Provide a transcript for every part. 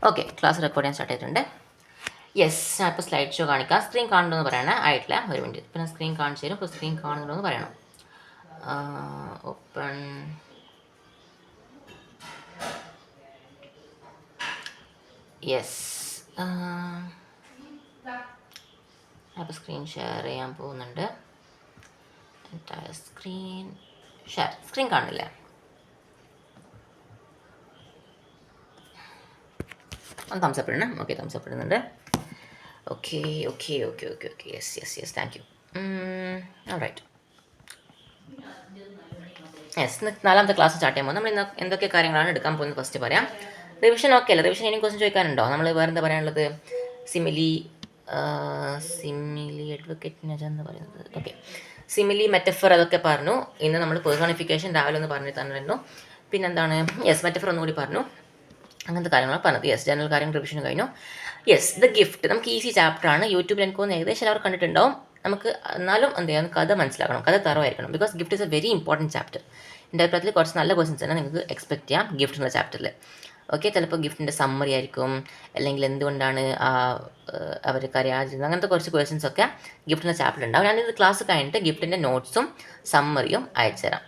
Okay, class record ചെയ്യാൻ start ചെയ്തിട്ടുണ്ട്. Yes, ഞാൻ ഇപ്പോൾ സ്ലൈഡ് ഷോ കാണിക്കാം. സ്ക്രീൻ കാണുന്നുണ്ടെന്ന് പറയണേ, ആയിട്ടില്ല, ഒരു മിനിറ്റ്. പിന്നെ സ്ക്രീൻ കാണിച്ചു തരും. ഇപ്പോൾ സ്ക്രീൻ കാണുന്നുണ്ടെന്ന് പറയണം. ഓപ്പൺ. യെസ്, അപ്പോൾ സ്ക്രീൻ ഷെയർ ചെയ്യാൻ പോകുന്നുണ്ട്. Screen share. സ്ക്രീൻ കാണില്ലേ? ഒന്ന് തംസ് അപ്പ് ഇടണം. ഓക്കെ, തംസ് അപ്പ് ഇടുന്നുണ്ട്. Okay okay okay okay okay yes yes yes, thank you. Alright. Yes, നാലാമത്തെ ക്ലാസ് സ്റ്റാർട്ട് ചെയ്യുമ്പോൾ നമ്മൾ ഇന്ന് എന്തൊക്കെ കാര്യങ്ങളാണ് എടുക്കാൻ പോകുന്നത് ഫസ്റ്റ് പറയാം. റിവിഷൻ ഓക്കെ അല്ലേ? റിവിഷൻ ഇനി ക്വസ്റ്റ്യൻ ചോദിക്കാനുണ്ടോ? നമ്മൾ വേറെ എന്താ പറയാനുള്ളത്? സിമിലി അഡ്വക്കേറ്റ് എന്ന് പറയുന്നത്. ഓക്കെ, സിമിലി മെറ്റഫർ അതൊക്കെ പറഞ്ഞു. ഇന്ന് നമ്മൾ പേഴ്സോണിഫിക്കേഷൻ രാവിലെ ഒന്ന് പറഞ്ഞു തന്നിരുന്നു. പിന്നെന്താണ്? യെസ്, മെറ്റഫർ ഒന്നുകൂടി പറഞ്ഞു. അങ്ങനത്തെ കാര്യങ്ങളാണ് പറഞ്ഞത്. യെസ്, ജനറൽ കാര്യങ്ങൾ റിവിഷൻ കഴിഞ്ഞു. യെസ്, ദ ഗിഫ്റ്റ് നമുക്ക് ഈസി ചാപ്റ്ററാണ്. യൂട്യൂബിൽ എനിക്ക് തോന്നുന്നു ഏകദേശം എല്ലാവരും കണ്ടിട്ടുണ്ടാവും. നമുക്ക് എന്നാലും എന്ത് ചെയ്യാം, കഥ മനസ്സിലാക്കണം, കഥ തറവായിരിക്കണം. Because gift is a very important chapter. എൻ്റെ അഭിപ്രായത്തിൽ കുറച്ച് നല്ല ക്വസ്റ്റ്യൻസ് തന്നെ നിങ്ങൾക്ക് എക്സ്പെക്ട് ചെയ്യാം ഗിഫ്റ്റ് എന്ന ചാപ്റ്ററിൽ. ഓക്കെ, ചിലപ്പോൾ ഗിഫ്റ്റിൻ്റെ സമ്മറി ആയിരിക്കും, അല്ലെങ്കിൽ എന്തുകൊണ്ടാണ് അവർ കരയാതിരുന്നത്, അങ്ങനത്തെ കുറച്ച് ക്വസ്റ്റ്യൻസ് ഒക്കെ ഗിഫ്റ്റിൻ്റെ ചാപ്റ്ററിൽ ഉണ്ടാവും. ഞാനിത് ക്ലാസ് കഴിഞ്ഞിട്ട് ഗിഫ്റ്റിൻ്റെ നോട്ട്സും സമ്മറിയും അയച്ചു തരാം.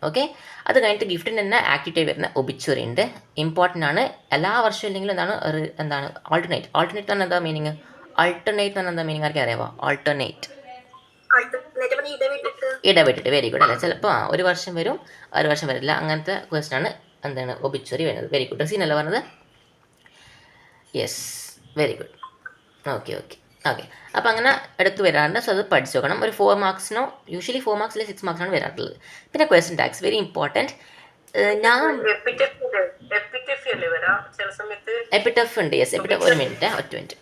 ഓക്കെ, അത് കഴിഞ്ഞിട്ട് ഗിഫ്റ്റിന് തന്നെ ആക്ടിവിറ്റി വരുന്ന ഒബിച്വറി ഉണ്ട്. ഇമ്പോർട്ടൻ്റ് ആണ്. എല്ലാ വർഷവും ഇല്ലെങ്കിലും എന്താണ് ആൾട്ടർനേറ്റ് തന്നെ എന്താ മീനിങ്? ആൾട്ടർനേറ്റ് തന്നെ എന്താ മീനിങ്? ആർക്കും അറിയാമോ? ആൾട്ടർനേറ്റ് ഇടവിട്ടിട്ട്. വെരി ഗുഡ് അല്ലേ? ചിലപ്പോൾ ഒരു വർഷം വരും, ഒരു വർഷം വരില്ല. അങ്ങനത്തെ ക്വസ്റ്റൻ ആണ് എന്താണ് ഒബിച്വറി വരുന്നത്. Very good. റസീനല്ലേ പറഞ്ഞത്? Yes, very good. Okay okay okay. അപ്പോൾ അങ്ങനെ എടുത്ത് വരാറുണ്ട്. സോ അത് പഠിച്ചു നോക്കണം. ഒരു 4 മാർക്സിനോ യൂഷ്വലി 4 മാർക്സിലെ 6 മാർക്സാണ് വരാറുള്ളത്. പിന്നെ ക്വസ്റ്റൻ ടാക്സ് വെരി ഇമ്പോർട്ടൻറ്റ്. ഞാൻ എപ്പിറ്റഫ് ഉണ്ട്. യെസ്, എപ്പിറ്റഫ്. ഒരു മിനിറ്റ്, ഒറ്റ മിനിറ്റ്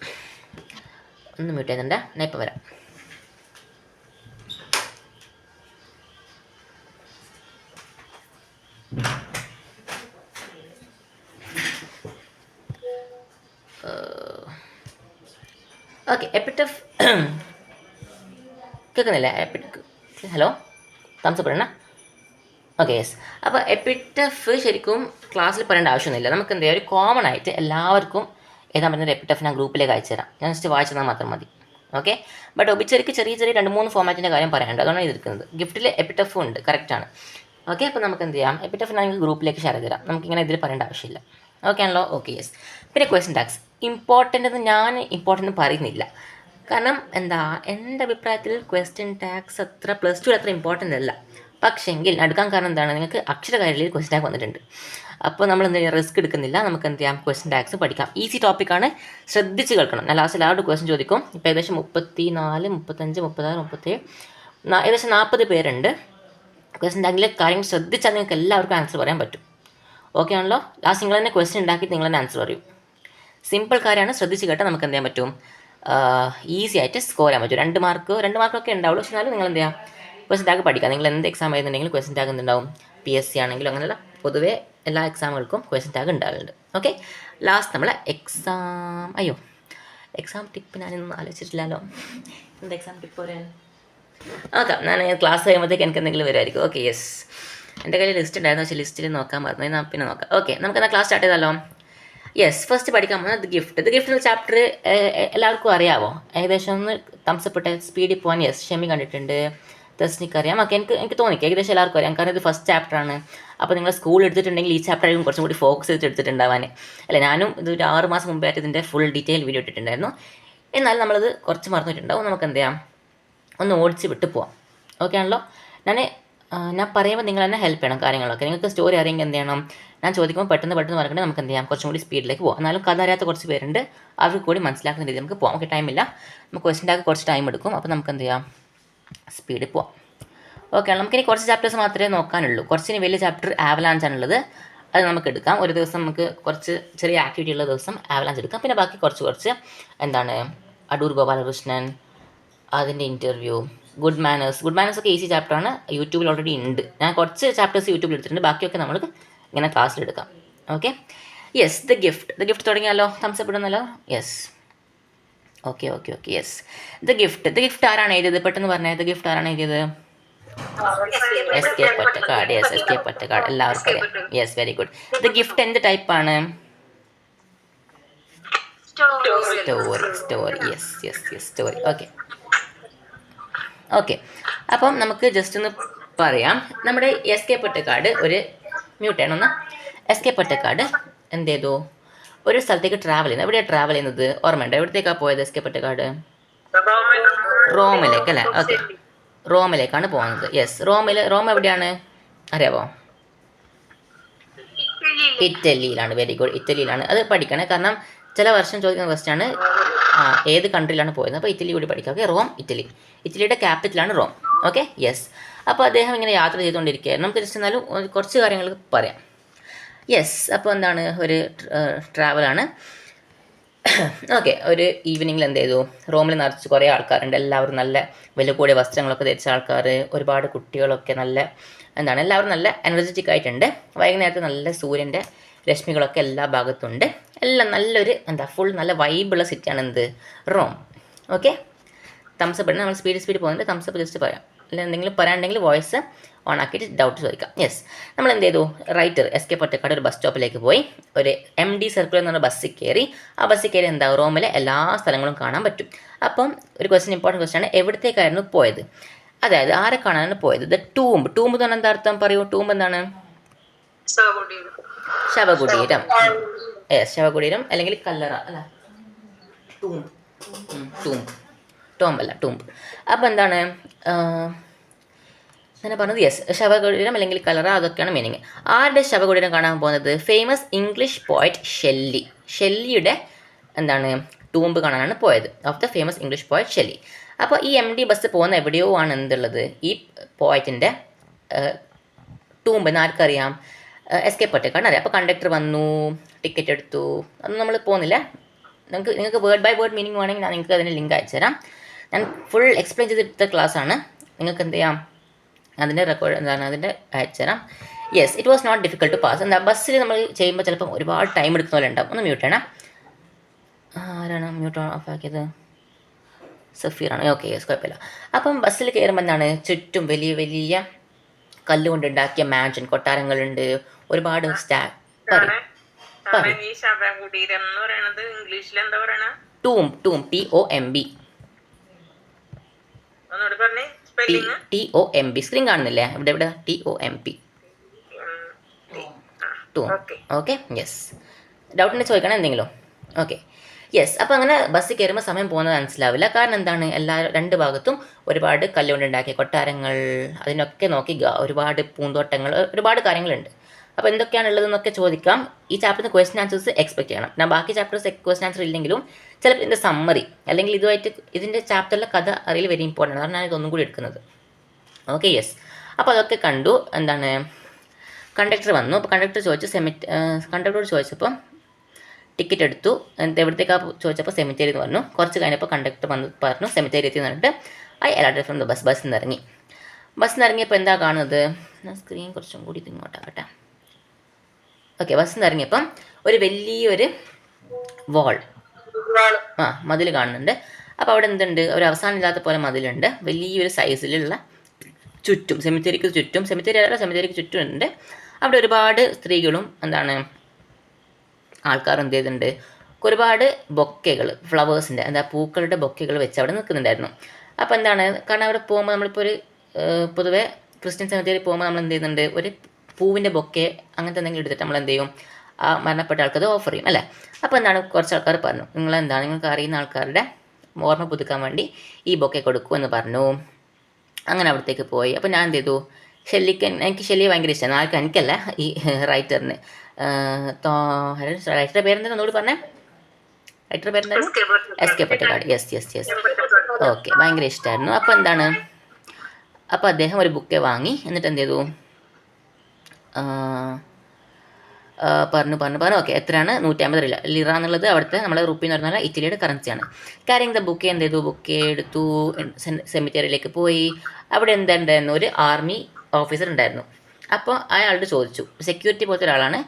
ഒന്ന് മ്യൂട്ട് ചെയ്യുന്നുണ്ട്. ഞാൻ ഇപ്പം വരാം. ഓക്കെ, എപ്പിറ്റഫ് കേൾക്കുന്നില്ലേ? ഹലോ, തംസ് അപ്പ് ഇടണേ. Okay, yes. അപ്പോൾ എപ്പിറ്റഫ് ശരിക്കും ക്ലാസ്സിൽ പറയേണ്ട ആവശ്യമൊന്നുമില്ല. നമുക്ക് എന്താ ഒരു കോമൺ ആയിട്ട് എല്ലാവർക്കും എഴുതാൻ പറ്റുന്ന ഒരു എപ്പിറ്റഫ് ഞാൻ ഗ്രൂപ്പിലേക്ക് അയച്ചു തരാം. ഞാൻ ജസ്റ്റ് വായിച്ചു തന്നാൽ മാത്രം മതി. ഓക്കെ, ബട്ട് ഒബിച്ചറിക്ക് ചെറിയ 2-3 ഫോമാറ്റിൻ്റെ കാര്യം പറയാനുണ്ട്. അതാണ് എഴുതിയിരിക്കുന്നത്. ഗിഫ്റ്റിൽ എപ്പിറ്റഫും ഉണ്ട്, കറക്റ്റാണ്. ഓക്കെ, അപ്പോൾ നമുക്ക് എന്ത് ചെയ്യാം, എപ്പിറ്റഫ് ഞാൻ ഗ്രൂപ്പിലേക്ക് ഷെയർ ചെയ്ത് തരാം. നമുക്കിങ്ങനെ ഇതിൽ പറയേണ്ട ആവശ്യമില്ല. ഓക്കെ ആണല്ലോ? Okay, yes. പിന്നെ ക്വസ്റ്റൻ ടാക്സ് ഇമ്പോർട്ടൻ്റ് ഞാൻ ഇമ്പോർട്ടൻ്റ് പറയുന്നില്ല. കാരണം എന്താ, എൻ്റെ അഭിപ്രായത്തിൽ ക്വസ്റ്റ്യൻ ടാക്സ് അത്ര +2 അത്ര ഇമ്പോർട്ടൻ്റ് അല്ല. പക്ഷേങ്കിൽ എടുക്കാൻ കാരണം എന്താണ്, നിങ്ങൾക്ക് അക്ഷരകാര്യയിൽ ക്വസ്റ്റ്യൻ ടാക്സ് വന്നിട്ടുണ്ട്. അപ്പോൾ നമ്മൾ എന്ത് ചെയ്യുക, റിസ്ക് എടുക്കുന്നില്ല. നമുക്ക് എന്ത് ചെയ്യാം, ക്വസ്റ്റ്യൻ ടാക്സ് പഠിക്കാം. ഈസി ടോപ്പിക്കാണ്, ശ്രദ്ധിച്ച് കേൾക്കണം. ഞാൻ ലാസ്റ്റ് എല്ലാവരും ക്വസ്റ്റ്യൻ ചോദിക്കും. ഇപ്പോൾ ഏകദേശം 34, 35, 36, 37 ഏകദേശം 40 പേരുണ്ട്. ക്വസ്റ്റ്യൻ ടാക്കിലെ കാര്യങ്ങൾ ശ്രദ്ധിച്ചാൽ നിങ്ങൾക്ക് എല്ലാവർക്കും ആൻസർ പറയാൻ പറ്റും. ഓക്കെ ആണല്ലോ? ലാസ്റ്റ് നിങ്ങൾ തന്നെ ക്വസ്റ്റ്യൻ ഉണ്ടാക്കിയിട്ട് നിങ്ങൾ തന്നെ ആൻസർ പറയും. സിമ്പിൾ കാര്യമാണ്, ശ്രദ്ധിച്ച് കേട്ടാൽ നമുക്ക് എന്ത് ചെയ്യാൻ പറ്റും, ഈസി ആയിട്ട് സ്കോർ ചെയ്യാൻ പറ്റും. 2 മാർക്കൊക്കെ ഉണ്ടാവുള്ളൂ. പക്ഷേ എന്നാലും നിങ്ങൾ എന്ത് ചെയ്യുക, ക്വസ്റ്റ്യൻ ടാഗ് പഠിക്കുക. നിങ്ങൾ എന്ത് എക്സാം എഴുതുന്നുണ്ടെങ്കിലും ക്വസ്റ്റ്യൻ ടാഗ് എന്തുണ്ടാവും, PSC ആണെങ്കിലും അങ്ങനെയുള്ള പൊതുവേ എല്ലാ എക്സാമുകൾക്കും ക്വസ്റ്റ്യൻ ടാഗ് ഉണ്ടാകുന്നുണ്ട്. ഓക്കെ, ലാസ്റ്റ് നമ്മൾ എക്സാം ടിപ്പ് ഞാനൊന്നും ആലോചിച്ചിട്ടില്ലല്ലോ. എന്താ എക്സാം ടിപ്പ് പറയാൻ? നോക്കാം, ഞാൻ ക്ലാസ് കഴിയുമ്പോഴത്തേക്ക് എനിക്ക് എന്തെങ്കിലും വരുമായിരിക്കും. Okay, yes. എൻ്റെ കയ്യിൽ ലിസ്റ്റ് ഉണ്ടായിരുന്നു, പക്ഷേ ലിസ്റ്റിൽ നോക്കാൻ പറഞ്ഞു. ഞാൻ പിന്നെ നോക്കാം. ഓക്കെ, നമുക്കെന്നാൽ ക്ലാസ് സ്റ്റാർട്ട് ചെയ്താലോ? യെസ്, ഫസ്റ്റ് പഠിക്കാൻ പോകുന്നത് ദ ഗിഫ്റ്റ് എന്ന ചാപ്റ്റർ എല്ലാവർക്കും അറിയാമോ? ഏകദേശം ഒന്ന് തംസപ്പെട്ട് സ്പീഡിൽ പോകാൻ. യെസ്, ഷെമി കണ്ടിട്ടുണ്ട്, തസ്നിക്ക് അറിയാം. ഓക്കെ, എനിക്ക് തോന്നി ഏകദേശം എല്ലാവർക്കും അറിയാം. കാരണം ഇത് ഫസ്റ്റ് ചാപ്റ്ററാണ്. അപ്പോൾ നിങ്ങൾ സ്കൂൾ എടുത്തിട്ടുണ്ടെങ്കിൽ ഈ ചാപ്റ്റർ ആയിരിക്കും കുറച്ചും കൂടി ഫോക്കസ് ചെയ്തിട്ട് എടുത്തിട്ടുണ്ടാവാൻ. അല്ലേ, ഞാനും ഇത് ഒരു 6 മാസം മുമ്പേ ആയിട്ട് ഇതിൻ്റെ ഫുൾ ഡീറ്റെയിൽ വീഡിയോ ഇട്ടിട്ടുണ്ടായിരുന്നു. എന്നാൽ നമ്മളത് കുറച്ച് മറന്നിട്ടുണ്ടാവും. നമുക്ക് എന്ത് ചെയ്യാം, ഒന്ന് ഓടിച്ച് വിട്ട് പോവാം. ഓക്കെ ആണല്ലോ? ഞാൻ പറയുമ്പോൾ നിങ്ങൾ തന്നെ ഹെൽപ്പ് ചെയ്യണം കാര്യങ്ങളൊക്കെ. നിങ്ങൾക്ക് സ്റ്റോറി അറിയെങ്കിൽ എന്ത് ചെയ്യണം, ഞാൻ ചോദിക്കുമ്പോൾ പെട്ടെന്ന് പറഞ്ഞിട്ട് നമുക്ക് എന്ത് ചെയ്യാം, കുറച്ചും കൂടി സ്പീഡിലേക്ക് പോകാം. എന്നാലും കഥ അറിയാത്ത കുറച്ച് പേരുണ്ട്, അവർക്ക് കൂടി മനസ്സിലാക്കുന്ന രീതി നമുക്ക് പോകാം. ഓക്കെ, ടൈമില്ല, നമുക്ക് ക്വസ്റ്റ്യൻ ടാക്ക് കുറച്ച് ടൈം എടുക്കും. അപ്പോൾ നമുക്ക് എന്ത് ചെയ്യാം, സ്പീഡിൽ പോവാം. ഓക്കെ, നമുക്കിനി കുറച്ച് ചാപ്റ്റേഴ്സ് മാത്രമേ നോക്കാനുള്ളൂ. കുറച്ചിനി വലിയ ചാപ്റ്റർ ആവലാഞ്ചാണുള്ളത്, അത് നമുക്ക് എടുക്കാം. ഒരു ദിവസം നമുക്ക് കുറച്ച് ചെറിയ ആക്ടിവിറ്റി ഉള്ള ദിവസം ആവലാഞ്ച് എടുക്കാം. പിന്നെ ബാക്കി കുറച്ച് എന്താണ്, അടൂർ ഗോപാലകൃഷ്ണൻ, അതിൻ്റെ ഇൻ്റർവ്യൂ, ഗുഡ് മാനേഴ്സ് ഒക്കെ ഈസി ചാപ്റ്ററാണ്. യൂട്യൂബിൽ ഓൾറെഡി ഉണ്ട്. ഞാൻ കുറച്ച് ചാപ്റ്റേഴ്സ് യൂട്യൂബിൽ എടുത്തിട്ടുണ്ട്, ബാക്കിയൊക്കെ നമ്മൾ ഇങ്ങനെ ക്ലാസ്സിലെടുക്കാം. Okay, yes. ദ ഗിഫ്റ്റ് തുടങ്ങിയാലോ? തംസ് അപ്പ് ഇടുന്നല്ലോ. Yes, okay. Yes, the gift ആരാണ് എഴുതിയത്? പെട്ടെന്ന് പറഞ്ഞത്. ദ ഗിഫ്റ്റ് ആരാണ് എഴുതിയത്? S K Pottekkatt. എല്ലാവർക്കും അറിയാം. Yes, very good. The gift എന്ത് ടൈപ്പാണ്? Story yes story. ഓക്കെ അപ്പം നമുക്ക് ജസ്റ്റ് ഒന്ന് പറയാം. നമ്മുടെ എസ് കെ പൊറ്റക്കാട് ഒരു മ്യൂട്ട് ചെയ്യണം ഒന്ന്. എസ് കെ പൊറ്റക്കാട് എന്ത് ചെയ്തു, ഒരു സ്ഥലത്തേക്ക് ട്രാവൽ ചെയ്യുന്നത്. എവിടെയാണ് ട്രാവൽ ചെയ്യുന്നത് ഓർമ്മയുണ്ട്? എവിടത്തേക്കാണ് പോയത് എസ് കെ പൊറ്റക്കാട്? റോമിലേക്ക് അല്ലേ? ഓക്കെ, റോമിലേക്കാണ് പോകുന്നത്. യെസ്, റോം എവിടെയാണ് അറിയാവോ? ഇറ്റലിയിലാണ്. വെരി ഗുഡ്, ഇറ്റലിയിലാണ്. അത് പഠിക്കണേ, കാരണം ചില വർഷം ചോദിക്കുന്ന ക്വസ്റ്റ്യൻ ആണ് ഏത് കൺട്രിയിലാണ് പോയത്. അപ്പോൾ ഇറ്റലി കൂടി പഠിക്കാം. ഓക്കെ, റോം ഇറ്റലിയുടെ ക്യാപിറ്റലാണ് റോം. Okay, yes. അപ്പോൾ അദ്ദേഹം ഇങ്ങനെ യാത്ര ചെയ്തുകൊണ്ടിരിക്കുകയായിരുന്നു. നമുക്ക് ജസ്റ്റ് എന്നാലും കുറച്ച് കാര്യങ്ങൾ പറയാം. യെസ്, അപ്പോൾ എന്താണ്, ഒരു ട്രാവലാണ്. ഓക്കെ, ഒരു ഈവനിങ്ങിൽ എന്ത് ചെയ്തു, റോമിൽ നിറച്ച് കുറേ ആൾക്കാരുണ്ട്. എല്ലാവരും നല്ല വില കൂടിയ വസ്ത്രങ്ങളൊക്കെ ധരിച്ച ആൾക്കാർ, ഒരുപാട് കുട്ടികളൊക്കെ നല്ല എന്താണ്, എല്ലാവരും നല്ല എനർജറ്റിക് ആയിട്ടുണ്ട്. വൈകുന്നേരത്ത് നല്ല സൂര്യൻ്റെ രശ്മികളൊക്കെ എല്ലാ ഭാഗത്തുണ്ട്. എല്ലാം നല്ലൊരു ഫുൾ നല്ല വൈബുള്ള സിറ്റിയാണ് എന്ത്, റോം. ഓക്കെ, തംസപ്പ് നമ്മൾ സ്പീഡ് പോകുന്നുണ്ട്. തംസപ്പ് ജസ്റ്റ് പറയാം, അല്ല എന്തെങ്കിലും പറയാനുണ്ടെങ്കിൽ വോയിസ് ഓൺ ആക്കിയിട്ട് ഡൗട്ട് ചോദിക്കാം. യെസ്, നമ്മൾ എന്ത് ചെയ്തു, റൈറ്റർ എസ് കെ പൊറ്റക്കാട് ഒരു ബസ് സ്റ്റോപ്പിലേക്ക് പോയി ഒരു MD സർക്കിൾ എന്ന് പറഞ്ഞ ബസ്സിൽ കയറി. ആ ബസ്സിൽ കയറി എന്താ, റോമിലെ എല്ലാ സ്ഥലങ്ങളും കാണാൻ പറ്റും. അപ്പം ഒരു ഇമ്പോർട്ടൻറ്റ് ക്വസ്റ്റ്യൻ ആണ്, എവിടത്തേക്കായിരുന്നു പോയത്, അതായത് ആരെ കാണാനാണ് പോയത്? ദ ടൂംബ് എന്ന് പറഞ്ഞാൽ എന്താ അർത്ഥം പറയൂ? ടൂംബ് എന്താണ്? ശവകുടീരം. ശവകുടീരം അല്ലെങ്കിൽ കല്ലറ അല്ല, ടോംബല്ല, ടൂംബ്. അപ്പോൾ എന്താണ് അങ്ങനെ പറഞ്ഞത്? യെസ്, ശവകുടീരം അല്ലെങ്കിൽ കല്ലറ, അതൊക്കെയാണ് മീനിങ്. ആരുടെ ശവകുടീരം കാണാൻ പോകുന്നത്? ഫേമസ് ഇംഗ്ലീഷ് പോയറ്റ് ഷെല്ലിയുടെ എന്താണ് ടൂംബ് കാണാനാണ് പോയത്. Of the famous English poet Shelley. അപ്പോൾ ഈ MD ബസ് പോകുന്ന എവിടെയോ ആണ് എന്തുള്ളത്, ഈ പോയറ്റിൻ്റെ ടൂംബ് എന്ന് ആർക്കറിയാം? എസ് കെ പൊറ്റക്കാടിന് അറിയാം. അപ്പോൾ കണ്ടക്ടർ വന്നു, ടിക്കറ്റ് എടുത്തു. അതൊന്നും നമ്മൾ പോകുന്നില്ല. നിങ്ങൾക്ക് വേർഡ് ബൈ വേർഡ് മീനിങ് വേണമെങ്കിൽ ഞാൻ നിങ്ങൾക്ക് അതിന് ലിങ്ക് അയച്ചു തരാം. ഞാൻ ഫുൾ എക്സ്പ്ലെയിൻ ചെയ്തെടുത്ത ക്ലാസ്സാണ്. നിങ്ങൾക്ക് എന്ത് ചെയ്യാം, അതിൻ്റെ റെക്കോർഡ് അതിൻ്റെ അയച്ചു തരാം. Yes, it was not difficult to pass. ബസ്സിൽ നമ്മൾ ചെയ്യുമ്പോൾ ചിലപ്പോൾ ഒരുപാട് ടൈം എടുക്കുന്ന പോലെ ഉണ്ടാവും. ഒന്ന് മ്യൂട്ട് ചെയ്യണം. ആരാണ് മ്യൂട്ട് ഓഫ് ആക്കിയത്? സഫീറാണ്. ഓക്കെ, യെസ്, കുഴപ്പമില്ല. അപ്പം ബസ്സിൽ കയറുമ്പോൾ എന്താണ്, ചുറ്റും വലിയ വലിയ കല്ലുകൊണ്ടുണ്ടാക്കിയ മാൻഷൻ കൊട്ടാരങ്ങളുണ്ട്. ഒരുപാട് ടൂംബ് TOMB. സ്ക്രീൻ കാണുന്നില്ലേ ഇവിടെ? TOMB tomb. Okay, yes. ഡൗട്ടിനെ ചോദിക്കണം എന്തെങ്കിലും. Okay, yes. അപ്പോൾ അങ്ങനെ ബസ്സിൽ കയറുമ്പോൾ സമയം പോകുന്നത് മനസ്സിലാവില്ല. കാരണം എന്താണ്, രണ്ട് ഭാഗത്തും ഒരുപാട് കല്ലുകൊണ്ടുണ്ടാക്കിയ കൊട്ടാരങ്ങൾ, അതിനൊക്കെ നോക്കി ഒരുപാട് പൂന്തോട്ടങ്ങൾ, ഒരുപാട് കാര്യങ്ങളുണ്ട്. അപ്പോൾ എന്തൊക്കെയാണ് ഉള്ളതെന്നൊക്കെ ചോദിക്കാം. ഈ ചാപ്റ്ററിന് ക്വസ്റ്റ്യൻ ആൻസേഴ്സ് എക്സ്പെക്ട് ചെയ്യണം. ഞാൻ ബാക്കി ചാപ്റ്റേഴ്സ് ക്വസ്റ്റ്യൻ ആൻസർ ഇല്ലെങ്കിലും ചിലപ്പോൾ ഇതിൻ്റെ സമ്മറി അല്ലെങ്കിൽ ഇതുമായിട്ട് ഇതിൻ്റെ ചാപ്റ്ററിലെ കഥ അറിയൽ വെരി ഇമ്പോർട്ടൻ്റ് ആണ്. ഞാൻ ഇതൊന്നും കൂടി എടുക്കുന്നത്. Okay, yes. അപ്പോൾ അതൊക്കെ കണ്ടു. എന്താണ്, കണ്ടക്ടർ വന്നു. അപ്പോൾ കണ്ടക്ടറോട് ചോദിച്ചപ്പോൾ ടിക്കറ്റ് എടുത്തു. എവിടത്തേക്കാണ് ചോദിച്ചപ്പോൾ സെമിത്തേരി എന്ന് പറഞ്ഞു. കുറച്ച് കഴിഞ്ഞപ്പോൾ കണ്ടക്ടർ വന്ന് പറഞ്ഞു സെമിത്തേരി എത്തി എന്ന് പറഞ്ഞിട്ട് ഐ അലാർട്ടഡ് ഫ്രം ദ ബസ്സിൽ നിന്ന് ഇറങ്ങി. ബസ്സിൽ നിന്ന് ഇറങ്ങിയപ്പോൾ എന്താ കാണുന്നത്? സ്ക്രീൻ കുറച്ചും കൂടി ഇങ്ങോട്ടാക്കട്ടെ. ഓക്കെ, ബസ്സിൽ നിന്ന് ഇറങ്ങിയപ്പം ഒരു വലിയൊരു മതിൽ കാണുന്നുണ്ട്. അപ്പോൾ അവിടെ എന്തുണ്ട്, ഒരു അവസാനമില്ലാത്ത പോലെ മതിലുണ്ട്. വലിയൊരു സൈസിലുള്ള ചുറ്റും സെമിത്തേരിക്ക് ചുറ്റും ഉണ്ട്. അവിടെ ഒരുപാട് സ്ത്രീകളും ആൾക്കാർ എന്ത് ചെയ്തിട്ടുണ്ട്, ഒരുപാട് ബൊക്കകൾ, ഫ്ലവേഴ്സിൻ്റെ പൂക്കളുടെ ബൊക്കകൾ വെച്ച് അവിടെ നിൽക്കുന്നുണ്ടായിരുന്നു. അപ്പോൾ കാരണം അവിടെ പോകുമ്പോൾ നമ്മളിപ്പോൾ ഒരു പൊതുവെ ക്രിസ്ത്യൻ സെമിത്തേരിയിൽ പോകുമ്പോൾ നമ്മൾ എന്ത് ചെയ്യുന്നുണ്ട്, ഒരു പൂവിൻ്റെ ബൊക്കെ അങ്ങനത്തെ എന്തെങ്കിലും എടുത്തിട്ട് നമ്മൾ എന്ത് ചെയ്യും, ആ മരണപ്പെട്ട ആൾക്കത് ഓഫർ ചെയ്യും അല്ലേ. അപ്പോൾ കുറച്ച് ആൾക്കാർ പറഞ്ഞു, നിങ്ങൾക്ക് അറിയുന്ന ആൾക്കാരുടെ ഓർമ്മ പുതുക്കാൻ വേണ്ടി ഈ ബൊക്കെ കൊടുക്കൂ എന്ന് പറഞ്ഞു. അങ്ങനെ അവിടത്തേക്ക് പോയി. അപ്പോൾ ഞാൻ എന്ത് ചെയ്തു, എനിക്ക് ഷെല്ലിയെ ഭയങ്കര ഇഷ്ടമാണ്. എനിക്കല്ല, ഈ റൈറ്ററിന്. റൈറ്ററുടെ പേരെന്താ ഒന്നുകൂടി പറഞ്ഞേ? റൈറ്ററുടെ പേരെന്തായിരുന്നു? S K Pottekkatt. Yes. Okay, ഭയങ്കര ഇഷ്ടമായിരുന്നു. അപ്പോൾ അദ്ദേഹം ഒരു ബുക്ക് വാങ്ങി. എന്നിട്ട് എന്ത് ചെയ്തു, പറഞ്ഞു. ഓക്കെ, എത്രയാണ്? 150 ലിറ എന്നുള്ളത് അവിടുത്തെ നമ്മളെ റുപ്പി എന്ന് പറഞ്ഞാൽ ഇറ്റലിയുടെ കറൻസിയാണ്. കാര്യം ദ ബുക്ക് എന്ത് ചെയ്തു, ബുക്ക് എടുത്തു, സെമിത്തേരിയിലേക്ക് പോയി. അവിടെ എന്തായിരുന്നു, ഒരു ആർമി ഓഫീസർ ഉണ്ടായിരുന്നു. അപ്പോൾ അയാളോട് ചോദിച്ചു, സെക്യൂരിറ്റി പോലത്തെ ഒരാളാണ്,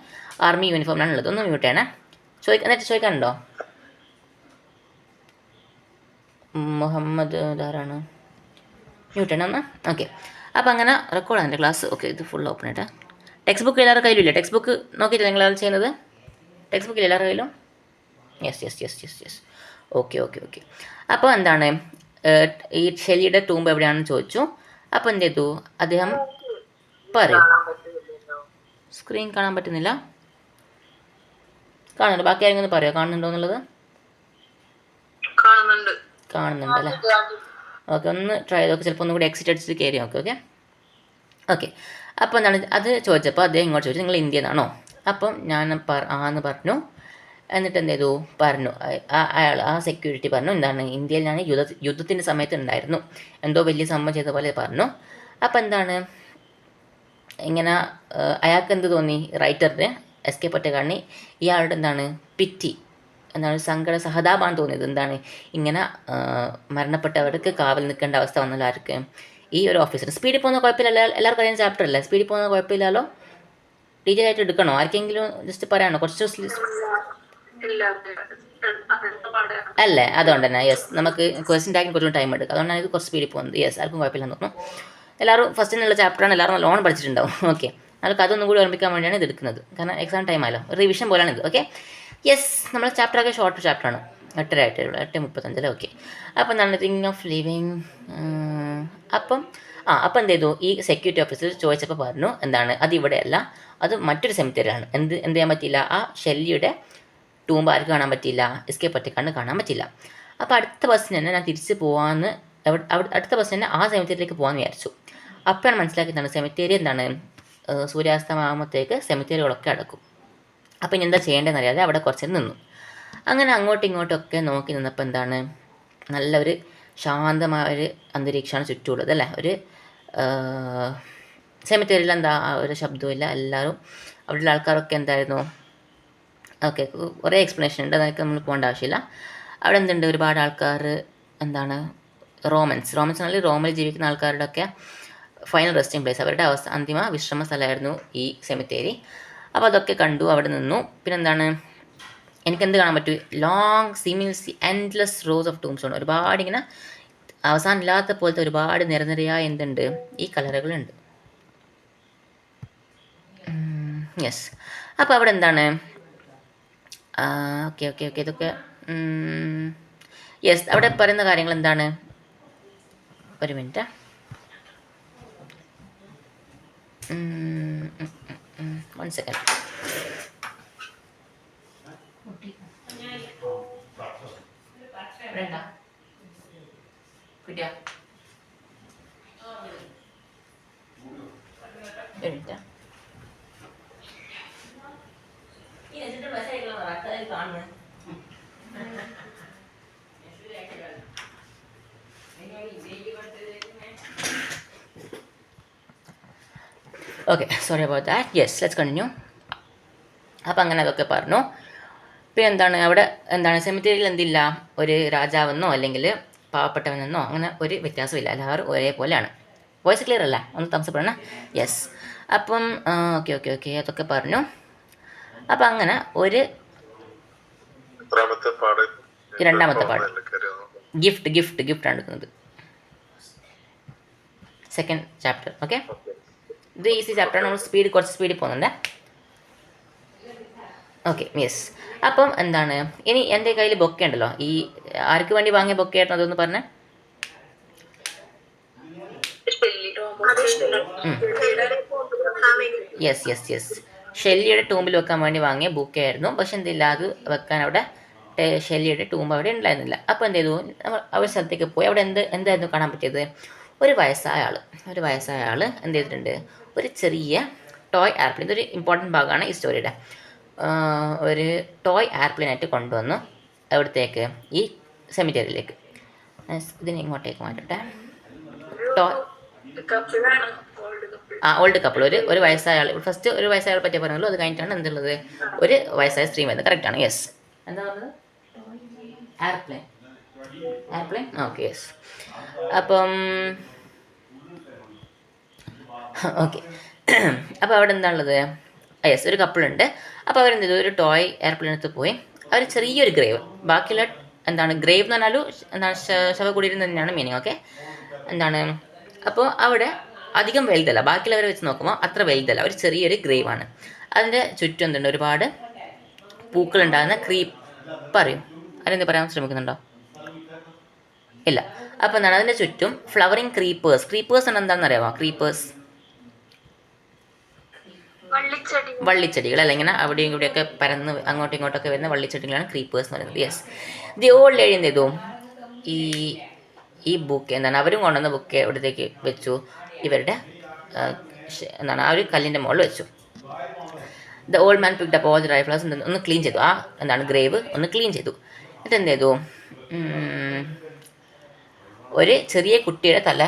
ആർമി യൂണിഫോമിലാണ് ഉള്ളത്. ഒന്ന് മ്യൂട്ട് ചെയ്യണേ. എന്നിട്ട് ചോദിക്കാനുണ്ടോ? മുഹമ്മദ് ധാരാണ്, മ്യൂട്ട് ചെയ്യണം ഒന്ന്. ഓക്കെ, അപ്പോൾ അങ്ങനെ റെക്കോർഡാണ് എൻ്റെ ക്ലാസ്. ഓക്കെ, ഇത് ഫുൾ ഓപ്പൺ ആയിട്ടാ. ടെക്സ്റ്റ് ബുക്ക് എല്ലാവരുടെ കയ്യിലില്ല? ടെക്സ്റ്റ് ബുക്ക് നോക്കിയിട്ടില്ല നിങ്ങൾ ചെയ്യുന്നത്? ടെക്സ്റ്റ് ബുക്കിൽ എല്ലാവരുടെ കയ്യിലും? യെസ്. Okay okay okay. അപ്പോൾ എന്താണ് ഈ ഷെല്ലിയുടെ ടൂമ്പ് എവിടെയാണെന്ന് ചോദിച്ചു. അപ്പോൾ എന്ത് ചെയ്തു അദ്ദേഹം പറയും. സ്ക്രീൻ കാണാൻ പറ്റുന്നില്ല, കാണുന്നുണ്ട്. ബാക്കി ആരെങ്കിലും പറയുമോ കാണുന്നുണ്ടോ എന്നുള്ളത്? കാണുന്നുണ്ട് അല്ലേ? ഓക്കെ, ഒന്ന് ട്രൈ ചെയ്ത് നോക്ക്. ചിലപ്പോൾ ഒന്നും കൂടി എക്സിറ്റ് അടിച്ചിട്ട് കയറി നോക്ക്. Okay okay. അപ്പോൾ എന്താണ് അത് ചോദിച്ചപ്പോൾ അദ്ദേഹം ഇങ്ങോട്ട് ചോദിച്ചു, നിങ്ങൾ ഇന്ത്യൻ ആണോ? അപ്പം ഞാൻ ആന്ന് പറഞ്ഞു. എന്നിട്ട് എന്ത് ചെയ്തു പറഞ്ഞു, അയാൾ ആ സെക്യൂരിറ്റി പറഞ്ഞു എന്താണ് ഇന്ത്യയിൽ ഞാൻ യുദ്ധത്തിൻ്റെ സമയത്ത് ഉണ്ടായിരുന്നു, എന്തോ വലിയ സംഭവം ചെയ്ത പോലെ പറഞ്ഞു. അപ്പം എന്താണ് ഇങ്ങനെ അയാൾക്ക് എന്ത് തോന്നി, റൈറ്ററിന് എസ് കെ പൊറ്റക്കാടിന് ഇയാളുടെ എന്താണ് പിറ്റി, എന്താണ് സങ്കട സഹതാപമാണ് തോന്നിയത്. എന്താണ് ഇങ്ങനെ മരണപ്പെട്ടവർക്ക് കാവൽ നിൽക്കേണ്ട അവസ്ഥ വന്നല്ലോ ആർക്ക്, ഈ ഒരു ഓഫീസർ. സ്പീഡിൽ പോകുന്ന കുഴപ്പമില്ല, എല്ലാവർക്കും അറിയാൻ ചാപ്റ്റർ അല്ലേ, സ്പീഡിൽ പോകുന്ന കുഴപ്പമില്ലല്ലോ. ഡീറ്റെയിൽ ആയിട്ട് എടുക്കണോ, ആർക്കെങ്കിലും ജസ്റ്റ് പറയാനോ? കുറച്ച് അല്ലേ, അതുകൊണ്ട് തന്നെ യെസ്, നമുക്ക് ക്വസ്റ്റ്യൻ ടാക്കിന് കുറച്ചും ടൈം എടുക്കും, അതുകൊണ്ടാണ് ഇത് കുറച്ച് സ്പീഡിൽ പോകുന്നത്. യെസ്, ആർക്കും കുഴപ്പമില്ലെന്ന് തോന്നുന്നു. എല്ലാവരും ഫസ്റ്റിനുള്ള ചാപ്റ്ററാണ്, എല്ലാവരും നല്ലോണം പഠിച്ചിട്ടുണ്ടാവും. ഓക്കെ, നമുക്ക് അതൊന്നും കൂടി ഓർമ്മിക്കാൻ വേണ്ടിയാണ് ഇത് എടുക്കുന്നത്, കാരണം എക്സാം ടൈം ആയല്ലോ, റിവിഷൻ പോലെയാണ് ഇത്. ഓക്കെ യെസ്, നമ്മുടെ ചാപ്റ്ററൊക്കെ ഷോർട്ട് ചാപ്റ്ററാണ്, 8:30 8:35. ഓക്കെ, അപ്പം എന്താണ് തിങ് ഓഫ് ലിവിങ്. അപ്പം അപ്പം എന്ത് ചെയ്തു, ഈ സെക്യൂരിറ്റി ഓഫീസർ ചോദിച്ചപ്പോൾ പറഞ്ഞു എന്താണ് അത് ഇവിടെയല്ല, അത് മറ്റൊരു സെമിത്തേരിയാണ്. എന്ത് ചെയ്യാൻ പറ്റിയില്ല, ആ ഷെല്ലിയുടെ ടൂമ്പ് ആർക്ക് കാണാൻ പറ്റിയില്ല, എസ് കെ പൊറ്റക്കാടിന് കാണാൻ പറ്റില്ല. അപ്പോൾ അടുത്ത ബസ്സിന് തന്നെ ഞാൻ തിരിച്ച് പോകാമെന്ന്, അടുത്ത ബസ്സിന് തന്നെ ആ സെമിത്തേരിയിലേക്ക് പോകാമെന്ന് വിചാരിച്ചു. അപ്പോഴാണ് മനസ്സിലാക്കിയതാണ് സെമിത്തേരി എന്താണ് സൂര്യാസ്തമാകുമ്പോഴത്തേക്ക് സെമിത്തേരികളൊക്കെ അടക്കും. അപ്പോൾ ഇനി എന്താ ചെയ്യേണ്ടതെന്ന് അറിയാതെ അവിടെ കുറച്ച് നിന്നു. അങ്ങനെ അങ്ങോട്ടും ഇങ്ങോട്ടൊക്കെ നോക്കി നിന്നപ്പോൾ എന്താണ് നല്ലൊരു ശാന്തമായ ഒരു അന്തരീക്ഷമാണ് ചുറ്റുമുള്ളത് അല്ലേ. ഒരു സെമിത്തേരിയിൽ എന്താ ഒരു ശബ്ദമില്ല, എല്ലാവരും അവിടെയുള്ള ആൾക്കാരൊക്കെ എന്തായിരുന്നു. ഓക്കെ, കുറേ എക്സ്പ്ലനേഷൻ ഉണ്ട്, അതൊക്കെ നമ്മൾ പോകേണ്ട ആവശ്യമില്ല. അവിടെ എന്തുണ്ട്, ഒരുപാട് ആൾക്കാർ എന്താണ് റോമൻസ് അല്ലെങ്കിൽ റോമിൽ ജീവിക്കുന്ന ആൾക്കാരുടെ ഒക്കെ ഫൈനൽ റെസ്റ്റിംഗ് പ്ലേസ്, അവരുടെ അന്തിമ വിശ്രമ സ്ഥലമായിരുന്നു ഈ സെമിത്തേരി. അപ്പോൾ അതൊക്കെ കണ്ടു, അവിടെ നിന്നു. പിന്നെന്താണ് എനിക്കെന്ത് കാണാൻ പറ്റും, long seemingly endless rose of Toomes ഉണ്ട്, ഒരുപാട് ഇങ്ങനെ അവസാനം ഇല്ലാത്ത പോലത്തെ ഒരുപാട് നിരനിരയായ എന്തുണ്ട് ഈ കലറുകളുണ്ട്. യെസ്, അപ്പോൾ അവിടെ എന്താണ് ഓക്കെ ഓക്കെ ഓക്കെ ഇതൊക്കെ യെസ്, അവിടെ പറയുന്ന കാര്യങ്ങൾ എന്താണ്, ഒരു minute. One second. Okay, sorry about that. Yes, let's continue. അപ്പം അങ്ങനെ അതൊക്കെ പറഞ്ഞു. പിന്നെ എന്താണ് അവിടെ എന്താണ് സെമിത്തേരിയിൽ എന്തില്ല, ഒരു രാജാവെന്നോ അല്ലെങ്കിൽ പാവപ്പെട്ടവനെന്നോ അങ്ങനെ ഒരു വ്യത്യാസമില്ല, എല്ലാവരും ഒരേപോലെയാണ്. വോയിസ് ക്ലിയർ അല്ല, ഒന്ന് തംസപ്പെടണേ. യെസ്, അപ്പം ഓക്കെ ഓക്കെ ഓക്കെ അതൊക്കെ പറഞ്ഞു. അപ്പം അങ്ങനെ ഒരു രണ്ടാമത്തെ പാട് ഗിഫ്റ്റ് ആണ് എടുക്കുന്നത്, സെക്കൻഡ് ചാപ്റ്റർ. ഓക്കെ, ഇത് ഈസി ചാപ്റ്ററാണ്, നമ്മൾ കുറച്ച് സ്പീഡിൽ പോകുന്നുണ്ട്. ഓക്കെ യെസ്, അപ്പം എന്താണ് ഇനി എൻ്റെ കയ്യിൽ ബൊക്കെ ഉണ്ടല്ലോ, ഈ ആർക്ക് വേണ്ടി വാങ്ങിയ ബൊക്കെ ആയിരുന്നു അതൊന്ന് പറഞ്ഞേ. യെസ് യെസ് യെസ്, ഷെല്ലിയുടെ ടൂമ്പിൽ വെക്കാൻ വേണ്ടി വാങ്ങിയ ബുക്കെ ആയിരുന്നു. പക്ഷെ എന്തില്ല, അത് വെക്കാൻ അവിടെ ഷെല്ലിയുടെ ടൂമ്പ് അവിടെ ഉണ്ടായിരുന്നില്ല. അപ്പോൾ എന്ത് ചെയ്തു, അവർ സ്ഥലത്തേക്ക് പോയി. അവിടെ എന്തായിരുന്നു കാണാൻ പറ്റിയത്, ഒരു വയസ്സായ ആൾ എന്ത് ചെയ്തിട്ടുണ്ട്, ഒരു ചെറിയ ടോയ് എയർപ്ലെയിൻ, ഇതൊരു ഇമ്പോർട്ടൻറ്റ് ഭാഗമാണ് ഈ സ്റ്റോറിയുടെ. ഒരു ടോയ് എയർപ്ലെയിനായിട്ട് കൊണ്ടുവന്നു എവിടത്തേക്ക്, ഈ സെമിത്തേരിയിലേക്ക്. ഇതിനെ ഇങ്ങോട്ടേക്ക് മാറ്റട്ടെ. ഓൾഡ് കപ്പിൾ, ഒരു വയസ്സായ ആൾ. ഫസ്റ്റ് ഒരു വയസ്സായ ആളെ പറ്റി പറഞ്ഞല്ലോ, അത് കഴിഞ്ഞിട്ടാണ് എന്തുള്ളത് ഒരു വയസ്സായ സ്ത്രീ വരുന്നത്. കറക്റ്റാണ്. യെസ്, എന്താ പറഞ്ഞത്, എയർപ്ലെയിൻ. Okay yes. അപ്പം ഓക്കെ, അപ്പോൾ അവിടെ എന്താണുള്ളത്, യെസ് ഒരു കപ്പിളുണ്ട്. അപ്പോൾ അവരെന്ത് ചെയ്തു, ഒരു ടോയ് എയർപ്ലെയിൻ എടുത്ത് പോയി. അവർ ചെറിയൊരു ഗ്രേവ്, ബാക്കിയുള്ള എന്താണ് ഗ്രേവ് എന്ന് പറഞ്ഞാലും എന്താണ് ശവകുടീരം തന്നെയാണ് മീനിങ്. ഓക്കെ, എന്താണ് അപ്പോൾ അവിടെ അധികം വലുതല്ല, ബാക്കിയുള്ളവരെ വെച്ച് നോക്കുമ്പോൾ അത്ര വലുതല്ല, ഒരു ചെറിയൊരു ഗ്രേവാണ്. അതിൻ്റെ ചുറ്റും എന്തുണ്ട്, ഒരുപാട് പൂക്കളുണ്ടാകുന്ന പറയും അതിനെന്ത് പറയാൻ ശ്രമിക്കുന്നുണ്ടോ? ഇല്ല. അപ്പോൾ എന്താണ് അതിൻ്റെ ചുറ്റും ഫ്ലവറിങ് ക്രീപ്പേഴ്സ്. ക്രീപ്പേഴ്സ് ആണ് എന്താണെന്ന് അറിയാമോ? ക്രീപ്പേഴ്സ് വള്ളിച്ചെടികൾ അല്ല, ഇങ്ങനെ അവിടെയും ഇവിടെയൊക്കെ പരന്ന് അങ്ങോട്ടും ഇങ്ങോട്ടൊക്കെ വരുന്ന വള്ളിച്ചെടികളാണ് ക്രീപ്പേഴ്സ് എന്ന് പറയുന്നത്. യെസ്. ദി ഓൾഡ് ലേഡി എന്ത് ചെയ്തു? ഈ ഈ ബുക്ക് എന്താണ് അവരും കൊണ്ടുവന്ന ബുക്ക് എവിടത്തേക്ക് വെച്ചു? ഇവരുടെ എന്താണ് ആ ഒരു കല്ലിൻ്റെ മുകളിൽ വെച്ചു. The old man picked up all the dry flowers ഒന്ന് ക്ലീൻ ചെയ്തു. ആ എന്താണ് ഗ്രേവ് ഒന്ന് ക്ലീൻ ചെയ്തു. എന്നിട്ട് എന്ത് ചെയ്തു? ഒരു ചെറിയ കുട്ടിയുടെ തല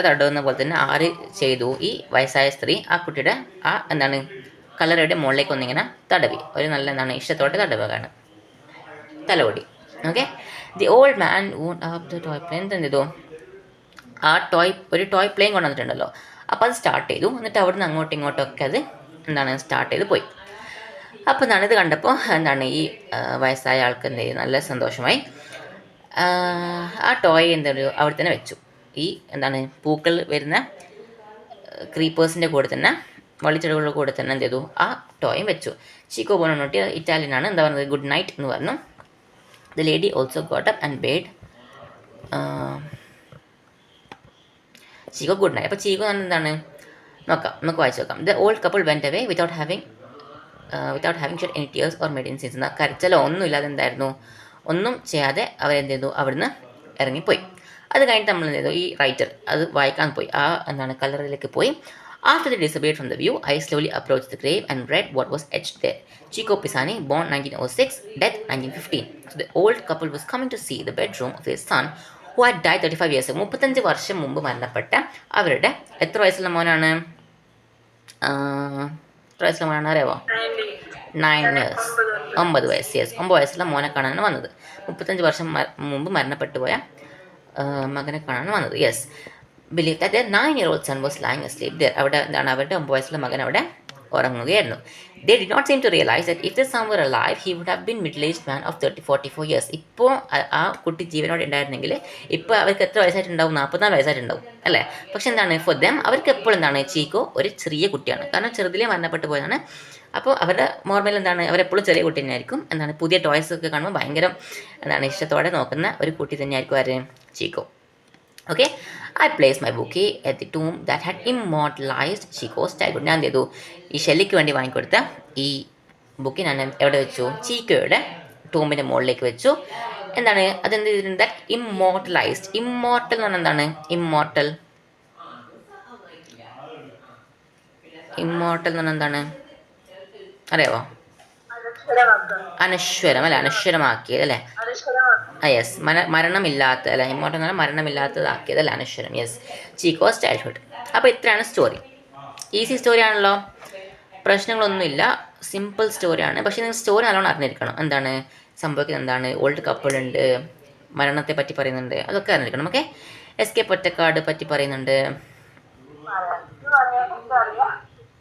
തടവുന്ന പോലെ തന്നെ ആര് ചെയ്തു? ഈ വയസ്സായ സ്ത്രീ ആ കുട്ടിയുടെ ആ എന്താണ് കല്ലറയുടെ മുകളിലേക്ക് ഒന്നിങ്ങനെ തടവി. ഒരു നല്ല എന്താണ് ഇഷ്ടത്തോടെ തടവുകയാണ്, തലോടി. Okay. The old man wound up the toy plane. എന്ത് ചെയ്തു? ആ ഒരു ടോയ് പ്ലെയിൻ കൊണ്ടുവന്നിട്ടുണ്ടല്ലോ, അപ്പോൾ അത് സ്റ്റാർട്ട് ചെയ്തു. എന്നിട്ട് അവിടുന്ന് അങ്ങോട്ടും ഇങ്ങോട്ടൊക്കെ അത് എന്താണ് സ്റ്റാർട്ട് ചെയ്ത് പോയി. അപ്പോൾ എന്താണ് ഇത് കണ്ടപ്പോൾ എന്താണ് ഈ വയസ്സായ ആൾക്ക് എന്ത് ചെയ്തു? നല്ല സന്തോഷമായി. ആ ടോയ് എന്തൊരു അവിടെ തന്നെ വെച്ചു. ഈ എന്താണ് പൂക്കൾ വരുന്ന ക്രീപ്പേഴ്സിൻ്റെ കൂടെ തന്നെ വള്ളിച്ചെടികളുടെ കൂടെ തന്നെ എന്ത് ചെയ്തു? ആ ടോയും വെച്ചു. ചീക്കോ ബോണോട്ടി ഇറ്റാലിയനാണ്, എന്താ പറയുന്നത്? ഗുഡ് നൈറ്റ് എന്ന് പറഞ്ഞു. The lady also got up and bade Chico good night. അപ്പോൾ ചീക്കോ എന്താണ് നോക്കാം, നമുക്ക് വായിച്ചു നോക്കാം. The old couple went away without having shed any tears or made in scenes. എന്നാൽ കരച്ചലോ ഒന്നും ഇല്ലാതെ എന്തായിരുന്നു? ഒന്നും ചെയ്യാതെ അവരെന്ത് ചെയ്തു? അവിടുന്ന് ഇറങ്ങിപ്പോയി. അത് കഴിഞ്ഞിട്ട് നമ്മൾ എന്ത് ചെയ്തു? ഈ റൈറ്റർ അത് വായിക്കാൻ പോയി. ആ എന്താണ് കല്ലറയിലേക്ക് പോയി. After they disappeared from the view, I slowly approached the grave and read what was etched there. Chico Pisani, born 1906, death 1915. So the old couple was coming to see the bedroom of their son, who had died 35 years ago. 35 വർഷം മുമ്പ് മരണപ്പെട്ട അവരുടെ എത്ര വയസ്സുള്ള മോനാണ്? എത്ര വയസ്സുള്ള മോനാണ് അറിയാമോ? 9 years. 9 വയസ്സ്. യെസ്, 9 വയസ്സുള്ള മോനെ കാണാനാണ് വന്നത്. 35 വർഷം മുമ്പ് മരണപ്പെട്ടു പോയ മകനെ കാണാനാണ് വന്നത്. Yes. Believe that there 9-year-old son was lying asleep there. അവിടെ എന്താണ് അവരുടെ 9 വയസ്സുള്ള മകൻ അവിടെ ഉറങ്ങുകയായിരുന്നു. They did not seem to realize that if the son were alive, he would have been middle-aged man of 30-44 years. ഇപ്പോൾ ആ കുട്ടി ജീവനോടെ ഉണ്ടായിരുന്നെങ്കിൽ ഇപ്പോൾ അവർക്ക് എത്ര വയസ്സായിട്ടുണ്ടാവും? 44 വയസ്സായിട്ടുണ്ടാവും അല്ലേ? പക്ഷെ എന്താണ് ഫോർ ദം അവർക്ക് എപ്പോഴും എന്താണ് ചീക്കോ ഒരു ചെറിയ കുട്ടിയാണ്, കാരണം ചെറുതിലേ മരണപ്പെട്ടു പോയതാണ്. അപ്പോൾ അവരുടെ മോർമൽ എന്താണ് അവരെപ്പോഴും ചെറിയ കുട്ടി തന്നെയായിരിക്കും. എന്താണ് പുതിയ ടോയ്സ് ഒക്കെ കാണുമ്പോൾ ഭയങ്കര എന്താണ് ഇഷ്ടത്തോടെ നോക്കുന്ന ഒരു കുട്ടി തന്നെയായിരിക്കും ആര്? ചീക്കോ. Okay. I placed my bouquet at the tomb that had immortalized Chico's childhood. ഞാൻ എന്ത് ചെയ്തു? ഈ ഷെല്ലിക്ക് വേണ്ടി വാങ്ങിക്കൊടുത്ത ഈ ബുക്ക് ഞാൻ എവിടെ വെച്ചു? ചീക്കോയുടെ ടൂമ്പിൻ്റെ മുകളിലേക്ക് വെച്ചു. എന്താണ് അതെന്ത് ചെയ്തിട്ടുണ്ട്? ദാറ്റ് ഇമ്മോർട്ടലൈസ്ഡ്. ഇമ്മോർട്ടൽ എന്ന് പറഞ്ഞാൽ എന്താണ്? ഇമ്മോർട്ടൽ എന്ന് പറഞ്ഞാൽ എന്താണ് അറിയാവോ? അനശ്വരം അല്ലേ? അനശ്വരമാക്കിയത് അല്ലേ? യെസ്. മരണമില്ലാത്ത അല്ല, ഇമ്മോർട്ടൽ എന്ന് പറഞ്ഞാൽ മരണമില്ലാത്തതാക്കിയത് അല്ല, അനശ്വരം. യെസ്. ചീക്കോസ് ചൈൽഡ്ഹുഡ്. അപ്പോൾ ഇത്രയാണ് സ്റ്റോറി. ഈസി സ്റ്റോറി ആണല്ലോ, പ്രശ്നങ്ങളൊന്നുമില്ല, സിമ്പിൾ സ്റ്റോറിയാണ്. പക്ഷേ നിങ്ങൾ സ്റ്റോറി നല്ലോണം അറിഞ്ഞിരിക്കണം. എന്താണ് സംഭവിക്കുന്നത്, എന്താണ് ഓൾഡ് കപ്പിൾ ഉണ്ട്, മരണത്തെ പറ്റി പറയുന്നുണ്ട്, അതൊക്കെ അറിഞ്ഞിരിക്കണം. ഓക്കെ. എസ്കെ പൊറ്റക്കാട് പറ്റി പറയുന്നുണ്ട്.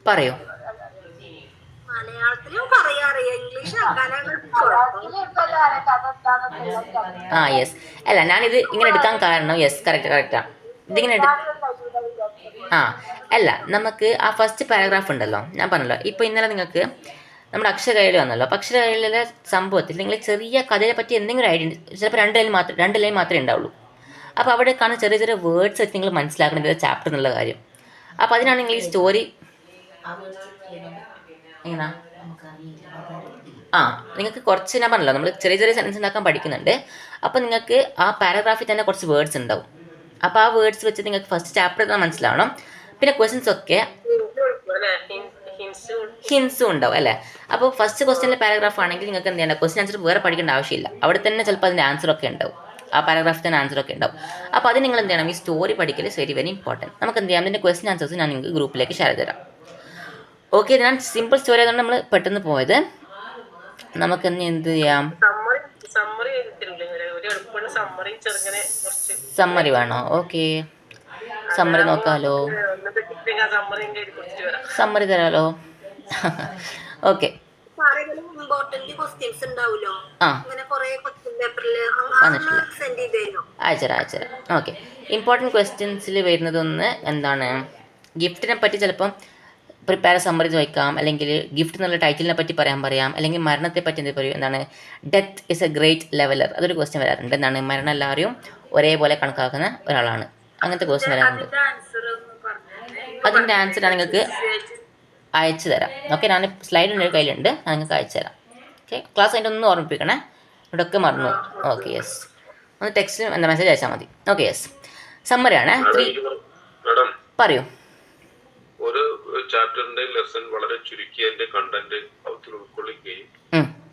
പറയൂ. ആ യെസ്. അല്ല, ഞാനിത് ഇങ്ങനെ എടുക്കാൻ കാരണം യെസ് കറക്റ്റാണ്. ഇതിങ്ങനെ അല്ല, നമുക്ക് ആ ഫസ്റ്റ് പാരഗ്രാഫ് ഉണ്ടല്ലോ, ഞാൻ പറഞ്ഞല്ലോ ഇപ്പോൾ ഇന്നലെ നിങ്ങൾക്ക് നമ്മുടെ അക്ഷരകൈയിൽ വന്നല്ലോ. അപ്പോൾ അക്ഷരകൈയിലെ സംഭവത്തിൽ നിങ്ങൾ ചെറിയ കഥയെ പറ്റി എന്തെങ്കിലും ഐഡിയ ചിലപ്പോൾ രണ്ട് ലൈൻ മാത്രമേ ഉണ്ടാവുള്ളൂ. അപ്പോൾ അവിടെ കാണുന്ന ചെറിയ ചെറിയ വേർഡ്സ് വെച്ച് നിങ്ങൾ മനസ്സിലാക്കണം ഇത് ചാപ്റ്റർ എന്നുള്ള കാര്യം. അപ്പോൾ അതിനാണ് നിങ്ങൾ ഈ സ്റ്റോറി എങ്ങനെയാ നിങ്ങൾക്ക് കുറച്ച് ഞാൻ പറഞ്ഞല്ലോ നമ്മൾ ചെറിയ ചെറിയ സെൻറ്റൻസ് ഉണ്ടാക്കാൻ പഠിക്കുന്നുണ്ട്. അപ്പോൾ നിങ്ങൾക്ക് ആ പാരഗ്രാഫിൽ തന്നെ കുറച്ച് വേർഡ്സ് ഉണ്ടാവും. അപ്പോൾ ആ വേർഡ്സ് വെച്ച് നിങ്ങൾക്ക് ഫസ്റ്റ് ചാപ്റ്റർ തന്നെ മനസ്സിലാവണം. പിന്നെ ക്വസ്റ്റ്യൻസ് ഒക്കെ ഹിൻസും ഉണ്ടാവും അല്ലേ? അപ്പോൾ ഫസ്റ്റ് ക്വസ്റ്റ്യനിലെ പാരഗ്രാഫ് ആണെങ്കിൽ നിങ്ങൾക്ക് എന്ത് ചെയ്യണം? ക്വസ്റ്റ്യൻ ആൻസർ വേറെ പഠിക്കേണ്ട ആവശ്യമില്ല, അവിടെ തന്നെ ചിലപ്പോൾ അതിൻ്റെ ആൻസറൊക്കെ ഉണ്ടാവും, ആ പാരഗ്രാഫിൽ തന്നെ ആൻസറൊക്കെ ഉണ്ടാവും. അപ്പോൾ അത് നിങ്ങൾ എന്ത് ചെയ്യണം? ഈ സ്റ്റോറി പഠിക്കൽ വെരി വെരി ഇമ്പോർട്ടൻറ്റ്. നമുക്ക് എന്ത് ചെയ്യാം? അതിൻ്റെ ക്വസ്റ്റ്യൻ ആൻസേഴ്സ് ഞാൻ നിങ്ങൾക്ക് ഗ്രൂപ്പിലേക്ക് ഷെയർ തരാം. ഓക്കെ. ഞാൻ സിമ്പിൾ സ്റ്റോറി ആയതുകൊണ്ട് നമ്മൾ പെട്ടെന്ന് പോയത്. നമുക്ക് എന്ത് ചെയ്യാം? സമ്മറി വേണോ? ഓക്കെ, സമ്മറി നോക്കാമല്ലോ. സമ്മറി തരാമല്ലോ. ഓക്കെ. അയച്ചുതരാം. ഓക്കെ. ഇമ്പോർട്ടൻറ്റ് ക്വസ്റ്റ്യൻസിൽ വരുന്നതൊന്ന് എന്താണ്, ഗിഫ്റ്റിനെ പറ്റി ചിലപ്പം പ്രിപ്പയർ സമ്മറി ചോദിക്കാം, അല്ലെങ്കിൽ ഗിഫ്റ്റ് എന്നുള്ള ടൈറ്റിലിനെ പറ്റി പറയാം, അല്ലെങ്കിൽ മരണത്തെ പറ്റി എന്ത് പറയും, എന്താണ് death is A great leveller, അതൊരു ക്വസ്റ്റ്യൻ വരാറുണ്ട്. എന്താണ് മരണം എല്ലാവരെയും ഒരേപോലെ കണക്കാക്കുന്ന ഒരാളാണ്, അങ്ങനത്തെ ക്വസ്റ്റ്യൻ വരാറുണ്ട്. അതിൻ്റെ ആൻസർ നിങ്ങൾക്ക് അയച്ചു തരാം. ഓക്കെ, ഞാൻ സ്ലൈഡ് എൻ്റെ കയ്യിലുണ്ട്, ഞാൻ നിങ്ങൾക്ക് അയച്ചു തരാം. ഓക്കെ, ക്ലാസ് അതിൻ്റെ ഒന്ന് ഓർമ്മിപ്പിക്കണേ, ഇവിടെയൊക്കെ മറന്നു. ഓക്കെ, യെസ്, ഒന്ന് ടെക്സ്റ്റ് എന്താ മെസ്സേജ് അയച്ചാൽ മതി. ഓക്കെ, യെസ്, സമ്മറിയാണ്. പറയൂ. ഒരു ചാപ്റ്ററിന്റെ ലെസൺ വളരെ ചുരുക്കി അതിന്റെ കണ്ടന്റ് അവത്തിൽ ഉൾക്കൊള്ളിക്കുകയും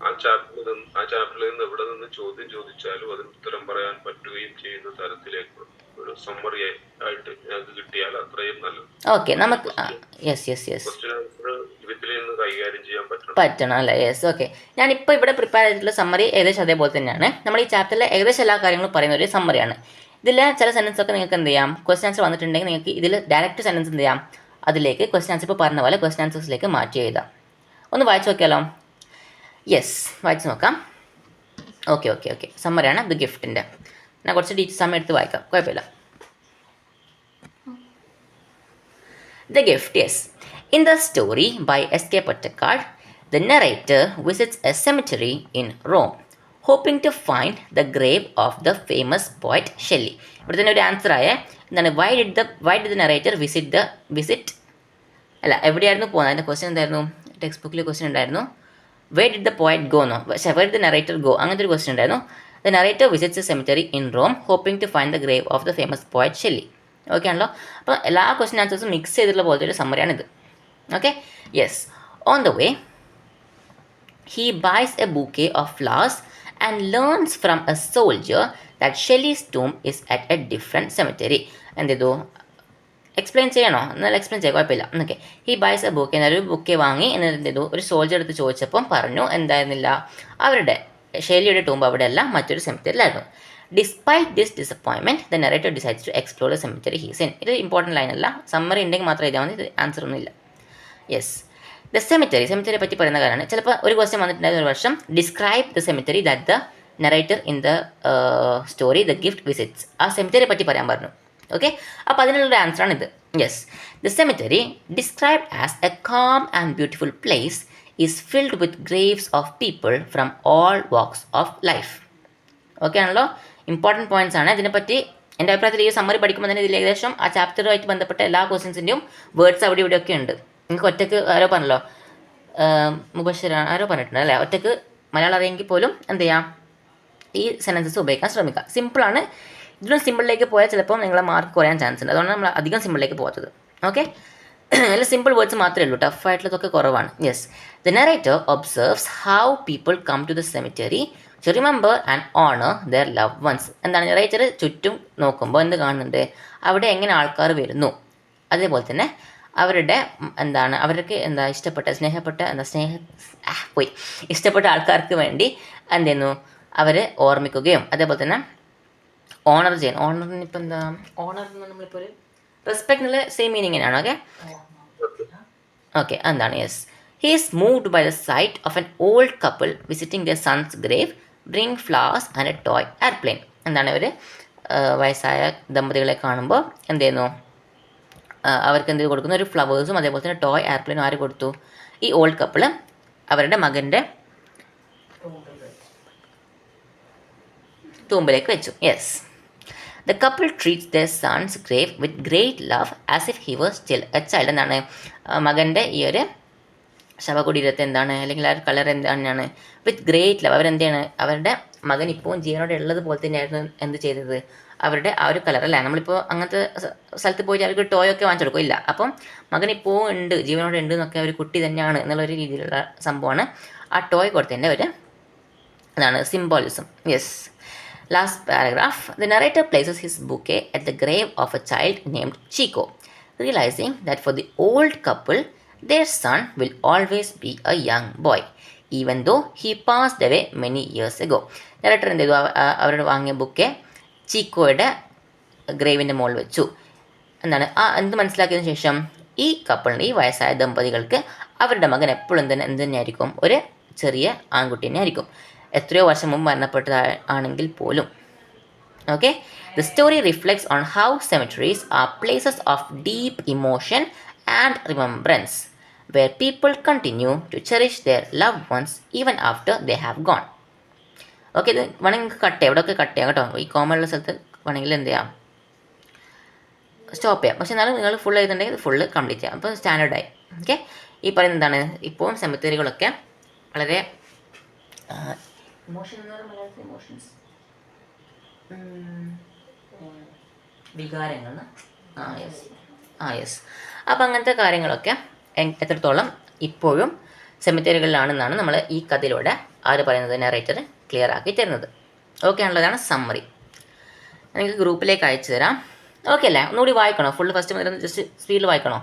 ആ ചാപ്റ്ററിൽ നിന്ന് എവിടെ നിന്ന് ചോദ്യം ചോദിച്ചാലും അതിന് ഉത്തരം പറയാൻ പറ്റുകയും ചെയ്യുന്ന തരത്തിലേക്ക് ഒരു സമ്മറി ആയിട്ട് ഞങ്ങൾക്ക് കിട്ടിയാൽ അത്രയും നല്ലത്. ഓക്കെ, നമുക്ക് ഇതിൽ നിന്ന് കൈകാര്യം ചെയ്യാൻ പറ്റണം അല്ലേ? Yes, okay. ഞാനിപ്പോൾ ഇവിടെ പ്രിപ്പയർ ചെയ്തിട്ടുള്ള സമ്മറി ഏകദേശം അതേപോലെ തന്നെയാണ്. നമ്മൾ ഈ ചാപ്റ്ററിലെ ഏകദേശം എല്ലാ കാര്യങ്ങളും പറയുന്ന ഒരു സമ്മറിയാണ്. ഇതിൽ ചില സെൻറ്റൻസ് ഒക്കെ നിങ്ങൾക്ക് എന്ത് ചെയ്യാം, ക്വസ്റ്റ്യൻ ആൻസർ വന്നിട്ടുണ്ടെങ്കിൽ നിങ്ങൾക്ക് ഇതിൽ ഡയറക്റ്റ് സെൻറ്റൻസ് എന്ത് ചെയ്യാം, അതിലേക്ക് ക്വസ്റ്റ്യൻ ആൻസർ ഇപ്പോൾ പറഞ്ഞ പോലെ ക്വസ്റ്റ്യൻ ആൻസേഴ്സിലേക്ക് മാറ്റി എഴുതാം. ഒന്ന് വായിച്ച് നോക്കിയാലോ? യെസ്, വായിച്ച് നോക്കാം. ഓക്കെ, സമ്മറിയാണ് ദ ഗിഫ്റ്റിൻ്റെ. ഞാൻ കുറച്ച് സമയം എടുത്ത് വായിക്കാം, കുഴപ്പമില്ല. The gift, yes. In the story by S.K. Pottekad, the narrator visits a cemetery in Rome, hoping to find the grave of the famous poet Shelley. ഇവിടെ തന്നെ ഒരു ആൻസർ ആയ എന്താണ്, why did the narrator visit അല്ല, എവിടെയായിരുന്നു പോകുന്നത്? അതിൻ്റെ question എന്തായിരുന്നു? ടെക്സ്റ്റ് ബുക്കിൽ ക്വസ്റ്റ്യൻ ഉണ്ടായിരുന്നു, where did the poet go എന്നോ, പക്ഷേ where did the narrator go, അങ്ങനത്തെ ഒരു ക്വസ്റ്റ്യൻ ഉണ്ടായിരുന്നു. The narrator visits a cemetery in Rome, hoping to find the grave of the famous poet Shelley. Okay ആണല്ലോ? അപ്പോൾ എല്ലാ ക്വസ്റ്റ്യൻ ആൻസേഴ്സും മിക്സ് ചെയ്തിട്ടുള്ള പോലത്തെ ഒരു സമ്മറിയാണിത്. Okay, yes. On the way he buys a bouquet of flowers and learns from a soldier that Shelley's tomb is at a different cemetery. എന്ത് ചെയ്തു, എക്സ്പ്ലെയിൻ ചെയ്യണോ? എന്നാൽ എക്സ്പ്ലെയിൻ ചെയ്യാം, കുഴപ്പമില്ല. Okay, he buys a bouquet, എന്നൊരു bouquet വാങ്ങി. എന്നിട്ട് എന്ത് ചെയ്തു, ഒരു സോൾജർ അടുത്ത് ചോദിച്ചപ്പം പറഞ്ഞു എന്തായിരുന്നില്ല, അവരുടെ ഷെല്ലിയുടെ ടൂമ്പ് അവിടെ അല്ല, മറ്റൊരു സെമിറ്ററിലായിരുന്നു. Despite this disappointment, the narrator decides to explore the cemetery he is in. ഇത് ഇമ്പോർട്ടൻറ്റ് ലൈൻ അല്ല, സമ്മറി ഉണ്ടെങ്കിൽ മാത്രം എഴുതിയാൽ മതി, ഇത് ആൻസർ ഒന്നുമില്ല. യെസ്, ദ സെമിറ്ററി പറ്റി പറയുന്ന കാര്യമാണ്. ചിലപ്പോൾ ഒരു ക്വസ്റ്റ്യൻ വന്നിട്ടുണ്ടായിരുന്ന ഒരു വർഷം, describe the cemetery that the narrator in the story the gift visits. ആ സെമിറ്ററിയെ പറ്റി പറയാൻ പറഞ്ഞു. ഓക്കെ, അപ്പോൾ അതിനുള്ളൊരു ആൻസറാണ് ഇത്. Yes, the cemetery described as A calm and beautiful place is filled with Graves of people from all wax of life. Okay ആണല്ലോ? Important points ആണ്. ഇതിനെപ്പറ്റി എൻ്റെ അഭിപ്രായത്തിൽ ഈ സമ്മറി പഠിക്കുമ്പോൾ തന്നെ ഇതിൽ ഏകദേശം ആ ചാപ്റ്ററുമായിട്ട് ബന്ധപ്പെട്ട എല്ലാ ക്വസ്റ്റ്യൻസിൻ്റെയും വേർഡ്സ് അവിടെ ഇവിടെയൊക്കെ ഉണ്ട്. നിങ്ങൾക്ക് ഒറ്റയ്ക്ക് ആരോ പറഞ്ഞല്ലോ, മുബശ്ശിർ ആരോ പറഞ്ഞിട്ടുണ്ട് അല്ലേ, ഒറ്റയ്ക്ക് മലയാളം അറിയെങ്കിൽ പോലും എന്ത് ചെയ്യാം, ഈ സെൻറ്റൻസസ് ഉപയോഗിക്കാൻ ശ്രമിക്കുക. സിമ്പിളാണ്. ഇതിലും സിമ്പിളിലേക്ക് പോയാൽ ചിലപ്പോൾ നിങ്ങളെ മാർക്ക് കുറയാൻ ചാൻസ് ഉണ്ട്. അതുകൊണ്ട് നമ്മൾ അധികം സിമ്പിളിലേക്ക് പോകാത്തത്. ഓക്കെ, അതിൽ സിമ്പിൾ വേർഡ്സ് മാത്രമേ ഉള്ളൂ, ടഫ് ആയിട്ടുള്ളതൊക്കെ കുറവാണ്. Yes, the narrator observes how people come to the cemetery to remember and honour their love ones. എന്താണ്, നറേറ്റർ ചുറ്റും നോക്കുമ്പോൾ എന്ത് കാണുന്നുണ്ട്, അവിടെ എങ്ങനെ ആൾക്കാർ വരുന്നു, അതേപോലെ തന്നെ അവരുടെ എന്താണ്, അവർക്ക് ഇഷ്ടപ്പെട്ട ആൾക്കാർക്ക് വേണ്ടി എന്ത് ചെയ്യുന്നു, അവർ ഓർമ്മിക്കുകയും അതേപോലെ തന്നെ ഓണർ ചെയ്യുന്നു. ഓണറിന് ഇപ്പം എന്താ, ഓണർ നമ്മളിപ്പോൾ ഒരു റെസ്പെക്ട് എന്നുള്ള സെയിം മീനിങ്ങിനാണ്. ഓക്കെ, എന്താണ്, yes, he is moved by the sight of an old couple visiting the son's grave bring flowers and a toy airplane. എന്താണ്, ഇവർ വയസ്സായ ദമ്പതികളെ കാണുമ്പോൾ എന്ത് ചെയ്യുന്നു, അവർക്ക് എന്ത് കൊടുക്കുന്നു, ഒരു ഫ്ലവേഴ്സും അതേപോലെ തന്നെ ടോയ് എയർപ്ലെയിനും ആര് കൊടുത്തു, ഈ ഓൾഡ് കപ്പിൾ അവരുടെ മകൻ്റെ തൂമ്പിലേക്ക് വെച്ചു. Yes, the couple treats the son's grave with great love as if he was still a child. എന്താണ്, മകൻ്റെ ഈ ഒരു ശവകുടീരത്തെ എന്താണ്, അല്ലെങ്കിൽ ആ ഒരു കളർ എന്താണ്, വിത്ത് ഗ്രേറ്റ് ലവ്. അവരെന്താണ്, അവരുടെ മകൻ ഇപ്പോൾ ജീവനോടെ ഉള്ളത് പോലെ തന്നെയായിരുന്നു എന്ത് ചെയ്തത്, അവരുടെ ആ ഒരു കളർ അല്ലേ. നമ്മളിപ്പോൾ അങ്ങനത്തെ സ്ഥലത്ത് പോയിട്ട് അവർക്ക് ടോയ് ഒക്കെ വാങ്ങിച്ചു കൊടുക്കും, ഇല്ല. അപ്പം മകൻ ഇപ്പോൾ ഉണ്ട്, ജീവനോടെ ഉണ്ട് എന്നൊക്കെ ഒരു കുട്ടി തന്നെയാണ് എന്നുള്ളൊരു രീതിയിലുള്ള സംഭവമാണ് ആ ടോയ് കൊടുത്തതിൻ്റെ ഒരു അതാണ് symbolism. Yes, last paragraph. The narrator places his bouquet at the grave of a child named Chico, realizing that for the old couple their son will always be a young boy, even though he passed away many years ago. Narrator എന്ത് ചെയ്തു, അവരുടെ വാങ്ങിയ ബുക്കെ ചീക്കോയുടെ ഗ്രേവിൻ്റെ മുകളിൽ വെച്ചു. എന്താണ്, എന്ത് മനസ്സിലാക്കിയതിന് ശേഷം ഈ കപ്പിളിന്, ഈ വയസ്സായ ദമ്പതികൾക്ക് അവരുടെ മകൻ എപ്പോഴും എന്ത് തന്നെയായിരിക്കും, ഒരു ചെറിയ ആൺകുട്ടി തന്നെ ആയിരിക്കും, എത്രയോ വർഷം മുമ്പ് മരണപ്പെട്ടതാണെങ്കിൽ പോലും. Okay, the story reflects on how cemeteries are places of deep emotion and remembrance where people continue to cherish their loved ones even after they have gone. Okay, ഇത് വേണമെങ്കിൽ നിങ്ങൾക്ക് കട്ട് ചെയ്യാം, ഇവിടെയൊക്കെ കട്ട് ചെയ്യാം കേട്ടോ. ഈ കോമൺ ഉള്ള സ്ഥലത്ത് വേണമെങ്കിൽ എന്ത് ചെയ്യാം, സ്റ്റോപ്പ് ചെയ്യാം. പക്ഷേ എന്നാലും നിങ്ങൾ ഫുൾ ചെയ്തിട്ടുണ്ടെങ്കിൽ ഫുള്ള് കംപ്ലീറ്റ് ചെയ്യാം. അപ്പോൾ സ്റ്റാൻഡേർഡായി. ഓക്കെ, ഈ പറയുന്നത് എന്താണ്, ഇപ്പോൾ സെമിത്തേരികളൊക്കെ വളരെ വികാരങ്ങൾ, യെസ്. അപ്പോൾ അങ്ങനത്തെ കാര്യങ്ങളൊക്കെ എത്രത്തോളം ഇപ്പോഴും സെമിത്തേരികളിലാണെന്നാണ് നമ്മൾ ഈ കഥയിലൂടെ ആര് പറയുന്നത്, നറേറ്റർ ക്ലിയർ ആക്കി തരുന്നത്. ഓക്കെ ആണുള്ളതാണ് സമ്മറി. എനിക്ക് ഗ്രൂപ്പിലേക്ക് അയച്ചു തരാം. ഓക്കെ അല്ലേ? ഒന്നുകൂടി വായിക്കണോ? ഫുള്ള് ഫസ്റ്റ് മുതൽ ജസ്റ്റ് സ്പീഡിൽ വായിക്കണോ?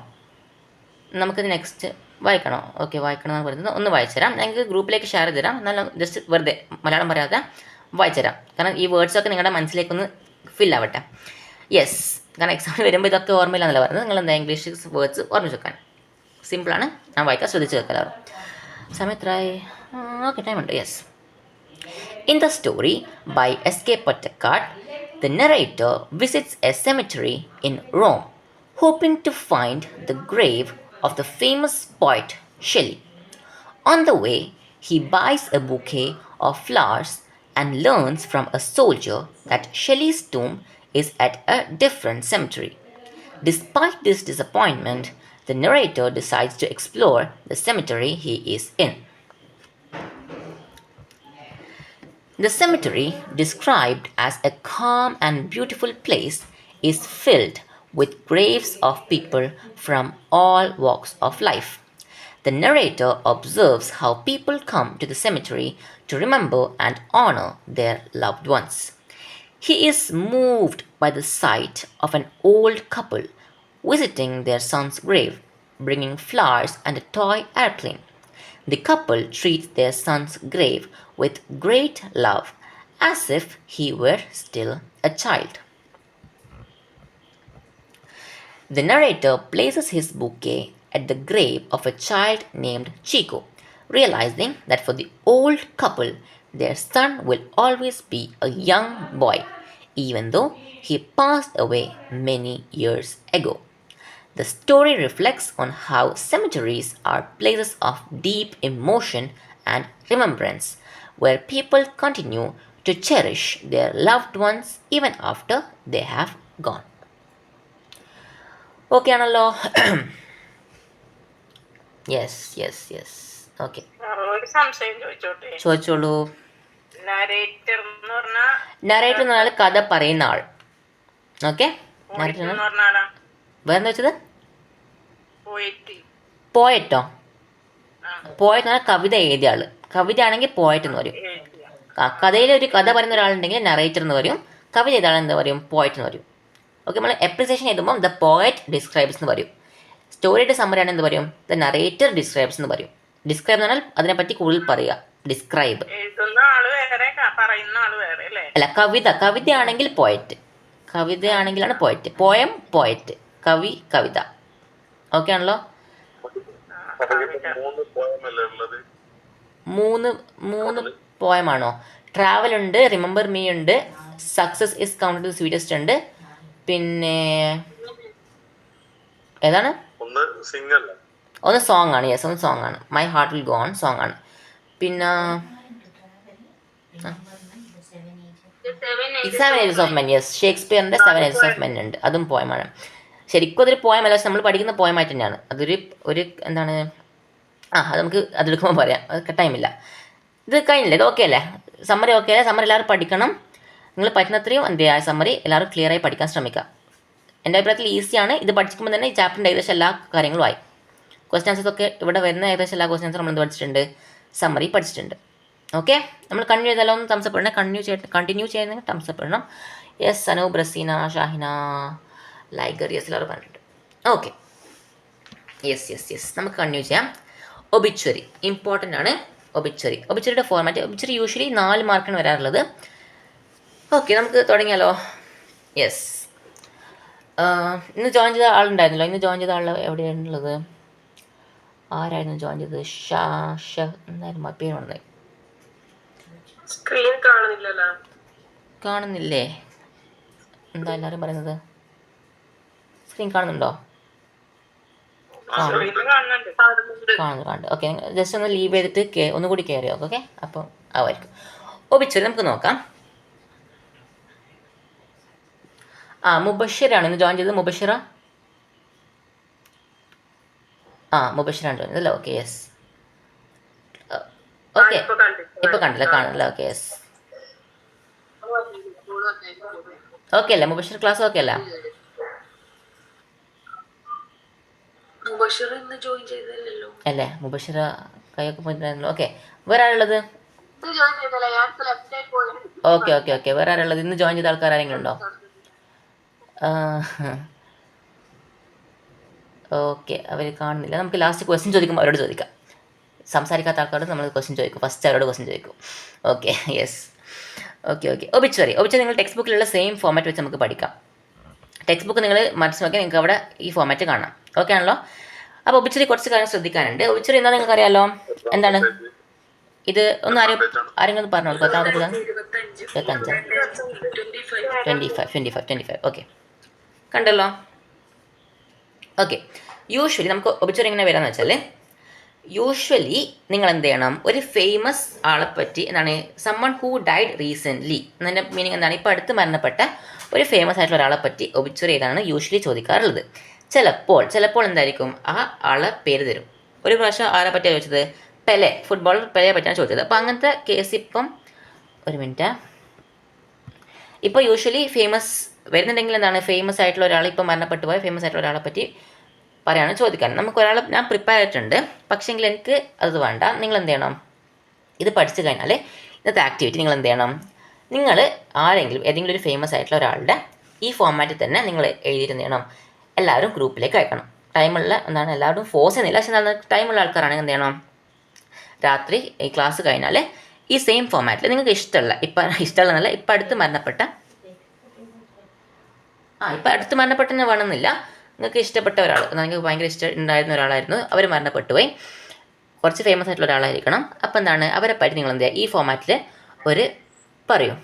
നമുക്കിത് നെക്സ്റ്റ് വായിക്കണോ? ഓക്കെ, വായിക്കണം എന്ന് പറയുന്നത് ഒന്ന് വായിച്ചു തരാം. ഞങ്ങൾക്ക് ഗ്രൂപ്പിലേക്ക് ഷെയർ ചെയ്ത് തരാം. എന്നാലും ജസ്റ്റ് വെറുതെ മലയാളം പറയാതെ വായിച്ചു തരാം. കാരണം ഈ വേർഡ്സൊക്കെ നിങ്ങളുടെ മനസ്സിലേക്കൊന്ന് ഫിൽ ആവട്ടെ. യെസ്, കാരണം എക്സാമിന് വരുമ്പോൾ ഇതൊക്കെ ഓർമ്മയില്ലാന്നല്ല പറയുന്നത്. നിങ്ങൾ എന്താ ഇംഗ്ലീഷ് വേർഡ്സ് ഓർമ്മിച്ച് വെക്കാൻ സിമ്പിളാണ്. ഞാൻ വായിക്കാൻ ശ്രദ്ധിച്ച് വെക്കലാറും. സമയത്രായി? ഓക്കെ, ടൈമുണ്ട്. Yes. In the story by S.K. Pottekkatt, the narrator visits a cemetery in Rome, hoping to find the grave of the famous poet Shelley. On the way, he buys a bouquet of flowers and learns from a soldier that Shelley's tomb is at a different cemetery. Despite this disappointment, the narrator decides to explore the cemetery he is in. The cemetery, described as a calm and beautiful place, is filled with graves of people from all walks of life. The narrator observes how people come to the cemetery to remember and honor their loved ones. He is moved by the sight of an old couple visiting their son's grave, bringing flowers and a toy airplane. The couple treats their son's grave with great love, as if he were still a child. The narrator places his bouquet at the grave of a child named Chico, realizing that for the old couple, their son will always be a young boy, even though he passed away many years ago. The story reflects on how cemeteries are places of deep emotion and remembrance, where people continue to cherish their loved ones even after they have gone. Okay ആണല്ലോ? Yes. Okay, ഒരു സംശയം ചോദിച്ചോട്ടെ? ചോദിച്ചോളൂ. Narrator എന്ന് പറഞ്ഞാൽ narrator എന്ന് പറഞ്ഞാൽ കഥ പറയുന്ന ആൾ. ഓക്കെ, നറേറ്റർ എന്ന് പറഞ്ഞാലാ വേറെന്താ വെച്ചത്? പോയറ്റ്. പോയറ്റോ? പോയറ്റ് എന്ന് പറഞ്ഞാൽ കവിത എഴുതിയ ആൾ. കവിത ആണെങ്കിൽ പോയറ്റ് എന്ന് പറയും. കഥയിൽ ഒരു കഥ പറയുന്ന ഒരാളുണ്ടെങ്കിൽ നറേറ്റർ എന്ന് പറയും. കവിത എഴുതാൻ എന്താ പറയും? പോയറ്റ് എന്ന് പറയും. ഓക്കെ, നമ്മൾ എപ്രിസിയേഷൻ എഴുതുമ്പോൾ ദ പോയറ്റ് ഡിസ്ക്രൈബ്സ് എന്ന് പറയും. സ്റ്റോറിയുടെ സമ്മറിയാണ് എന്ത് പറയും? ദ നറേറ്റർ ഡിസ്ക്രൈബ്സ് എന്ന് പറയും. ഡിസ്ക്രൈബ് എന്ന് പറഞ്ഞാൽ അതിനെപ്പറ്റി കൂടുതൽ പറയുക. ഡിസ്ക്രൈബ്. എഴുതുന്ന ആള് വേറെ, പറയുന്ന ആള് വേറെ അല്ലേ? അല്ല, കവിത ആണെങ്കിൽ പോയറ്റ്. കവിത ആണെങ്കിലാണ് പോയറ്റ്. പോയം പോയറ്റ്, കവി കവിത. ഓക്കെ ആണല്ലോ? മൂന്ന് പോയമാണോ? ട്രാവൽ ഉണ്ട്, റിമെമ്പർ മീ ഉണ്ട്, സക്സസ് ഇസ് കൗണ്ടഡ് സ്വീറ്റസ്റ്റ് ഉണ്ട്, പിന്നെ ഏതാണ്? ഒന്ന് സോങ് ആണ്. യെസ്, ഒന്ന് സോങ് ആണ്. My heart will go on song ആണ്. പിന്നെ seven ages of men. Yes, ഷേക്സ്പിയറിൻ്റെ സെവൻ ഏജസ് ഓഫ് മെൻ ഉണ്ട്. അതും പോയമാണ്. ശരിക്കും അതൊരു പോയമല്ല, പക്ഷെ നമ്മൾ പഠിക്കുന്ന പോയമായിട്ട് തന്നെയാണ്. അതൊരു എന്താണ്, അത് നമുക്ക് അതെടുക്കുമ്പോൾ പറയാം. അതൊക്കെ ടൈമില്ല. ഇത് കഴിഞ്ഞില്ലേ? ഇത് ഓക്കെ അല്ലേ? സമ്മറി ഓക്കെ അല്ലേ? സമ്മറി എല്ലാവരും പഠിക്കണം. നിങ്ങൾ പറ്റുന്നത്രയും എന്ത് ചെയ്യുക, സമ്മറി എല്ലാവരും ക്ലിയറായി പഠിക്കാൻ ശ്രമിക്കുക. എൻ്റെ അഭിപ്രായത്തിൽ ഈസിയാണ്. ഇത് പഠിക്കുമ്പോൾ തന്നെ ഈ ചാപ്റ്ററിൻ്റെ ഏകദേശം എല്ലാ കാര്യങ്ങളും ആയി. ക്വസ്റ്റ്യൻ ആൻസേഴ്സ് ഒക്കെ ഇവിടെ വരുന്ന ഏകദേശം എല്ലാ ക്വസ്റ്റ്യൻ ആൻസർ നമ്മൾ എന്ത് പഠിച്ചിട്ടുണ്ട്? സമ്മറി പഠിച്ചിട്ടുണ്ട്. ഓക്കെ, നമ്മൾ കണ്ടിന്യൂ ചെയ്താലോ? ഒന്ന് തംസപ്പ് ഇടണം. കണ്ടിന്യൂ ചെയ്യുന്നെങ്കിൽ തംസപ്പ് ഇടണം. യെസ്, അനൂപ്, റസീന, ഷാഹിന, ലൈഗർ, യെസ് എല്ലാവരും പറഞ്ഞിട്ടുണ്ട്. Okay, yes. നമുക്ക് കണ്ടിന്യൂ ചെയ്യാം. ഒബിച്വറി ഇമ്പോർട്ടൻ്റ് ആണ്. ഒബിച്വറിയുടെ ഫോർമാറ്റ്. ഒബിച്വറി യൂഷ്വലി 4 മാർക്കാണ് വരാറുള്ളത്. ഓക്കെ, നമുക്ക് തുടങ്ങിയാലോ? യെസ്. ഇന്ന് ജോയിൻ ചെയ്ത ആളുണ്ടായിരുന്നല്ലോ. ഇന്ന് ജോയിൻ ചെയ്ത ആൾ എവിടെയാണുള്ളത്? ആരായിരുന്നു ജോയിൻ ചെയ്തത്? എന്തായിരുന്നു പേര് വന്നത്? സ്ക്രീൻ കാണുന്നില്ലേ? എന്താ എല്ലാവരും പറയുന്നത്? സ്ക്രീൻ കാണുന്നുണ്ടോ? സ്ക്രീനിൽ കാണുന്നുണ്ട്. കാണുന്നുണ്ട്. ഓക്കെ, ജസ്റ്റ് ഒന്ന് ലീവ് ചെയ്തിട്ട് ഒന്നുകൂടി കയറി നോക്കാം. ഓക്കെ, അപ്പോൾ ആവായിരിക്കും. ഒബിച്വറി നമുക്ക് നോക്കാം. മുബഷിറാണ് ഇന്ന് ജോയിൻ ചെയ്തത്. മുബഷിറ, മുബഷിറാണ് ജോയിൻ ചെയ്തല്ലേ? Okay, yes. ഓക്കെ, ഇപ്പോൾ കാണില്ല. Okay, yes. ഓക്കെ അല്ലേ മുബഷിർ? ക്ലാസ് ഓക്കെ അല്ല? അല്ലേ മുബഷിറ കൈയൊക്കെ പോയിട്ടുണ്ടായിരുന്നല്ലോ. ഓക്കെ, വേറെ ആരുള്ളത്? ഓക്കെ, വേറെ ആരുള്ളത്? ഇന്ന് ജോയിൻ ചെയ്ത ആൾക്കാർ ആരെങ്കിലും ഉണ്ടോ? ഓക്കെ, അവർ കാണുന്നില്ല. നമുക്ക് ലാസ്റ്റ് ക്വസ്റ്റ്യൻ ചോദിക്കുമ്പോൾ അവരോട് ചോദിക്കാം. സംസാരിക്കാത്ത ആൾക്കാരോട് നമ്മൾ ക്വസ്റ്റ്യൻ ചോദിക്കും. ഫസ്റ്റ് അവരോട് ക്വസ്റ്റ്യൻ ചോദിക്കും. Okay, yes. ഓക്കെ. ഒബിച്വറി നിങ്ങൾ ടെക്സ്റ്റ് ബുക്കിലുള്ള സെയിം ഫോമാറ്റ് വെച്ച് നമുക്ക് പഠിക്കാം. ടെക്സ്റ്റ് ബുക്ക് നിങ്ങൾ മനസ്സിൽ നോക്കിയാൽ നിങ്ങൾക്ക് അവിടെ ഈ ഫോമാറ്റ് കാണാം. ഓക്കെ ആണല്ലോ? അപ്പോൾ ഒബിച്വറി കുറച്ച് കാര്യം ശ്രദ്ധിക്കാനുണ്ട്. ഒബിച്വറി എന്താ നിങ്ങൾക്ക് അറിയാമല്ലോ? എന്താണ് ഇത്? ഒന്ന് ആരെങ്കിലും ഒന്ന് പറഞ്ഞു കൊടുക്കാം. 25. ഓക്കെ, കണ്ടല്ലോ. ഓക്കെ, യൂഷ്വലി നമുക്ക് ഒബിച്വറി എങ്ങനെ വരാമെന്ന് വെച്ചാൽ, യൂഷ്വലി നിങ്ങൾ എന്ത് ചെയ്യണം, ഒരു ഫേമസ് ആളെപ്പറ്റി എന്താണ്, സമ്മൺ ഹൂ ഡൈഡ് റീസെൻ്റ്ലി എന്നതിൻ്റെ മീനിങ് എന്താണ്, ഇപ്പോൾ അടുത്ത് മരണപ്പെട്ട ഒരു ഫേമസ് ആയിട്ടുള്ള ഒരാളെ പറ്റി ഒബിച്വറി ചെയ്താണ് യൂഷ്വലി ചോദിക്കാറുള്ളത്. ചിലപ്പോൾ എന്തായിരിക്കും, ആ ആളെ പേര് തരും. ഒരു പ്രാവശ്യം ആരെ പറ്റിയാണ് ചോദിച്ചത്? പെലെ, ഫുട്ബോളർ പെലെയെ പറ്റിയാണ് ചോദിച്ചത്. അപ്പോൾ അങ്ങനത്തെ കേസ് ഇപ്പം ഒരു മിനിറ്റ്, ഇപ്പോൾ യൂഷ്വലി ഫേമസ് വരുന്നുണ്ടെങ്കിൽ എന്താണ്, ഫേമസ് ആയിട്ടുള്ള ഒരാൾ, ഇപ്പോൾ മരണപ്പെട്ടു പോയ ഫേമസ് ആയിട്ടുള്ള ഒരാളെ പറ്റി പറയാണ് ചോദിക്കാൻ. നമുക്ക് ഒരാൾ ഞാൻ പ്രിപ്പയർ ആയിട്ടുണ്ട്, പക്ഷേങ്കിൽ എനിക്ക് അത് വേണ്ട. നിങ്ങൾ എന്ത് ചെയ്യണം, ഇത് പഠിച്ചു കഴിഞ്ഞാൽ ഇന്നത്തെ ആക്ടിവിറ്റി നിങ്ങൾ എന്ത് ചെയ്യണം, നിങ്ങൾ ഏതെങ്കിലും ഒരു ഫേമസ് ആയിട്ടുള്ള ഒരാളുടെ ഈ ഫോമാറ്റിൽ തന്നെ നിങ്ങൾ എഴുതിയിരുന്ന് ചെയ്യണം, എല്ലാവരും ഗ്രൂപ്പിലേക്ക് അയക്കണം. ടൈമുള്ള എന്താണ്, എല്ലാവരും ഫോഴ്സ് ചെയ്യുന്നില്ല, പക്ഷേ എന്താണ് ടൈമുള്ള ആൾക്കാരാണെങ്കിൽ എന്ത് ചെയ്യണം, രാത്രി ഈ ക്ലാസ് കഴിഞ്ഞാൽ ഈ സെയിം ഫോമാറ്റിൽ നിങ്ങൾക്ക് ഇഷ്ടമുള്ള ഇപ്പം അടുത്ത് മരണപ്പെട്ടെന്ന് വേണമെന്നില്ല, നിങ്ങൾക്ക് ഇഷ്ടപ്പെട്ട ഒരാൾ, നിങ്ങൾക്ക് ഭയങ്കര ഇഷ്ടം ഉണ്ടായിരുന്ന ഒരാളായിരുന്നു, അവർ മരണപ്പെട്ടു പോയി, കുറച്ച് ഫേമസ് ആയിട്ടുള്ള ഒരാളായിരിക്കണം. അപ്പോൾ എന്താണ്, അവരെ പറ്റി നിങ്ങൾ എന്ത് ചെയ്യുക, ഈ ഫോമാറ്റിൽ ഒരു പറയൂ.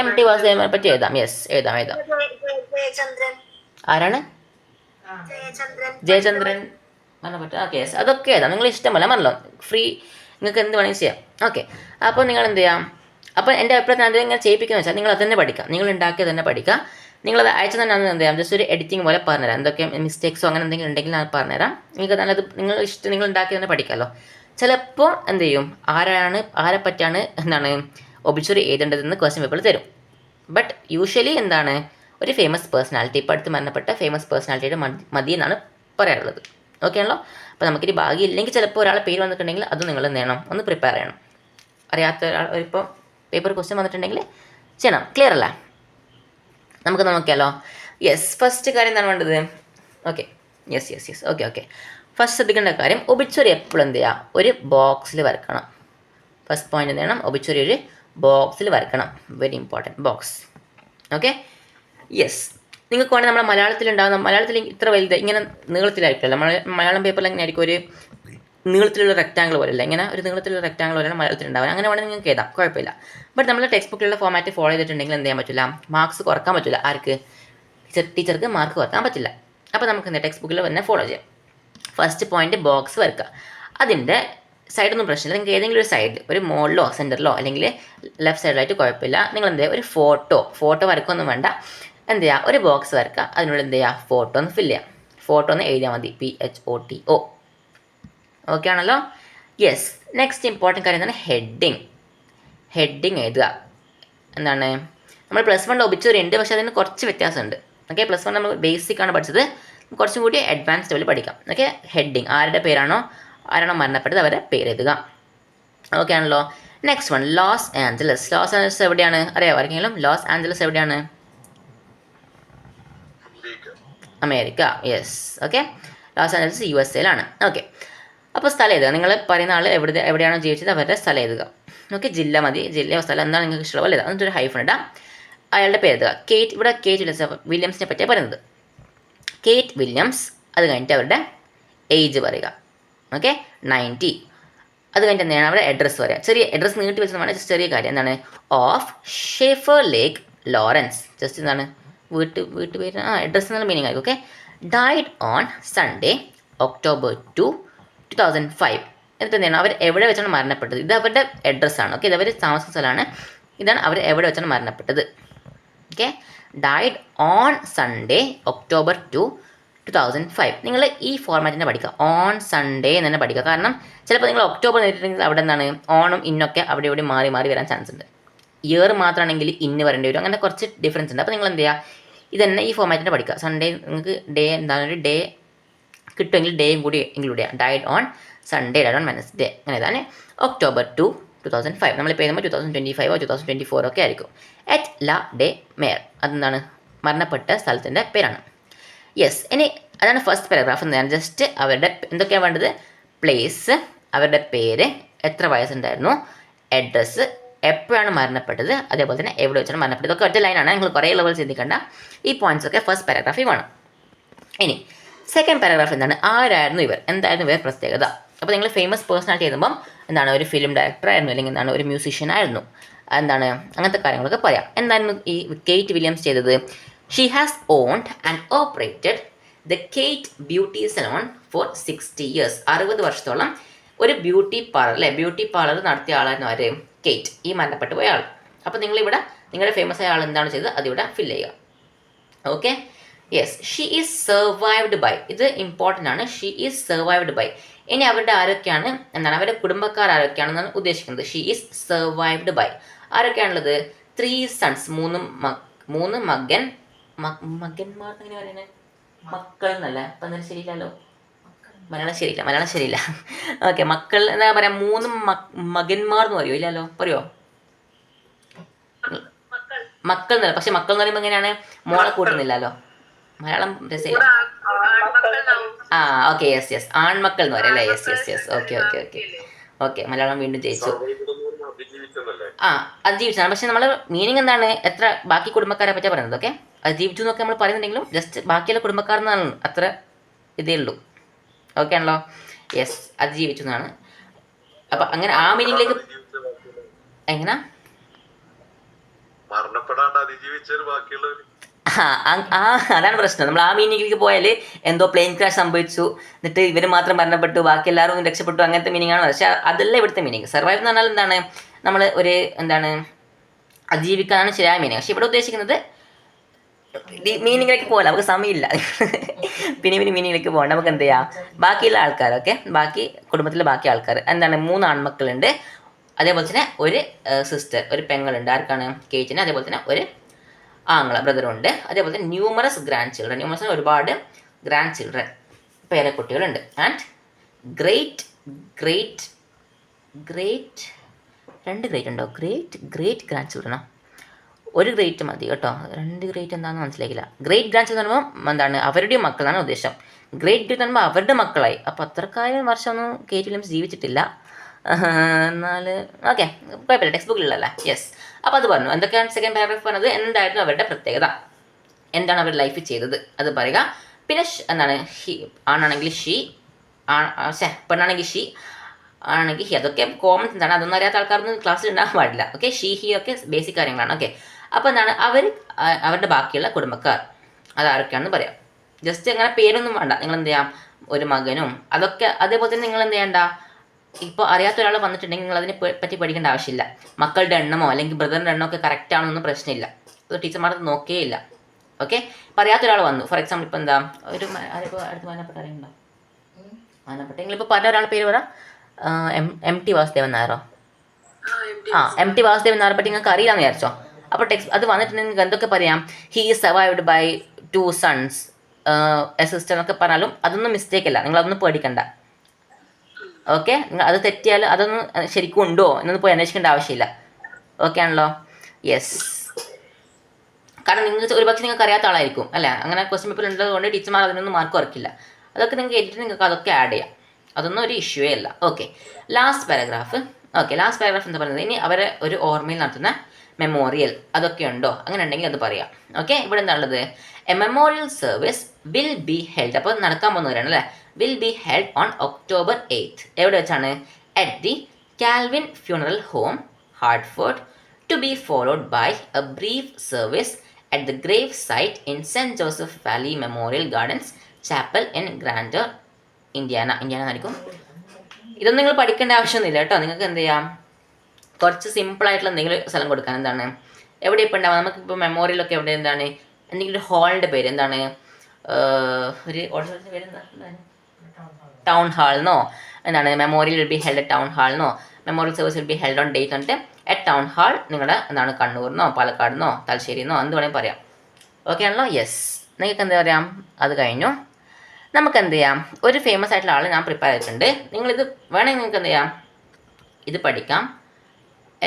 MT വാസുദേവനെ പറ്റി എഴുതാം. യെസ്, എഴുതാം. ആരാണ്? ജയചന്ദ്രൻ മരണപ്പെട്ട. ഓക്കെ, യെസ്, അതൊക്കെ എഴുതാം. നിങ്ങൾ ഇഷ്ടമല്ല പറഞ്ഞല്ലോ, ഫ്രീ, നിങ്ങൾക്ക് എന്ത് വേണമെങ്കിൽ ചെയ്യാം. ഓക്കെ, അപ്പോൾ നിങ്ങൾ എന്ത് ചെയ്യാം, അപ്പോൾ എൻ്റെ അഭിപ്രായത്തിൽ അത് ഇങ്ങനെ ചെയ്യിപ്പിക്കുന്നത് വെച്ചാൽ നിങ്ങൾ അത് തന്നെ പഠിക്കാം, നിങ്ങൾ ഉണ്ടാക്കിയത് തന്നെ പഠിക്കുക. നിങ്ങളത് അയച്ചു തന്നെ എന്ത് ചെയ്യാം, ജസ്റ്റ് ഒരു എഡിറ്റിംഗ് പോലെ പറഞ്ഞുതരാം. എന്തൊക്കെ മിസ്റ്റേക്സോ അങ്ങനെ എന്തെങ്കിലും ഉണ്ടെങ്കിൽ ഞാൻ പറഞ്ഞുതരാം. നിങ്ങൾക്ക് നല്ലത് നിങ്ങൾ ഉണ്ടാക്കി തന്നെ പഠിക്കാമല്ലോ. ചിലപ്പോൾ എന്ത് ചെയ്യും, ആരെ പറ്റിയാണ് എന്താണ് ഒബിച്വറി എഴുതേണ്ടതെന്ന് ക്വസ്റ്റ്യൻ പേപ്പറിൽ തരും. ബട്ട് യൂഷ്വലി എന്താണ്, ഒരു ഫേമസ് പേഴ്സണാലിറ്റി, ഇപ്പോൾ അടുത്ത് മരണപ്പെട്ട ഫേമസ് പേഴ്സണാലിറ്റിയുടെ മതി എന്നാണ് പറയാറുള്ളത്. ഓക്കെ ആണല്ലോ? അപ്പോൾ നമുക്കിനി ഭാഗ്യം ഇല്ലെങ്കിൽ ചിലപ്പോൾ ഒരാളെ പേര് വന്നിട്ടുണ്ടെങ്കിൽ അത് നിങ്ങൾ എന്ത് ചെയ്യണം, ഒന്ന് പ്രിപ്പയർ ചെയ്യണം. അറിയാത്ത ഒരാൾ ഇപ്പോൾ പേപ്പർ ക്വസ്റ്റ്യൻ വന്നിട്ടുണ്ടെങ്കിൽ ചെയ്യണം. ക്ലിയർ അല്ല? നമുക്ക് നോക്കിയാലോ. യെസ്, ഫസ്റ്റ് കാര്യം എന്താണ് വേണ്ടത്? Okay, yes. ഓക്കെ. ഫസ്റ്റ് ശ്രദ്ധിക്കേണ്ട കാര്യം, ഒബിച്വറി എപ്പോഴും എന്ത് ചെയ്യുക, ഒരു ബോക്സിൽ വരക്കണം. ഫസ്റ്റ് പോയിന്റ് എന്ത് ചെയ്യണം, ഒബിച്വറി ഒരു ബോക്സിൽ വരക്കണം. Very important, box. Okay, yes. നിങ്ങൾക്ക് വേണമെങ്കിൽ നമ്മുടെ മലയാളത്തിൽ ഇത്ര വലുത് ഇങ്ങനെ നീളത്തിലായിരിക്കില്ല. മലയാളം പേപ്പറിൽ എങ്ങനെ ആയിരിക്കും, ഒരു നീളത്തിലുള്ള റെക്റ്റാങ്കിൾ പോലെയല്ല, ഇങ്ങനെ ഒരു നീളത്തിലുള്ള റെക്റ്റാങ്കിൾ പോലെയാണ് മലയാളത്തിലുണ്ടാവുക. അങ്ങനെ വേണമെങ്കിൽ നിങ്ങൾക്ക് എഴുതാം, കുഴപ്പമില്ല. ബട്ട് നമ്മൾ ടെക്സ്റ്റ് ബുക്കിലുള്ള ഫോമാറ്റ് ഫോളോ ചെയ്തിട്ടുണ്ടെങ്കിൽ എന്ത് ചെയ്യാൻ പറ്റില്ല, മാർക്സ് കുറക്കാൻ പറ്റില്ല. ആർക്ക്? ടീച്ചർക്ക് മാർക്ക് കുറക്കാൻ പറ്റില്ല. അപ്പോൾ നമുക്ക് എന്താ, ടെക്സ്റ്റ് ബുക്കിൽ തന്നെ ഫോളോ ചെയ്യാം. ഫസ്റ്റ് പോയിന്റ് ബോക്സ് വരക്കുക. അതിൻ്റെ സൈഡൊന്നും പ്രശ്നമില്ല, നിങ്ങൾക്ക് ഏതെങ്കിലും ഒരു സൈഡിൽ, ഒരു മുകളിലോ സെൻറ്ററിലോ അല്ലെങ്കിൽ ലെഫ്റ്റ് സൈഡിലായിട്ട് കുഴപ്പമില്ല. നിങ്ങൾ എന്ത് ചെയ്യുക, ഒരു ഫോട്ടോ വരക്കൊന്നും വേണ്ട, എന്ത് ചെയ്യുക, ഒരു ബോക്സ് വരക്കുക. അതിനുള്ളിൽ എന്ത് ചെയ്യുക, ഫോട്ടോ ഒന്ന് ഫില്ല് ചെയ്യാം. ഫോട്ടോ ഒന്ന് എഴുതിയാൽ മതി, PHOTO. ഓക്കെ ആണല്ലോ? യെസ്. നെക്സ്റ്റ് ഇമ്പോർട്ടൻറ്റ് കാര്യം എന്താണ്, ഹെഡിങ് എഴുതുക. എന്താണ്, നമ്മൾ +1 ഒബിച്വറി ഉണ്ട്, പക്ഷേ അതിന് കുറച്ച് വ്യത്യാസമുണ്ട്. ഓക്കെ, +1 നമ്മൾ ബേസിക് ആണ് പഠിച്ചത്, കുറച്ചും കൂടി അഡ്വാൻസ് ലെവൽ പഠിക്കാം. ഓക്കെ, ഹെഡിങ്, ആരാണോ മരണപ്പെട്ടത് അവരുടെ പേര് എഴുതുക. ഓക്കെ ആണല്ലോ? നെക്സ്റ്റ് വൺ, ലോസ് ആഞ്ചലസ് എവിടെയാണ് അറിയാമോ ആർക്കെങ്കിലും? ലോസ് ആഞ്ചലസ് എവിടെയാണ്? America. Yes. Okay, Los Angeles USA okay, അപ്പോൾ സ്ഥലം എഴുതുക. നിങ്ങൾ പറയുന്ന ആൾ എവിടെയാണോ ജീവിച്ചത് അവരുടെ സ്ഥലം എഴുതുക. ഓക്കെ, ജില്ല മതി, ജില്ലയോ സ്ഥലം എന്താണ് നിങ്ങൾക്ക് ഇഷ്ടമുള്ള പോലെ എഴുതുക. എന്നിട്ടൊരു ഹൈഫൺ ഇടാം. അയാളുടെ പേര് എഴുതുക. ഇവിടെ കേറ്റ് വില്യംസിനെ പറ്റിയാണ് പറയുന്നത്. കേറ്റ് വില്യംസ്. അത് കഴിഞ്ഞിട്ട് അവരുടെ ഏജ് പറയുക. ഓക്കെ, 90. അത് കഴിഞ്ഞിട്ട് എന്താണ് അവരുടെ അഡ്രസ്സ് പറയുക. ചെറിയ അഡ്രസ്സ് നീട്ടി വെച്ചത് വേണം, ജസ്റ്റ് ചെറിയ കാര്യം എന്താണ്, ഓഫ് ഷെഫർ ലേക്ക് ലോറൻസ്. ജസ്റ്റ് എന്താണ് വീട്ടുപേര് അഡ്രസ്സ് എന്നുള്ള മീനിങ് ആയിരിക്കും. Okay, died on Sunday October 2, 2005. എന്നിട്ട് എന്താണ് അവർ എവിടെ വെച്ചാണ് മരണപ്പെട്ടത്? ഇത് അവരുടെ അഡ്രസ്സാണ്. ഓക്കെ, ഇത് അവർ താമസിക്കുന്ന സ്ഥലമാണ്. ഇതാണ് അവർ എവിടെ വെച്ചാണ് മരണപ്പെട്ടത്. Okay, died on Sunday October 2, 2005. നിങ്ങൾ ഈ ഫോർമാറ്റിനെ പഠിക്കുക, ഓൺ സൺഡേ എന്ന് തന്നെ പഠിക്കുക. കാരണം ചിലപ്പോൾ നിങ്ങൾ ഒക്ടോബർ നേരിട്ടുണ്ടെങ്കിൽ അവിടെ എന്താണ് ഓണം ഇന്നൊക്കെ അവിടെ ഇവിടെ മാറി മാറി വരാൻ ചാൻസ് ഉണ്ട്. ഇയർ മാത്രമാണെങ്കിൽ ഇന്ന് വരേണ്ടി വരും. അങ്ങനെ കുറച്ച് ഡിഫറൻസ് ഉണ്ട്. അപ്പോൾ നിങ്ങൾ എന്ത് ചെയ്യുക, ഇതന്നെ ഈ ഫോർമാറ്റിനെ പഠിക്കുക. സൺഡേ നിങ്ങൾക്ക് ഡേ എന്താണ് ഒരു ഡേ കിട്ടുമെങ്കിൽ ഡേയും കൂടി ഇൻക്ലൂഡ് ചെയ്യാം. Died on Sunday, died on Wednesday, അങ്ങനെ ഇതാണ് October 2, 2005. നമ്മളിപ്പോൾ എഴുതുമ്പോൾ 2025 2024 ഒക്കെ ആയിരിക്കും. എറ്റ് ലാ ഡേ മേയർ, അതെന്താണ് മരണപ്പെട്ട സ്ഥലത്തിൻ്റെ പേരാണ്. യെസ്, ഇനി അതാണ് ഫസ്റ്റ് പാരഗ്രാഫ്. എന്താണ് ജസ്റ്റ് അവരുടെ എന്തൊക്കെയാണ് വേണ്ടത്? പ്ലേസ്, അവരുടെ പേര്, എത്ര വയസ്സുണ്ടായിരുന്നു, അഡ്രസ്സ്, എപ്പോഴാണ് മരണപ്പെട്ടത്, അതേപോലെ തന്നെ എവിടെ വെച്ചാണ് മരണപ്പെട്ടത്. ഇതൊക്കെ ഒറ്റ ലൈനാണ്, നിങ്ങൾ കുറേ ലെവൽ ചിന്തിക്കേണ്ട. ഈ പോയിന്റ്സ് ഒക്കെ ഫസ്റ്റ് പാരഗ്രാഫിൽ വേണം. ഇനി സെക്കൻഡ് പാരഗ്രാഫ് എന്താണ്? ആരായിരുന്നു ഇവർ, എന്തായിരുന്നു ഇവർ പ്രത്യേകത? അപ്പോൾ നിങ്ങൾ ഫേമസ് പേഴ്സണാലിറ്റി എഴുതുമ്പം എന്താണ് ഒരു ഫിലിം ഡയറക്ടർ ആയിരുന്നു, അല്ലെങ്കിൽ എന്താണ് ഒരു മ്യൂസീഷ്യൻ ആയിരുന്നു, എന്താണ് അങ്ങനത്തെ കാര്യങ്ങളൊക്കെ പറയാം. എന്തായിരുന്നു ഈ കേറ്റ് വില്യംസ് ചെയ്തത്? She has owned and operated the Kate beauty salon for 60 years. 60 വർഷത്തോളം ഒരു ബ്യൂട്ടി പാർലർ, അല്ലേ, ബ്യൂട്ടി പാർലർ നടത്തിയ ആളായിരുന്നു ആര്? കേറ്റ്, ഈ മരണപ്പെട്ടു പോയ ആൾ. അപ്പോൾ നിങ്ങളിവിടെ നിങ്ങളുടെ ഫേമസ് ആയ ആൾ എന്താണ് ചെയ്തത് അതിവിടെ ഫില്ല് ചെയ്യുക. Okay, yes, she is survived by, ഇത് ഇമ്പോർട്ടൻ്റ് ആണ്. She is survived by. ഇനി അവരുടെ ആരൊക്കെയാണ്, എന്താണ് അവരുടെ കുടുംബക്കാർ ആരൊക്കെയാണെന്നാണ് ഉദ്ദേശിക്കുന്നത്. ഷീ ഈസ് സർവൈവ്ഡ് ബൈ ആരൊക്കെയാണുള്ളത്? 3 sons, മൂന്ന് മകന്മാർ എങ്ങനെ പറയുന്നത്? മക്കൾ എന്നല്ല, അപ്പം എന്തായാലും ശരിയില്ലല്ലോ, മലയാളം ശരിയില്ല. ഓക്കെ, മക്കൾ എന്താ പറയുക? 3 മകന്മാർ എന്ന് പറയുമോ? ഇല്ലല്ലോ, പറയുമോ? മക്കൾ എന്നല്ല, പക്ഷെ മക്കൾ എന്ന് പറയുമ്പോൾ എങ്ങനെയാണ്? മോളെ കൂട്ടുന്നില്ലല്ലോ, മലയാളം രസമില്ല. ഓക്കെ, യെസ്, ആൺമക്കൾ എന്ന് പറയാം അല്ലേ? യെസ്, ഓക്കെ, മലയാളം വീണ്ടും ജയിച്ചു. അതിജീവിച്ചാണ്. പക്ഷെ നമ്മൾ മീനിങ് എന്താണ്? എത്ര ബാക്കി കുടുംബക്കാരെ പറ്റിയാണ് പറയുന്നത്. ഓക്കെ, അതിജീവിച്ചു എന്നൊക്കെ നമ്മൾ പറയുന്നുണ്ടെങ്കിലും ജസ്റ്റ് ബാക്കിയുള്ള കുടുംബക്കാർ എന്നാണ്, അത്ര ഇതേ ഉള്ളൂ. ഓക്കെ ആണല്ലോ? യെസ്, അതിജീവിച്ചു എന്നാണ്. അപ്പം അങ്ങനെ ആ മീനിങ്ങിലേക്ക് എങ്ങനെ അതാണ് പ്രശ്നം. നമ്മൾ ആ മീനിങ്ങിലേക്ക് പോയാൽ എന്തോ പ്ലെയിൻ ക്രാഷ് സംഭവിച്ചു, എന്നിട്ട് ഇവർ മാത്രം മരണപ്പെട്ടു, ബാക്കി എല്ലാവരും രക്ഷപ്പെട്ടു, അങ്ങനത്തെ മീനിങ്ങാണ്. പക്ഷെ അതല്ല ഇവിടുത്തെ മീനിങ്. സർവൈവ് എന്ന് പറഞ്ഞാൽ എന്താണ്? നമ്മൾ ഒരു എന്താണ് അതിജീവിക്കാനാണ് ശരിയായ മീനിങ്. പക്ഷെ ഇവിടെ ഉദ്ദേശിക്കുന്നത് മീനിങ്ങിലേക്ക് പോകല, നമുക്ക് സമയമില്ല. പിന്നെ മീനിങ്ങിലേക്ക് പോകണ്ട. നമുക്ക് എന്ത് ചെയ്യാം, ബാക്കിയുള്ള ആൾക്കാർ, ഓക്കെ, ബാക്കി കുടുംബത്തിലെ ബാക്കി ആൾക്കാർ എന്താണ്? 3 ആൺമക്കളുണ്ട്, അതേപോലെ തന്നെ ഒരു സിസ്റ്റർ, ഒരു പെങ്ങളുണ്ട്. ആർക്കാണ്? കേറ്റിന്. അതേപോലെ തന്നെ ഒരു ബ്രദറുണ്ട്. അതേപോലെ തന്നെ ന്യൂമറസ് ഗ്രാൻഡ് ചിൽഡ്രൻ, ഒരുപാട് ഗ്രാൻഡ് ചിൽഡ്രൻ, പേരക്കുട്ടികളുണ്ട്. ആൻഡ് ഗ്രേറ്റ് 2 ഗ്രേറ്റ് ഉണ്ടോ? ഗ്രേറ്റ് ഗ്രാൻഡ് ചിൽഡ്രനോ? ഒരു ഗ്രേറ്റ് മതി കേട്ടോ, 2 ഗ്രേറ്റ് എന്താണെന്ന് മനസ്സിലാക്കില്ല. ഗ്രേറ്റ് ഗ്രാൻഡ് ചിൽഡ്രൻ എന്ന് പറയുമ്പോൾ എന്താണ് അവരുടെയും മക്കളാണ് ഉദ്ദേശം. ഗ്രേറ്റ് ഗ്രേറ്റ് എന്ന് പറയുമ്പോൾ അവരുടെ മക്കളായി. അപ്പോൾ അത്രക്കാലം വർഷമൊന്നും കേറ്റ് വില്യംസ് ജീവിച്ചിട്ടില്ല. എന്നാൽ ഓക്കെ, കുഴപ്പമില്ല, ടെക്സ്റ്റ് ബുക്കിലുള്ളല്ലേ. യെസ്, അപ്പോൾ അത് പറഞ്ഞു. എന്തൊക്കെയാണ് സെക്കൻഡ് പാരഗ്രാഫ് പറഞ്ഞത്? എന്തായിരുന്നു അവരുടെ പ്രത്യേകത, എന്താണ് അവർ ലൈഫിൽ ചെയ്തത് അത് പറയുക. പിന്നെ എന്താണ് ആണാണെങ്കിൽ ഷീ, പെണ്ണാണെങ്കിൽ ഷീ, ആണെങ്കിൽ ഹി, അതൊക്കെ കോമൺ എന്താണ്, അതൊന്നും അറിയാത്ത ആൾക്കാരൊന്നും ക്ലാസ്സിൽ ഉണ്ടാകാൻ പാടില്ല. ഓക്കെ, ഷീ ഹി ഒക്കെ ബേസിക് കാര്യങ്ങളാണ്. ഓക്കെ, അപ്പോൾ എന്താണ് അവരുടെ ബാക്കിയുള്ള കുടുംബക്കാർ അതാരൊക്കെയാണെന്ന് പറയാം. ജസ്റ്റ് അങ്ങനെ പേരൊന്നും വേണ്ട, നിങ്ങൾ എന്ത് ചെയ്യാം, ഒരു മകനും അതൊക്കെ. അതേപോലെ തന്നെ നിങ്ങൾ എന്ത് ചെയ്യണ്ട, ഇപ്പോൾ അറിയാത്ത ഒരാൾ വന്നിട്ടുണ്ടെങ്കിൽ നിങ്ങൾ അതിനെ പറ്റി പഠിക്കേണ്ട ആവശ്യമില്ല. മക്കളുടെ എണ്ണമോ അല്ലെങ്കിൽ ബ്രദറിൻ്റെ എണ്ണമോ ഒക്കെ കറക്റ്റ് ആണെന്നൊന്നും പ്രശ്നമില്ല, അത് ടീച്ചർമാർക്ക് നോക്കേയില്ല. ഓക്കെ, ഇപ്പോൾ അറിയാത്ത ഒരാൾ വന്നു, ഫോർ എക്സാമ്പിൾ ഇപ്പോൾ എന്താ ഒരു ആരിപ്പോൾ അടുത്ത് മാനപ്പെട്ട അറിയുന്നുണ്ടോ? മാനപ്പെട്ടെങ്കിൽ ഇപ്പോൾ പറഞ്ഞ ഒരാളുടെ പേര് പറ. MT വാസുദേവൻ നായരോ? MT വാസുദേവൻ നായരെ പറ്റി നിങ്ങൾക്ക് അറിയാമെന്ന് വിചാരിച്ചോ? അപ്പോൾ ടെക്സ്റ്റ് അത് വന്നിട്ടുണ്ടെങ്കിൽ നിങ്ങൾക്ക് എന്തൊക്കെ പറയാം? He is survived by 2 sons, a sister എന്നൊക്കെ പറഞ്ഞാലും അതൊന്നും മിസ്റ്റേക്ക് അല്ല, നിങ്ങളതൊന്നും പേടിക്കണ്ട. ഓക്കെ, അത് തെറ്റിയാൽ അതൊന്നും ശരിക്കും ഉണ്ടോ എന്നൊന്നും പോയി അന്വേഷിക്കേണ്ട ആവശ്യമില്ല. ഓക്കെ ആണല്ലോ? യെസ്, കാരണം നിങ്ങൾക്ക് ഒരുപക്ഷെ നിങ്ങൾക്ക് അറിയാത്ത ആളായിരിക്കും അല്ലേ, അങ്ങനെ ക്വസ്റ്റ്യൻ പേപ്പർ ഉള്ളത് കൊണ്ട് ടീച്ചർമാർ അതിനൊന്നും മാർക്ക് കുറയ്ക്കില്ല. അതൊക്കെ നിങ്ങൾക്ക് എഡിറ്റ് നിങ്ങൾക്ക് അതൊക്കെ ആഡ് ചെയ്യാം, അതൊന്നും ഒരു ഇഷ്യൂവേ അല്ല. ഓക്കെ, ലാസ്റ്റ് പാരഗ്രാഫ് എന്താ പറയുന്നത്? ഇനി അവരെ ഒരു ഓർമ്മയിൽ നടത്തുന്ന മെമ്മോറിയൽ അതൊക്കെ ഉണ്ടോ, അങ്ങനെ ഉണ്ടെങ്കിൽ അത് പറയാം. ഓക്കെ, ഇവിടെ എന്താണുള്ളത്? A memorial service will be held, അപ്പോൾ നടക്കാൻ പോകുന്നവരാണ് അല്ലേ, will be held on October 8. എവിടെ വെച്ചാണ്? At the Calvin funeral home, Hartford, to be followed by a brief service at the grave site in St. Joseph Valley Memorial Gardens Chapel in Grandeur, Indiana ആയിരിക്കും. ഇതൊന്നും നിങ്ങൾ പഠിക്കേണ്ട ആവശ്യമൊന്നുമില്ല കേട്ടോ. നിങ്ങൾക്ക് എന്ത് ചെയ്യാം, കുറച്ച് സിമ്പിളായിട്ടുള്ള എന്തെങ്കിലും സ്ഥലം കൊടുക്കാൻ. എന്താണ് എവിടെ ഇപ്പോൾ ഉണ്ടാവുക, നമുക്കിപ്പോൾ മെമ്മോറിയലൊക്കെ എവിടെ എന്താണ് എന്തെങ്കിലും ഒരു ഹാളിൻ്റെ പേര് എന്താണ്, ഒരു ഓഡിറ്റോറിയത്തിൻ്റെ പേര് എന്താണ്, ടൗൺ ഹാൾന്നോ എന്താണ്, memorial will be held town ഹാൾന്നോ, memorial service will be held on date എന്നിട്ട് എറ്റ് ടൗൺ ഹാൾ നിങ്ങളുടെ എന്താണ് കണ്ണൂരിന്നോ പാലക്കാടിന്നോ തലശ്ശേരിന്നോ എന്ത് വേണമെങ്കിൽ പറയാം. ഓക്കെ ആണല്ലോ? യെസ്. നിങ്ങൾക്ക് എന്താ പറയാം, അത് കഴിഞ്ഞു. നമുക്ക് എന്ത് ചെയ്യാം, ഒരു ഫേമസ് ആയിട്ടുള്ള ആൾ ഞാൻ പ്രിപ്പയർ ചെയ്തിട്ടുണ്ട്. നിങ്ങളിത് വേണമെങ്കിൽ നിങ്ങൾക്ക് എന്ത് ചെയ്യാം, ഇത് പഠിക്കാം.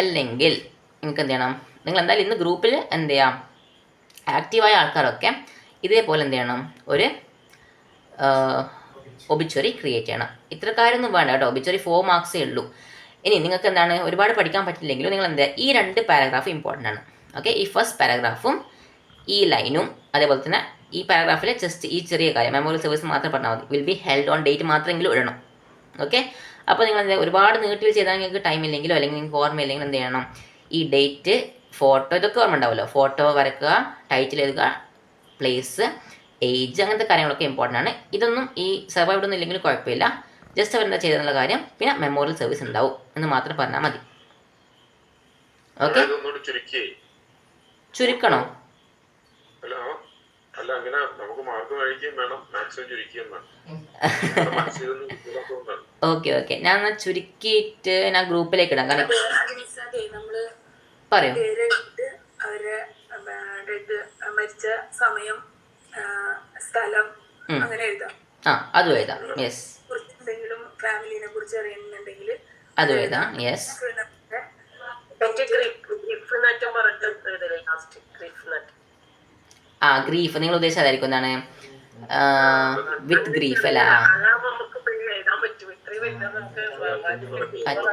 അല്ലെങ്കിൽ നിങ്ങൾക്ക് എന്ത് ചെയ്യണം, നിങ്ങൾ എന്തായാലും ഇന്ന് ഗ്രൂപ്പിൽ എന്ത് ചെയ്യാം, ആക്റ്റീവായ ആൾക്കാരൊക്കെ ഇതേപോലെ എന്ത് ചെയ്യണം, ഒരു ഒബിച്വറി ക്രിയേറ്റ് ചെയ്യണം. ഇത്ര കാര്യമൊന്നും വേണ്ട കേട്ടോ, ഒബിച്വറി 4 മാർക്സേ ഉള്ളൂ. ഇനി നിങ്ങൾക്ക് എന്താണ് ഒരുപാട് പഠിക്കാൻ പറ്റില്ലെങ്കിലും നിങ്ങൾ എന്താ ഈ 2 പാരഗ്രാഫ് ഇമ്പോർട്ടൻ്റ് ആണ്. ഓക്കെ, ഈ ഫസ്റ്റ് പാരഗ്രാഫും ഈ ലൈനും അതേപോലെ തന്നെ ഈ പാരഗ്രാഫിൽ ജസ്റ്റ് ഈ ചെറിയ കാര്യം മെമ്മോറിയൽ സർവീസ് മാത്രം പറഞ്ഞാൽ മതി. Will be held on date മാത്രമെങ്കിലും ഇടണം. ഓക്കെ, അപ്പോൾ നിങ്ങൾ എന്താ ഒരുപാട് നീട്ടിൽ ചെയ്താൽ നിങ്ങൾക്ക് ടൈം ഇല്ലെങ്കിലോ അല്ലെങ്കിൽ നിങ്ങൾക്ക് ഓർമ്മയില്ലെങ്കിൽ എന്ത് ചെയ്യണം, ഈ ഡേറ്റ്, ഫോട്ടോ, ഇതൊക്കെ ഓർമ്മ ഉണ്ടാവുമല്ലോ, ഫോട്ടോ വരക്കുക, ടൈറ്റിൽ എഴുതുക, പ്ലേസ്, ഏജ്, അങ്ങനത്തെ കാര്യങ്ങളൊക്കെ ഇമ്പോർട്ടൻ്റ് ആണ്. ഇതൊന്നും ഈ സർവൈവ് ഒന്നും ഇല്ലെങ്കിൽ കുഴപ്പമില്ല. ജസ്റ്റ് അവരെന്താ ചെയ്തെന്നുള്ള കാര്യം, പിന്നെ മെമ്മോറിയൽ സർവീസ് ഉണ്ടാവും എന്ന് മാത്രം പറഞ്ഞാൽ മതി. ഓക്കെ, ചുരുക്കണോ? ഓക്കെ ഓക്കെ, ഞാൻ എന്നാൽ ചുരുക്കിയിട്ട് ഞാൻ ഗ്രൂപ്പിലേക്ക് ഇടാം. കാരണം പറയൂ. മരിച്ച സമയം, സ്ഥലം, അങ്ങനെ എഴുതാം. ആ, അതും എഴുതാം. യെസ്, എന്തെങ്കിലും ഫാമിലിനെ കുറിച്ച് അറിയുന്നുണ്ടെങ്കിൽ അതും എഴുതാം. യെസ്, ആ ഗ്രീഫ് നിങ്ങൾ ഉദ്ദേശിച്ചതായിരിക്കും. എന്താണ് വിത്ത് ഗ്രീഫ് അല്ല?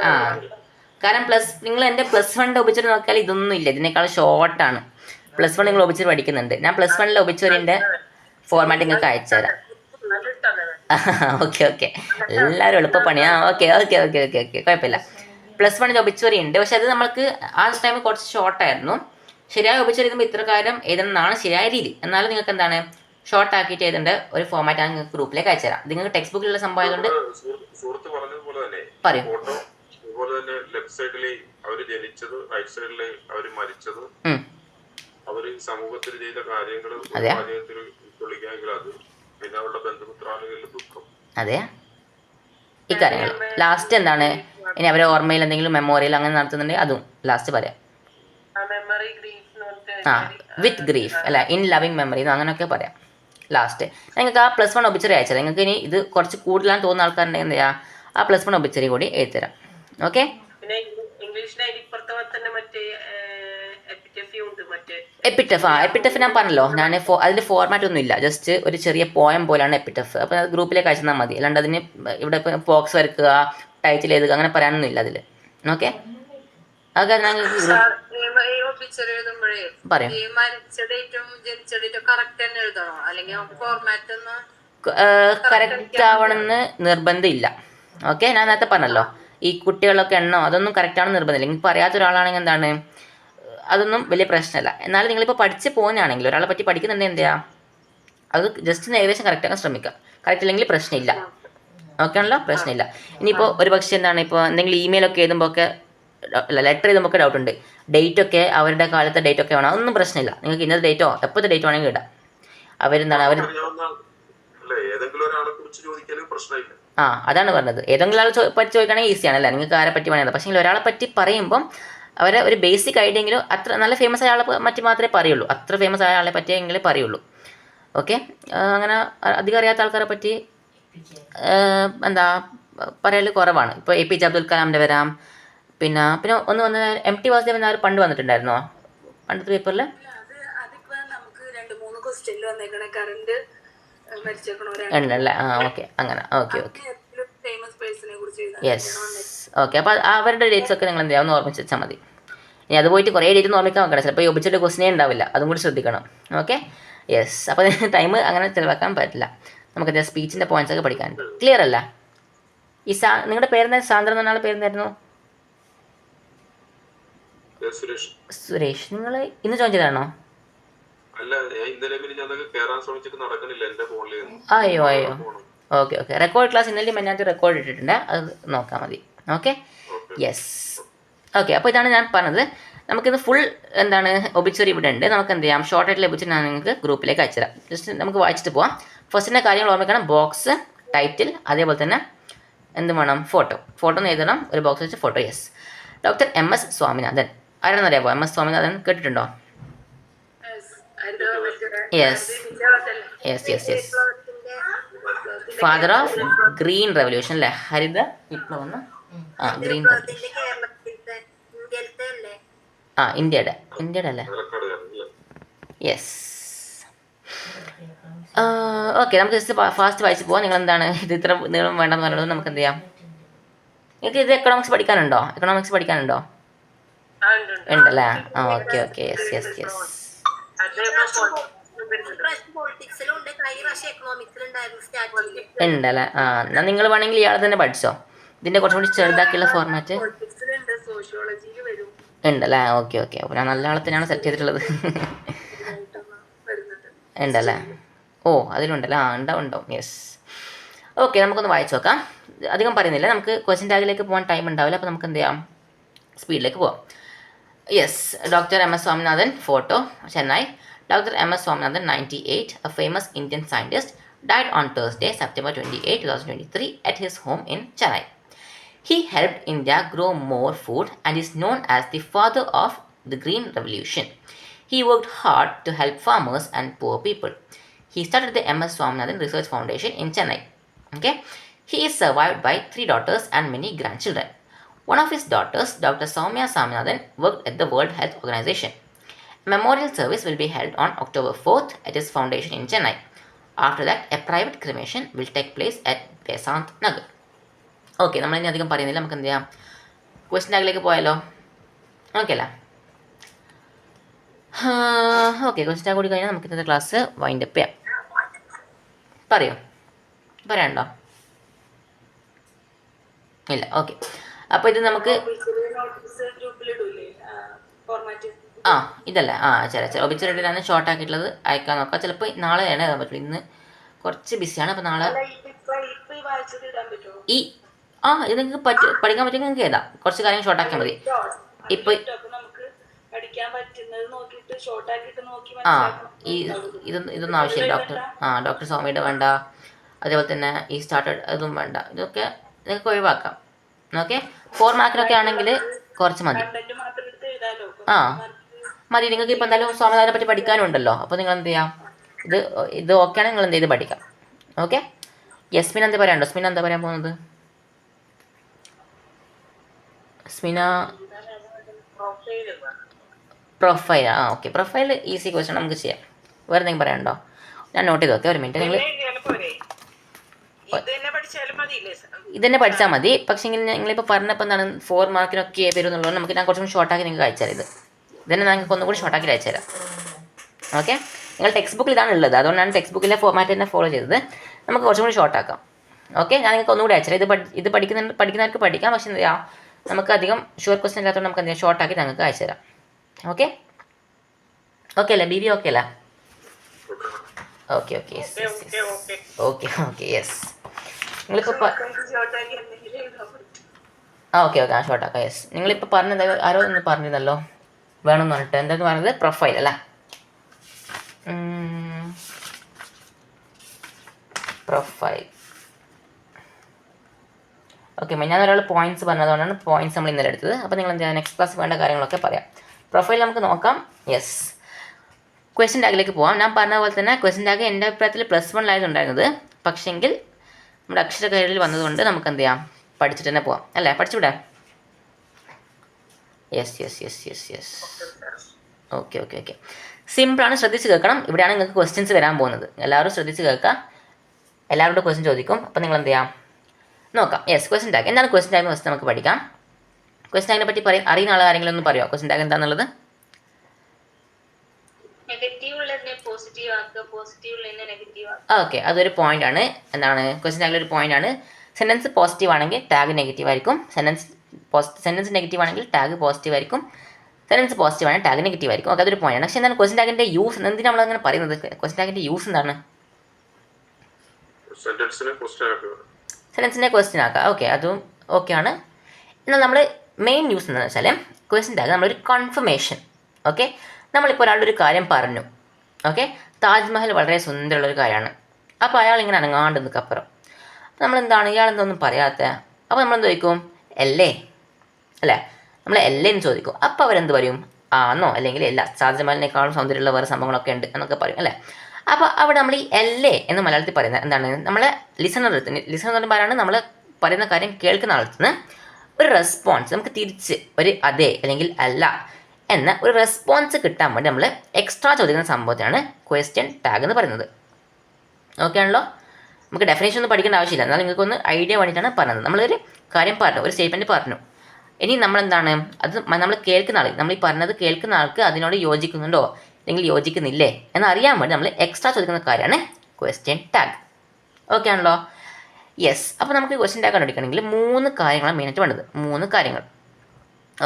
ആ, കാരണം നിങ്ങൾ എൻ്റെ +1 ഒബിച്ചറി നോക്കിയാൽ ഇതൊന്നും ഇല്ല, ഇതിനേക്കാൾ ഷോർട്ടാണ്. +1 നിങ്ങൾ ഒബിച്ചറി പഠിക്കുന്നുണ്ട്. ഞാൻ +1 ഒബിച്ചറിൻ്റെ ഫോർമാറ്റ് നിങ്ങൾക്ക് അയച്ചുതരാം. ഓക്കെ ഓക്കെ, എല്ലാവരും എളുപ്പപ്പണിയാ. Okay okay okay okay okay, കുഴപ്പമില്ല. +1 ഒബിച്ചറി ഉണ്ട്, പക്ഷെ അത് നമ്മൾക്ക് ആ ടൈമിൽ കുറച്ച് ഷോർട്ടായിരുന്നു. ശരിയായ ഒബിച്ചറി എഴുതുമ്പോൾ ഇത്ര കാര്യം എഴുതണമെന്നാണ് ശരിയായ രീതി. എന്നാലും നിങ്ങൾക്ക് എന്താണ് ഷോർട്ട് ആക്കിയിട്ട് എഴുതേണ്ട ഒരു ഫോർമാറ്റ് ആണ് നിങ്ങൾക്ക് ഗ്രൂപ്പിലേക്ക് അയച്ചുതരാം. ഇത് നിങ്ങൾക്ക് ടെക്സ്റ്റ് ബുക്കിലുള്ള സംഭവം ആയതുകൊണ്ട് പറയും. ലെഫ്റ്റ് സൈഡിൽ അവര് ജനിച്ചത്, റൈറ്റ് സൈഡിൽ അവര് മരിച്ചത്, അവര് സമൂഹത്തിൽ ചെയ്ത കാര്യങ്ങൾ ഉൾക്കൊള്ളിക്കാമെങ്കിൽ അത്, പിന്നെ അവരുടെ ബന്ധുമിത്രാദികളിൽ ദുഃഖം. അതെ, ഈ കാര്യങ്ങൾ ലാസ്റ്റ് എന്താണ്, ഇനി അവരെ ഓർമ്മയിൽ എന്തെങ്കിലും മെമ്മോറിയൽ അങ്ങനെ നടത്തുന്നുണ്ടെങ്കിൽ അതും ലാസ്റ്റ് പറയാം. ആ, വിത്ത് ഗ്രീഫ് അല്ല, ഇൻ ലവിങ് മെമ്മറി അങ്ങനെയൊക്കെ പറയാം ലാസ്റ്റ്. നിങ്ങൾക്ക് ആ +1 ഒബിച്ചറി അയച്ചത്. നിങ്ങൾക്ക് ഇനി ഇത് കുറച്ച് കൂടുതലാന്ന് തോന്നുന്ന ആൾക്കാരുണ്ടെങ്കിൽ എന്താ ചെയ്യുക, ആ +1 ഒബിച്ചറി കൂടി എഴുതിത്തരാം. ഓക്കെ, എപ്പിറ്റഫ്. ആ, എപ്പിറ്റഫ് ഞാൻ പറഞ്ഞല്ലോ, ഞാൻ അതിൽ ഫോർമാറ്റ് ഒന്നും ഇല്ല, ജസ്റ്റ് ഒരു ചെറിയ പോയം പോലെയാണ് എപ്പിറ്റഫ്. അപ്പോൾ അത് ഗ്രൂപ്പിലേക്ക് അയച്ചാൽ മതി. അല്ലാണ്ട് അതിന് ഇവിടെ ഇപ്പോൾ ബോക്സ് വരക്കുക, ടൈറ്റിൽ എഴുതുക, അങ്ങനെ പറയാനൊന്നും ഇല്ല അതിൽ. ഓക്കെ, അതൊക്കെ ഞാൻ പറയാം. കറക്റ്റ് ആവണമെന്ന് നിർബന്ധമില്ല. ഓക്കെ, ഞാൻ നേരത്തെ പറഞ്ഞല്ലോ, ഈ കുട്ടികളൊക്കെ എണ്ണോ അതൊന്നും കറക്റ്റാണെന്ന് നിർബന്ധമില്ല. നിങ്ങൾക്ക് പറയാത്ത ഒരാളാണെങ്കിൽ എന്താണ്, അതൊന്നും വലിയ പ്രശ്നമല്ല. എന്നാലും നിങ്ങളിപ്പോൾ പഠിച്ച് പോകുന്നതാണെങ്കിൽ, ഒരാളെ പറ്റി പഠിക്കുന്നുണ്ടെങ്കിൽ എന്ത് ചെയ്യുക, അത് ജസ്റ്റ് ഏകദേശം കറക്റ്റാക്കാൻ ശ്രമിക്കുക. കറക്റ്റ് ഇല്ലെങ്കിൽ പ്രശ്നമില്ല. ഓക്കെ ആണല്ലോ, പ്രശ്നമില്ല. ഇനിയിപ്പോൾ ഒരു പക്ഷേ എന്താണ്, ഇപ്പോൾ എന്തെങ്കിലും ഇമെയിലൊക്കെ എഴുതുമ്പോൾ ഒക്കെ, ലെറ്റർ എഴുതുമ്പോൾ ഒക്കെ ഡൗട്ട് ഉണ്ട്, ഡേറ്റൊക്കെ അവരുടെ കാലത്തെ ഡേറ്റൊക്കെ വേണം. അതൊന്നും പ്രശ്നമില്ല. നിങ്ങൾക്ക് ഇന്നത്തെ ഡേറ്റോ എപ്പോഴത്തെ ഡേറ്റ് വേണമെങ്കിൽ ഇടാം. അവരെന്താണ് ആ, അതാണ് പറഞ്ഞത്. ഏതെങ്കിലും ആൾ പറ്റി ചോദിക്കുകയാണെങ്കിൽ ഈസിയാണല്ലേ, നിങ്ങൾക്ക് ആരെ പറ്റി വേണമെങ്കിൽ. പക്ഷേ ഒരാളെ പറ്റി പറയുമ്പം അവരെ ഒരു ബേസിക് ഐഡിയ എങ്കിലും, അത്ര നല്ല ഫേമസ് ആയ ആളെ പറ്റി മാത്രമേ പറയുള്ളൂ, അത്ര ഫേമസ് ആയ ആളെ പറ്റിയെങ്കിലേ പറയുള്ളൂ. ഓക്കെ, അങ്ങനെ അധികം അറിയാത്ത ആൾക്കാരെ പറ്റി എന്താ പറയൽ കുറവാണ്. ഇപ്പോൾ APJ അബ്ദുൽ കലാമിൻ്റെ വരാം, പിന്നെ ഒന്ന് വന്ന് MT വാസുദേവൻ നായർ പണ്ട് വന്നിട്ടുണ്ടായിരുന്നോ പണ്ടത്തെ പേപ്പറിൽ? ഉണ്ടല്ലേ? ആ, ഓക്കെ, അങ്ങനെ. Okay okay, yes. ഓക്കെ, അപ്പോൾ അവരുടെ ഡേറ്റ്സ് ഒക്കെ നിങ്ങൾ എന്ത് ചെയ്യാം, ഒന്ന് ഓർമ്മിച്ച് വെച്ചാൽ മതി. ഇനി അത് പോയിട്ട് കുറേ ഡേറ്റ് ഒന്ന് ഓർമ്മിക്കാൻ നോക്കണം, ചിലപ്പോൾ ഈ ഒബിച്ചിട്ട് ക്വസ്റ്റ്യനേ ഉണ്ടാവില്ല, അതും കൂടി ശ്രദ്ധിക്കണം. Okay, yes. അപ്പോൾ ടൈം അങ്ങനെ ചിലവാക്കാൻ പറ്റില്ല. നമുക്ക് സ്പീച്ചിൻ്റെ പോയിന്റ്സ് ഒക്കെ പഠിക്കാൻ. ക്ലിയർ അല്ല? ഈ നിങ്ങളുടെ പേരെന്താ, സാന്ദ്ര എന്ന് പറഞ്ഞ പേരെന്തായിരുന്നു? സുരേഷ്. നിങ്ങൾ ഇന്ന് ജോയിൻ ചെയ്താണോ? അല്ല ഞാൻ ഇന്നലെ പിന്നെ ഞാൻ കേറാൻ ശ്രമിച്ചിട്ട് നടക്കണില്ല എന്റെ ഫോണിൽ. അയ്യോ അയ്യോ. ഓക്കെ ഓക്കെ, റെക്കോർഡ് ക്ലാസ് ഇന്നലെ മഞ്ഞാത്ത റെക്കോർഡ് ഇട്ടിട്ടുണ്ട്, അത് നോക്കാൻ മതി. Okay, yes. ഓക്കെ, അപ്പോൾ ഇതാണ് ഞാൻ പറഞ്ഞത്. നമുക്കിത് ഫുൾ എന്താണ് ഒബിച്ചറി ഇവിടെ ഉണ്ട്. നമുക്ക് എന്ത് ചെയ്യാം, ഷോർട്ട് ആയിട്ട് ലഭിച്ചിട്ട് ഞാൻ നിങ്ങൾക്ക് ഗ്രൂപ്പിലേക്ക് അയച്ചുതരാം. ജസ്റ്റ് നമുക്ക് വായിച്ചിട്ട് പോവാം. ഫസ്റ്റിൻ്റെ കാര്യങ്ങൾ ഓർമ്മിക്കണം, ബോക്സ്, ടൈറ്റിൽ, അതേപോലെ തന്നെ എന്ത് വേണം, ഫോട്ടോ എന്ന് എഴുതണം, ഒരു ബോക്സ് വെച്ച് photo. Yes. Doctor MS Swaminathan ആരാണെന്ന് അറിയാമോ? MS സ്വാമിനാഥൻ കേട്ടിട്ടുണ്ടോ? Yes yes yes yes, father of green revolution അല്ലേ, ഹരിത വിപ്ലവം എന്ന്. ഗ്രീൻ ഇന്ത്യയുടെ അല്ലേ. യെസ്. ഓക്കെ, നമുക്ക് ജസ്റ്റ് ഫാസ്റ്റ് വായിച്ച് പോവാം. നിങ്ങൾ എന്താണ് ഇത് ഇത്ര നീളം വേണ്ടെന്ന് പറയുന്നത്, നമുക്ക് എന്ത് ചെയ്യാം. നിങ്ങൾക്ക് ഇത് എക്കണോമിക്സ് പഠിക്കാനുണ്ടോ? ഉണ്ടല്ലേ? Okay okay, yes yes yes. ഉണ്ടല്ലേ? എന്നാൽ നിങ്ങൾ വേണമെങ്കിൽ ഇയാൾ തന്നെ പഠിച്ചോ. ഇതിൻ്റെ കുറച്ചും കൂടി ചെറുതാക്കിയുള്ള ഫോർമാറ്റ് ഉണ്ടല്ലേ? ഓക്കെ ഓക്കെ, അപ്പോൾ ഞാൻ നല്ല ആളെ തന്നെയാണ് സെലക്ട് ചെയ്തിട്ടുള്ളത്. ഉണ്ടല്ലേ? ഓ, അതിലുണ്ടല്ലേ? ഉണ്ടാവും. യെസ്. ഓക്കെ, നമുക്കൊന്ന് വായിച്ചു നോക്കാം. അധികം പറയുന്നില്ല, നമുക്ക് ക്വസ്റ്റ്യൻ ടാഗിലേക്ക് പോകാൻ ടൈം ഉണ്ടാവില്ല, അപ്പോൾ നമുക്ക് എന്ത് ചെയ്യാം, സ്പീഡിലേക്ക് പോവാം. Yes. Doctor MS Swaminathan, photo, Chennai. Dr. MS Swaminathan, 98, a famous Indian scientist, died on Thursday, September 28, 2023, at his home in Chennai. He helped India grow more food and is known as the father of the Green Revolution. He worked hard to help farmers and poor people. He started the MS Swaminathan Research Foundation in Chennai. Okay? He is survived by 3 daughters and many grandchildren. One of his daughters, Dr. Soumya Swaminathan, worked at the World Health Organization. A memorial service will be held on October 4th at his foundation in Chennai. After that, a private cremation will take place at Besant Nagar. Okay, നമ്മളിനി അധികം പറയുന്നില്ല, നമുക്ക് എന്ത് ചെയ്യാം, question ടാഗിലേക്ക് പോയാലോ? Okay അല്ലേ? Okay, question tag കൂടി കഴിഞ്ഞാൽ നമുക്ക് ഇന്നത്തെ ക്ലാസ് വൈൻഡ് അപ്പ് ചെയ്യാം. പറയാനുണ്ടോ? ഇല്ല. ഓക്കെ, അപ്പോൾ ഇത് നമുക്ക് ഇതല്ലേ ചില ഒബിച്ചറിയിലാണ് ഷോർട്ട് ആക്കിയിട്ടുള്ളത്, അയക്കാൻ നോക്കാം. ചിലപ്പോൾ നാളെ ആണ് ഇടാൻ പറ്റുള്ളൂ, ഇന്ന് കുറച്ച് ബിസിയാണ്. അപ്പോൾ നാളെ ഇത് നിങ്ങൾക്ക് പഠിക്കാൻ പറ്റുമെങ്കിൽ നിങ്ങൾക്ക് എഴുതാം. കുറച്ച് കാര്യം ഷോർട്ട് ആക്കിയാൽ മതി. ഇപ്പോൾ ഇതൊന്നും ആവശ്യമില്ല. ഡോക്ടർ സ്വാമിയുടെ വേണ്ട, അതേപോലെ തന്നെ ഈ സ്റ്റാർട്ടഡ് അതും വേണ്ട. ഇതൊക്കെ നിങ്ങൾക്ക് ഒഴിവാക്കാം. ഓക്കെ, 4 മാർക്കിനൊക്കെ ആണെങ്കിൽ കുറച്ച് മതി. മതി. നിങ്ങൾക്ക് ഇപ്പോൾ എന്തായാലും സ്വാമിനാഥനെ പറ്റി പഠിക്കാനുണ്ടല്ലോ, അപ്പോൾ നിങ്ങൾ എന്ത് ചെയ്യാം, ഇത് ഓക്കെ ആണെങ്കിൽ നിങ്ങൾ എന്ത് ചെയ്ത് പഠിക്കാം. ഓക്കെ, യസ്മിൻ എന്താ പറയാനുണ്ടോ? സ്മിന എന്താ പറയാൻ പോകുന്നത്? Smina profile. Okay, profile easy question നമുക്ക് ചെയ്യാം. വേറെ എന്തെങ്കിലും പറയാനുണ്ടോ? ഞാൻ നോട്ട് ചെയ്ത് നോക്കാം, ഒരു മിനിറ്റ്. നിങ്ങൾ ഇതന്നെ പഠിച്ചാൽ മതി. പക്ഷേ നിങ്ങളിപ്പോൾ പറഞ്ഞപ്പോൾ എന്താണ് 4 മാർക്കിനൊക്കെ വരും എന്നുള്ളത്, നമുക്ക് ഞാൻ കുറച്ചും കൂടി ഷോർട്ടാക്കി നിങ്ങൾക്ക് അയച്ചുതരാം. ഇതന്നെ നിങ്ങൾക്ക് ഒന്നും കൂടി ഷോർട്ടാക്കി അയച്ചുതരാം. ഓക്കെ, നിങ്ങൾ ടെക്സ്റ്റ് ബുക്കിൽ ഇതാണ് ഉള്ളത്, അതുകൊണ്ടാണ് ടെക്സ്റ്റ് ബുക്കിലെ ഫോർമാറ്റ് തന്നെ ഫോളോ ചെയ്തത്. നമുക്ക് കുറച്ചും കൂടി ഷോർട്ടാക്കാം. ഓക്കെ, ഞാൻ നിങ്ങൾക്ക് ഒന്നുകൂടി അയച്ചുതരാം. ഇത് പഠിക്കുന്നവർക്ക് പഠിക്കാം, പക്ഷേ എന്താ നമുക്ക് അധികം ഷുവർ ക്വസ്റ്റ്യൻ ഇല്ലാത്തതുകൊണ്ട് നമുക്ക് എന്തെങ്കിലും ഷോർട്ടാക്കി നിങ്ങൾക്ക് അയച്ചുതരാം. ഓക്കെ അല്ലേ? BB ഓക്കെ അല്ലേ? Okay yes. നിങ്ങളിപ്പോൾ ഓക്കെ ഷോർട്ടാക്കാം. യെസ്, നിങ്ങളിപ്പോൾ പറഞ്ഞത് ആരോ ഒന്ന് പറഞ്ഞിരുന്നല്ലോ വേണമെന്ന് പറഞ്ഞിട്ട്, എന്താന്ന് പറഞ്ഞത്? പ്രൊഫൈൽ അല്ലേ? പ്രൊഫൈൽ. ഓക്കെ, ഞാൻ ഒരാൾ പോയിന്റ്സ് പറഞ്ഞതുകൊണ്ടാണ് പോയിന്റ്സ് നമ്മൾ ഇന്നലെ എടുത്തത്. അപ്പോൾ നിങ്ങൾ എന്താ നെക്സ്റ്റ് ക്ലാസ് വേണ്ട കാര്യങ്ങളൊക്കെ പറയാം. പ്രൊഫൈൽ നമുക്ക് നോക്കാം. യെസ്, ക്വസ്റ്റ്യൻ ടാഗിലേക്ക് പോകാം. ഞാൻ പറഞ്ഞ പോലെ തന്നെ ക്വസ്റ്റ്യൻ ടാഗ് എൻ്റെ അഭിപ്രായത്തിൽ +1 ഉണ്ടായിരുന്നത്, പക്ഷെങ്കിൽ നമ്മുടെ അക്ഷരകൈകളിൽ വന്നതുകൊണ്ട് നമുക്ക് എന്ത് ചെയ്യാം, പഠിച്ചിട്ട് തന്നെ പോവാം അല്ലേ? പഠിച്ചുവിടാം. യെസ്. ഓക്കെ. സിമ്പിളാണ്, ശ്രദ്ധിച്ച് കേൾക്കണം. ഇവിടെയാണ് നിങ്ങൾക്ക് ക്വസ്റ്റ്യൻസ് വരാൻ പോകുന്നത്. എല്ലാവരും ശ്രദ്ധിച്ച് കേൾക്കുക. എല്ലാവരുടെ ക്വസ്റ്റ്യൻ ചോദിക്കും, അപ്പോൾ നിങ്ങൾ എന്ത് ചെയ്യാം നോക്കാം. യെസ്, ക്വസ്റ്റ്യൻ ടാഗ് എന്താണ്? ക്വസ്റ്റ്യൻ ടാഗ് ഫസ്റ്റ് നമുക്ക് പഠിക്കാം. ക്വസ്റ്റ്യൻ ടാഗിനെ പറ്റി അറിയുന്ന ആരെങ്കിലും ഒന്ന് പറയുമോ? ക്വസ്റ്റ്യൻ ടാഗ് എന്താണെന്നുള്ളത്? ഓക്കെ, അതൊരു പോയിന്റ് ആണ്. എന്താണ് ക്വസ്റ്റ്യൻ ടാഗിലൊരു പോയിന്റ് ആണ്. സെൻറ്റൻസ് പോസിറ്റീവ് ആണെങ്കിൽ ടാഗ് നെഗറ്റീവ് ആയിരിക്കും. സെൻറ്റൻസ് നെഗറ്റീവ് ആണെങ്കിൽ ടാഗ് പോസിറ്റീവ് ആയിരിക്കും. സെൻറ്റൻസ് പോസിറ്റീവാണ്, ടാഗ് നെഗറ്റീവ് ആയിരിക്കും. ഓക്കെ, അതൊരു പോയിന്റ് ആണ്. പക്ഷേ എന്താണ് ക്വസ്റ്റ്യൻ ടാഗിൻ്റെ യൂസ്? എന്തിനാണ് നമ്മളങ്ങനെ പറയുന്നത്? ക്വസ്റ്റ്യൻ ടാഗിൻ്റെ യൂസ് എന്താണ്? സെന്റൻസിനെ ക്വസ്റ്റ്യൻ ആക്കുക. സെൻറ്റൻസിനെ ക്വസ്റ്റ്യൻ ആക്കുക. ഓക്കെ, അതും ഓക്കെയാണ്. എന്നാൽ നമ്മൾ മെയിൻ യൂസ് എന്താണെന്ന് വെച്ചാൽ ക്വസ്റ്റ്യൻ ടാഗ് നമ്മളൊരു കൺഫർമേഷൻ. ഓക്കെ, നമ്മളിപ്പോൾ ഒരാളുടെ ഒരു കാര്യം പറഞ്ഞു. ഓക്കെ, താജ്മഹൽ വളരെ സുന്ദരമുള്ളൊരു കാര്യമാണ്. അപ്പോൾ അയാൾ ഇങ്ങനെ അനങ്ങാണ്ട് നിൽക്കപ്പുറം. അപ്പോൾ നമ്മളെന്താണ് ഇയാളെന്തൊന്നും പറയാത്ത? അപ്പോൾ നമ്മളെന്ത് ചോദിക്കും? അല്ലേ അല്ലേ, നമ്മൾ അല്ലേ എന്ന് ചോദിക്കും. അപ്പോൾ അവരെന്ത് പറയും? ആന്നോ അല്ലെങ്കിൽ അല്ല, താജ്മഹലിനേക്കാളും സൗന്ദര്യമുള്ള വേറെ സംഭവങ്ങളൊക്കെ ഉണ്ട് എന്നൊക്കെ പറയും അല്ലേ. അപ്പോൾ അവിടെ നമ്മൾ ഈ അല്ലേ എന്ന് മലയാളത്തിൽ പറയുന്നത് എന്താണ്? നമ്മളെ ലിസണർ എന്ന് പറയുമ്പോഴാണ് നമ്മൾ പറയുന്ന കാര്യം കേൾക്കുന്ന ആൾക്ക് ഒരു റെസ്പോൺസ്, നമുക്ക് തിരിച്ച് ഒരു അതെ അല്ലെങ്കിൽ അല്ല എന്ന ഒരു റെസ്പോൺസ് കിട്ടാൻ വേണ്ടി നമ്മൾ എക്സ്ട്രാ ചോദിക്കുന്ന സംഭവത്തിനാണ് ക്വസ്റ്റ്യൻ ടാഗ് എന്ന് പറയുന്നത്. ഓക്കെ ആണല്ലോ. നമുക്ക് ഡെഫിനേഷൻ ഒന്നും പഠിക്കേണ്ട ആവശ്യമില്ല, എന്നാൽ നിങ്ങൾക്കൊന്ന് ഐഡിയ വേണ്ടിയിട്ടാണ് പറഞ്ഞത്. നമ്മളൊരു കാര്യം പറഞ്ഞു, ഒരു സ്റ്റേറ്റ്മെൻറ്റ് പറഞ്ഞു. ഇനി നമ്മളെന്താണ് അത് നമ്മൾ കേൾക്കുന്ന ആൾ, നമ്മൾ ഈ പറഞ്ഞത് കേൾക്കുന്ന ആൾക്ക് അതിനോട് യോജിക്കുന്നുണ്ടോ അല്ലെങ്കിൽ യോജിക്കുന്നില്ലേ എന്നറിയാൻ വേണ്ടി നമ്മൾ എക്സ്ട്രാ ചോദിക്കുന്ന കാര്യമാണ് ക്വസ്റ്റ്യൻ ടാഗ്. ഓക്കെ ആണല്ലോ. യെസ്. അപ്പോൾ നമുക്ക് ക്വസ്റ്റ്യൻ ടാഗ് കണ്ടുപിടിക്കണമെങ്കിൽ 3 കാര്യങ്ങളാണ് മെയിനായിട്ട് വേണ്ടത്. 3 കാര്യങ്ങൾ.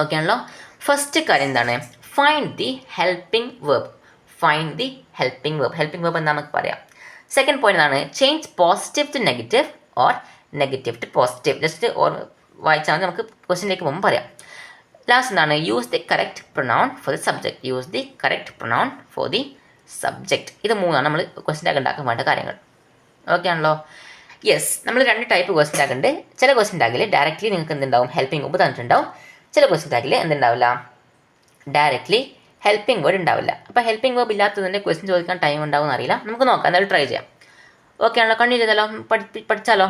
ഓക്കെ ആണല്ലോ. ഫസ്റ്റ് കാര്യം എന്താണ്? Find the helping verb. Find the helping verb. Helping verb എന്താ നമുക്ക് പറയാം. സെക്കൻഡ് പോയിന്റ് എന്താണ്? Change positive to negative or negative to positive. Just വായിച്ചാൽ നമുക്ക് ക്വസ്റ്റ്യനിലേക്ക് പോകുമ്പോൾ പറയാം. ലാസ്റ്റ് എന്താണ്? Use the correct pronoun for the subject. Use the correct pronoun for the subject. ഇത് 3 നമ്മൾ ക്വസ്റ്റ്യൻ ടാഗ് ഉണ്ടാക്കാൻ വേണ്ട കാര്യങ്ങൾ. ഓക്കെ ആണല്ലോ. യെസ്. നമ്മൾ 2 ടൈപ്പ് ക്വസ്റ്റ്യൻ ടാഗ് ഉണ്ട്. ചില ക്വസ്റ്റ്യൻ ടാഗിൽ ഡയറക്റ്റ്ലി നിങ്ങൾക്ക് എന്തുണ്ടാവും? ഹെൽപ്പിംഗ് വെർബ് തന്നിട്ടുണ്ടാവും. ചില ക്വസ്റ്റ്യൻ ടാഗിൽ എന്തുണ്ടാവില്ല? ഡയറക്റ്റ്ലി ഹെൽപ്പിംഗ് വേർഡ് ഉണ്ടാവില്ല. അപ്പോൾ ഹെൽപ്പിംഗ് വേർബ് ഇല്ലാത്തതിൻ്റെ ക്വസ്റ്റ്യൻ ചോദിക്കാൻ ടൈം ഉണ്ടാവും എന്നറിയില്ല. നമുക്ക് നോക്കാം, എന്തായാലും ട്രൈ ചെയ്യാം. ഓക്കെ ആണല്ലോ. കണ്ടിന്യൂ ചെയ്താലോ? പഠിച്ചാലോ?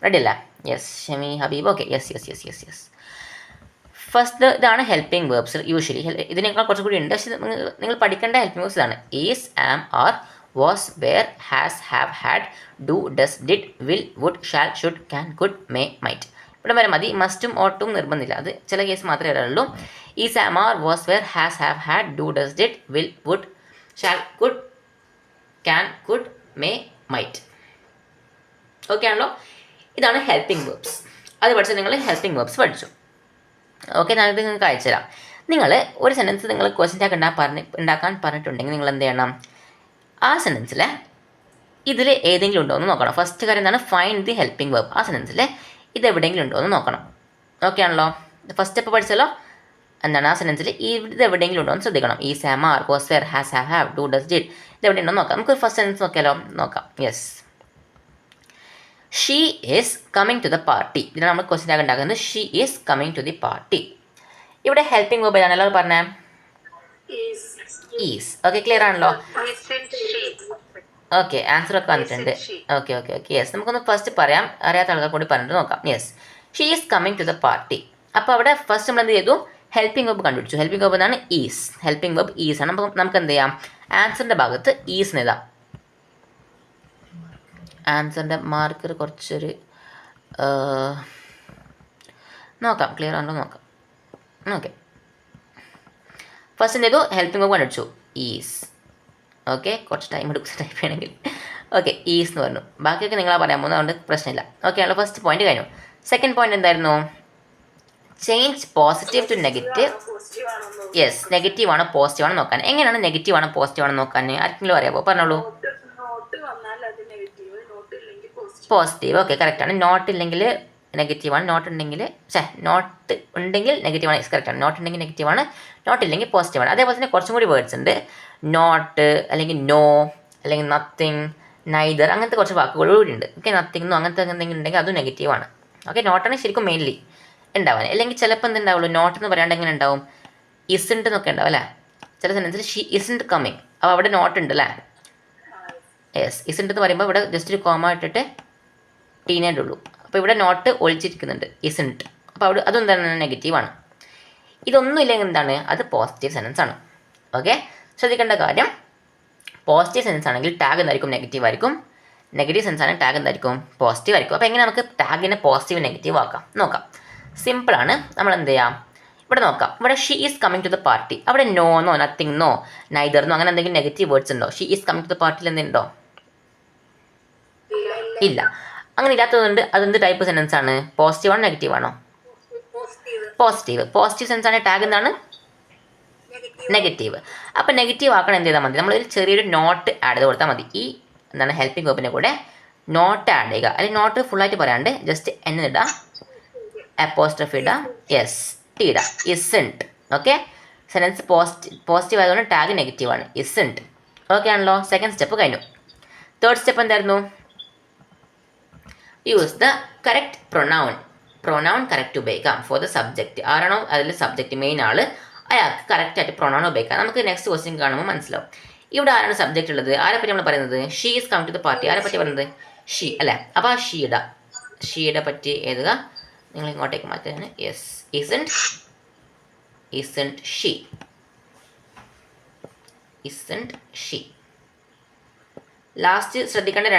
റെഡി അല്ല? Yes. Shami Habeeb. Okay. Yes. First ഇതാണ് ഹെൽപ്പിംഗ് വേർബ്സ്. യൂഷ്വലി ഇതിനേക്കാൾ കുറച്ചും കൂടി ഉണ്ട്, പക്ഷേ നിങ്ങൾ പഠിക്കേണ്ട ഹെൽപ്പിംഗ് വേർബ്സ് ഇതാണ്. Is, am, are, was, were, has, have, had, do, does, did, will, would, shall, should, can, could, may, might. ഇവിടെ വരെ മതി. മസ്റ്റും ഓട്ടും നിർബന്ധമില്ല, അത് ചില കേസ് മാത്രമേ വരാറുള്ളൂ. Is, am, are, was, were, has, have, had, do, does, did, will, would, shall, could, can, could, may, might. Okay ആണല്ലോ. ഇതാണ് ഹെൽപ്പിംഗ് വേർബ്സ്. അത് പഠിച്ചാൽ നിങ്ങൾ ഹെൽപ്പിംഗ് വേർബ്സ് പഠിച്ചു. ഓക്കെ, ഞാനിത് നിങ്ങൾക്ക് അയച്ചു തരാം. നിങ്ങൾ ഒരു സെൻറ്റൻസ് നിങ്ങൾ ക്വസ്റ്റ്യൻ ടാഗ് ഉണ്ടാക്കാൻ പറഞ്ഞിട്ടുണ്ടെങ്കിൽ നിങ്ങൾ എന്ത് ചെയ്യണം? ആ സെൻറ്റൻസിൽ ഇതിൽ ഏതെങ്കിലും ഉണ്ടോ എന്ന് നോക്കണം. ഫസ്റ്റ് കാര്യം എന്താണ്? Find the helping verb. ആ സെൻറ്റൻസിൽ ഇത് എവിടെയെങ്കിലും ഉണ്ടോ എന്ന് നോക്കണം. ഓക്കെ ആണല്ലോ. ഫസ്റ്റ് സ്റ്റെപ്പ് പഠിച്ചല്ലോ. എന്താണ് ആ സെൻറ്റൻസിൽ ഇത് എവിടെയെങ്കിലും ഉണ്ടോ എന്ന് ശ്രദ്ധിക്കണം. ഈ സാം, are, was, were, has, have, have, do, does, did, ഇത് എവിടെ ഉണ്ടോ നോക്കാം. നമുക്ക് ഫസ്റ്റ് സെൻറ്റൻസ് നോക്കിയാലോ? നോക്കാം. Yes. She is coming to the party. ഇതിനാണ് നമ്മൾ ക്വസ്റ്റ്യൻ ടാഗ് ഉണ്ടാക്കുന്നത്. She is coming to the party. ഇവിടെ ഹെൽപ്പിംഗ് വേർബ് ഏതാണ് എല്ലാവരും പറഞ്ഞേ? ഈസ്. ഓക്കെ, ക്ലിയർ ആണല്ലോ. ഓക്കെ, ആൻസർ ഒക്കെ വന്നിട്ടുണ്ട്. ഓക്കെ. യെസ്. നമുക്കൊന്ന് ഫസ്റ്റ് പറയാം, അറിയാത്ത ആൾക്കാർ കൂടി പറഞ്ഞിട്ട് നോക്കാം. Yes. She is coming to the party. അപ്പോൾ അവിടെ ഫസ്റ്റ് നമ്മൾ എന്ത് ചെയ്തു? ഹെൽപ്പിംഗ് വെർബ് കണ്ടുപിടിച്ചു. ഹെൽപ്പിംഗ് വെർബ് എന്താണ്? ഈസ്. ഹെൽപ്പിംഗ് വെർബ് ഈസ് ആണ്. അപ്പോൾ നമുക്ക് എന്ത് ചെയ്യാം? ആൻസറിൻ്റെ ഭാഗത്ത് ഈസ് എഴുതാം. ആൻസറിൻ്റെ മാർക്കർ കുറച്ചൊരു നോക്കാം, ക്ലിയർ ആണല്ലോ നോക്കാം. ഓക്കെ, ഫസ്റ്റ് എന്ത് ചെയ്തു? ഹെൽപ്പിംഗ് വെർബ് കണ്ടുപിടിച്ചു, ഈസ്. ഓക്കെ, കുറച്ച് ടൈം എടുക്കും ടൈപ്പ് ചെയ്യണമെങ്കിൽ. ഓക്കെ, ഈസ് എന്ന് പറഞ്ഞു. ബാക്കിയൊക്കെ നിങ്ങളാ പറയാൻ പോകുന്നത്, അതുകൊണ്ട് പ്രശ്നമില്ല. ഓക്കെ ആണല്ലോ. ഫസ്റ്റ് പോയിന്റ് കഴിഞ്ഞു. സെക്കൻഡ് പോയിന്റ് എന്തായിരുന്നു? Change positive to negative. Yes, negative ആണോ പോസിറ്റീവ് ആണോ നോക്കാൻ. എങ്ങനെയാണ് നെഗറ്റീവ് ആണോ പോസിറ്റീവ് ആണോ നോക്കാൻ? ആർക്കെങ്കിലും അറിയാമോ? പറഞ്ഞോളൂ. പോസിറ്റീവ്. ഓക്കെ, കറക്റ്റാണ്. നോട്ട് ഇല്ലെങ്കിൽ നെഗറ്റീവാണ്. നോട്ട് ഉണ്ടെങ്കിൽ നോട്ട് ഉണ്ടെങ്കിൽ നെഗറ്റീവാണ്. കറക്റ്റാണ്. നോട്ട് ഉണ്ടെങ്കിൽ നെഗറ്റീവാണ്, നോട്ട് ഇല്ലെങ്കിൽ പോസിറ്റീവാണ്. അതേപോലെ തന്നെ കുറച്ചും കൂടി വേർഡ്സ് ഉണ്ട്. നോട്ട് അല്ലെങ്കിൽ നോ അല്ലെങ്കിൽ നത്തിങ്, നൈദർ, അങ്ങനത്തെ കുറച്ച് വാക്കുകൾ കൂടി ഉണ്ട്. ഓക്കെ, നത്തിങ്ങോ അങ്ങനത്തെ എന്തെങ്കിലും ഉണ്ടെങ്കിൽ അതും നെഗറ്റീവാണ്. ഓക്കെ, നോട്ടാണ് ശരിക്കും മെയിൻലി ഉണ്ടാവാൻ. അല്ലെങ്കിൽ ചിലപ്പോൾ എന്തുണ്ടാവുള്ളൂ? നോട്ട് എന്ന് പറയാണ്ട് എങ്ങനെ ഉണ്ടാവും? ഇസിൻറ്റ് എന്നൊക്കെ ഉണ്ടാവും അല്ലേ? ചില സെൻറ്റൻസിൽ ഷീ ഇസിൻറ്റ് കമ്മിങ്, അപ്പോൾ അവിടെ നോട്ട് ഉണ്ട് അല്ലേ? യെസ്. ഇസിൻറ്റ് എന്ന് പറയുമ്പോൾ ഇവിടെ ജസ്റ്റ് ഒരു കോമ ഇട്ടിട്ട് ടീനേഡ് ഉള്ളൂ. അപ്പോൾ ഇവിടെ നോട്ട് ഒളിച്ചിരിക്കുന്നുണ്ട്, ഇസിൻറ്റ്. അപ്പോൾ അവിടെ അതെന്താണ്? നെഗറ്റീവാണ്. ഇതൊന്നും ഇല്ലെങ്കിൽ എന്താണ്? അത് പോസിറ്റീവ് സെൻറ്റൻസ് ആണ്. ഓക്കെ, ശ്രദ്ധിക്കേണ്ട കാര്യം, പോസിറ്റീവ് സെൻറ്റൻസ് ആണെങ്കിൽ ടാഗ് എന്തായിരിക്കും? നെഗറ്റീവ് ആയിരിക്കും. നെഗറ്റീവ് സെൻസ് ആണെങ്കിൽ ടാഗ് എന്തായിരിക്കും? പോസിറ്റീവ് ആയിരിക്കും. അപ്പോൾ എങ്ങനെ നമുക്ക് ടാഗിനെ പോസിറ്റീവ് നെഗറ്റീവ് ആക്കാം നോക്കാം. സിമ്പിളാണ്. നമ്മൾ എന്ത് ചെയ്യാം? ഇവിടെ നോക്കാം. ഇവിടെ she is coming to the party. അവിടെ നോന്നോ നത്തിങ്ങോ നൈദർന്നോ അങ്ങനെ എന്തെങ്കിലും നെഗറ്റീവ് വേർഡ്സ് ഉണ്ടോ? She is coming to the പാർട്ടിയിൽ എന്തുണ്ടോ? ഇല്ല. അങ്ങനെ ഇല്ലാത്തതുകൊണ്ട് അതെന്ത് ടൈപ്പ് സെൻറ്റൻസ് ആണ്? പോസിറ്റീവ് ആണോ നെഗറ്റീവ് ആണോ? പോസിറ്റീവ്. പോസിറ്റീവ് സെൻസ് ആണ്. ടാഗ് എന്താണ്? നെഗറ്റീവ്. അപ്പോൾ നെഗറ്റീവ് ആക്കണം എന്ത് ചെയ്താൽ മതി, നമ്മളൊരു ചെറിയൊരു നോട്ട് ആഡ് ചെയ്ത് കൊടുത്താൽ മതി. ഈ എന്താണ് ഹെൽപ്പിംഗ് വെർബിൻ്റെ കൂടെ നോട്ട് ആഡ് ചെയ്യുക. അല്ലെങ്കിൽ നോട്ട് ഫുള്ളായിട്ട് പറയാണ്ട് ജസ്റ്റ് എന്നിടുക, അപ്പോസ്ട്രഫി ഇടുക, യെസ് ടി ഇടുക, ഇസൻറ്റ്. ഓക്കെ, സെൻറ്റൻസ് പോസിറ്റീവ് ആയതുകൊണ്ട് ടാഗ് നെഗറ്റീവാണ്, ഇസൻറ്റ്. ഓക്കെ ആണല്ലോ. സെക്കൻഡ് സ്റ്റെപ്പ് കഴിഞ്ഞു. തേർഡ് സ്റ്റെപ്പ് എന്തായിരുന്നു? Use the correct pronoun correct ഉപയോഗിക്കാം ഫോർ ദ സബ്ജക്റ്റ്. ആരാണോ അതിൽ സബ്ജക്റ്റ് മെയിൻ ആൾ, അയാൾക്ക് കറക്റ്റായിട്ട് പ്രൊനൗൺ ഉപയോഗിക്കാം. നമുക്ക് നെക്സ്റ്റ് ക്വസ്റ്റ്യൻ കാണുമ്പോൾ മനസ്സിലാവും. ഇവിടെ ആരാണ് സബ്ജക്റ്റ് ഉള്ളത്, ആരെപ്പറ്റി നമ്മൾ പറയുന്നത്? She is come to the party. ആരെ പറ്റി പറയുന്നത്? ഷീ അല്ലേ. അപ്പോൾ ആ ഷീയുടെ പറ്റി എഴുതുക. നിങ്ങൾ ഇങ്ങോട്ടേക്ക് മാറ്റാണ്. Yes, isn't she. ലാസ്റ്റ് ശ്രദ്ധിക്കേണ്ട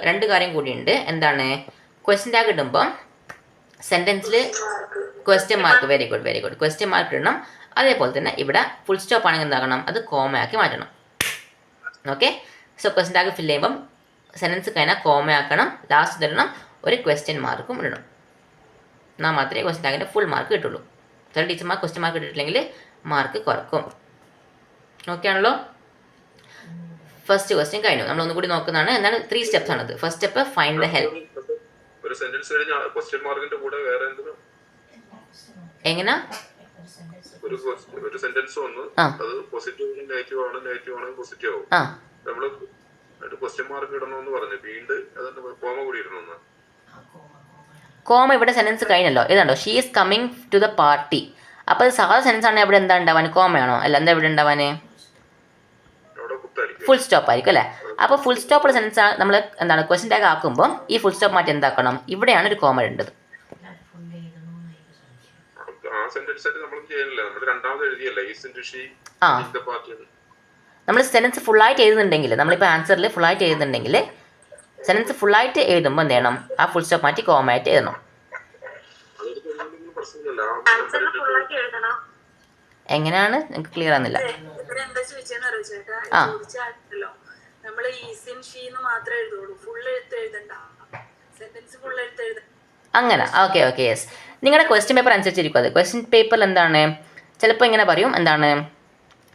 രണ്ട് കാര്യം കൂടിയുണ്ട്. എന്താണ്? ക്വസ്റ്റ്യൻ ടാഗ് ഇടുമ്പോൾ സെൻറ്റൻസിൽ question mark, very good, question mark ഇടണം. അതേപോലെ തന്നെ ഇവിടെ ഫുൾ സ്റ്റോപ്പ് ആണെങ്കിൽ എന്താകണം, അത് കോമയാക്കി മാറ്റണം. Okay, so question tag fill ചെയ്യുമ്പം സെൻറ്റൻസ് കഴിഞ്ഞാൽ കോമയാക്കണം, ലാസ്റ്റ് ഇടണം, ഒരു ക്വസ്റ്റ്യൻ മാർക്കും ഇടണം. എന്നാൽ മാത്രമേ ക്വസ്റ്റ്യൻ ടാഗിൻ്റെ ഫുൾ മാർക്ക് കിട്ടുള്ളൂ. ചില ടീച്ചർമാർ ക്വസ്റ്റ്യൻ മാർക്ക് ഇട്ടിട്ടില്ലെങ്കിൽ മാർക്ക് കുറക്കും. ഓക്കെ ആണല്ലോ. ഫസ്റ്റ് ക്വസ്റ്റ്യൻ കഴിഞ്ഞു. നമ്മൾ ഒന്നുകൂടി നോക്കുന്നതാണ്. എന്താണ് 3 സ്റ്റെപ്സ് ആണത്. First step find the help. ഒരു സെന്റൻസ് കഴിഞ്ഞാൽ ക്വസ്റ്റ്യൻ മാർക്കിന്റെ കൂടെ വേറെ എന്തെങ്കിലും എങ്ങനെ? ഒരു സെന്റൻസ് വന്ന് അത് പോസിറ്റീവ് ആണ് നെഗറ്റീവ് ആണ് പോസിറ്റീവ് ആവും. നമ്മള് ക്വസ്റ്റ്യൻ മാർക്ക് ഇടണമെന്ന് പറഞ്ഞു, വീണ്ടും അതിന്റെ കോമ കൂടി ഇടണമെന്ന്. കോമ ഇവിടെ സെൻറ്റൻസ് കഴിഞ്ഞല്ലോ. ഇതുണ്ടോ, she is coming to the party. അപ്പോൾ അത് സാധാ സെൻറ്റൻസ് ആണെങ്കിൽ ഇവിടെ എന്താ ഉണ്ടാവാൻ? കോമയാണോ? അല്ല, എന്താ ഇവിടെ ഉണ്ടാവാൻ? ഫുൾ സ്റ്റോപ്പ് ആയിരിക്കും അല്ലേ. അപ്പോൾ ഫുൾ സ്റ്റോപ്പുള്ള സെൻറ്റൻസ് നമ്മൾ എന്താണ് ക്വസ്റ്റ്യൻ ടാഗ് ആക്കുമ്പോൾ ഈ ഫുൾ സ്റ്റോപ്പ് മാറ്റി എന്താക്കണം, ഇവിടെയാണ് ഒരു കോമ ഇടേണ്ടത്. നമ്മൾ സെൻറ്റൻസ് ഫുള്ളായിട്ട് എഴുതുന്നുണ്ടെങ്കിൽ, നമ്മളിപ്പോൾ ആൻസറിൽ ഫുള്ളായിട്ട് എഴുതുന്നുണ്ടെങ്കിൽ സെൻറ്റൻസ് ഫുള്ളായിട്ട് എഴുതുമ്പോൾ എന്ത് ചെയ്യണം, ആ ഫുൾ സ്റ്റോപ്പ് മാറ്റി കോമ ആയിട്ട് എഴുതണം. എങ്ങനെയാണ്? നിങ്ങൾക്ക് ക്ലിയർ ആകുന്നില്ല. നമ്മള് ഈസിൻ ഷീന്ന് മാത്രമേ എഴുതുള്ളൂ, ഫുൾ എഴുത്ത് എഴുതണ്ട, സെന്റൻസ് ഫുൾ എഴുത്ത് എഴുതണ്ട. അങ്ങനെ. Okay, yes. നിങ്ങളുടെ ക്വസ്റ്റ്യൻ പേപ്പർ അനുസരിച്ചിരിക്കും അത്. ക്വസ്റ്റ്യൻ പേപ്പറിൽ എന്താണ് ചിലപ്പോൾ ഇങ്ങനെ പറയും, എന്താണ്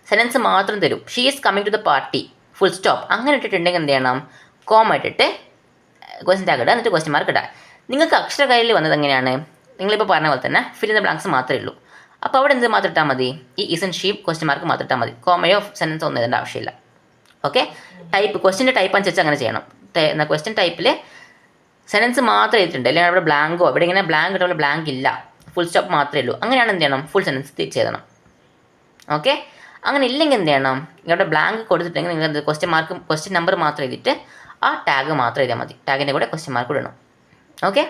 സെൻറ്റൻസ് മാത്രം തരും. She is coming to the party, full stop അങ്ങനെ ഇട്ടിട്ടുണ്ടെങ്കിൽ എന്ത് ചെയ്യണം, കോമ ഇട്ടിട്ട് ക്വസ്റ്റ്യൻ ടാഗ് ഇടുക, എന്നിട്ട് ക്വസ്റ്റ്യൻ മാർക്ക് ഇടുക. നിങ്ങൾക്ക് അക്ഷര കയ്യിൽ വന്നത് എങ്ങനെയാണ്? നിങ്ങളിപ്പോൾ പറഞ്ഞ പോലെ തന്നെ ഫിൽ ഇൻ ദ ബ്ലാങ്ക്സ് മാത്രമേ ഉള്ളൂ. അപ്പോൾ അവിടെ എന്ത് മാത്രം ഇട്ടാൽ മതി, ഈ ഇസൻ ഷീപ്പ് ക്വസ്റ്റ്യൻ മാർക്ക് മാത്രം ഇട്ടാൽ മതി. കോമയോ സെൻറ്റൻസ് ഒന്നും എഴുതേണ്ട ആവശ്യമില്ല. ഓക്കെ, ക്വസ്റ്റ്യൻ്റെ ടൈപ്പ് അനുസരിച്ച് അങ്ങനെ ചെയ്യണം. ക്വസ്റ്റ്യൻ ടൈപ്പിൽ സെൻറ്റൻസ് മാത്രമേ എഴുതിയിട്ടുണ്ട്, അല്ലെങ്കിൽ അവിടെ ബ്ലാങ്കോ, ഇവിടെ ഇങ്ങനെ ബ്ലാങ്ക് ഇട്ടുള്ള ബ്ലാങ്ക് ഇല്ല, ഫുൾ സ്റ്റോപ്പ് മാത്രമേ ഉള്ളൂ. അങ്ങനെയാണ് എന്ത് ചെയ്യണം, ഫുൾ സെൻറ്റൻസ് തിരിച്ച് എഴുതണം. ഓക്കെ, അങ്ങനെ ഇല്ലെങ്കിൽ എന്ത് ചെയ്യണം, ഇവിടെ ബ്ലാങ്ക് കൊടുത്തിട്ടുണ്ടെങ്കിൽ നിങ്ങൾ ക്വസ്റ്റ്യൻ നമ്പർ മാത്രം എഴുതിയിട്ട് ആ ടാഗ് മാത്രം എഴുതിയാൽ മതി. ടാഗിൻ്റെ കൂടെ ക്വസ്റ്റ്യൻ മാർക്ക് ഇടണം. ഓക്കെ,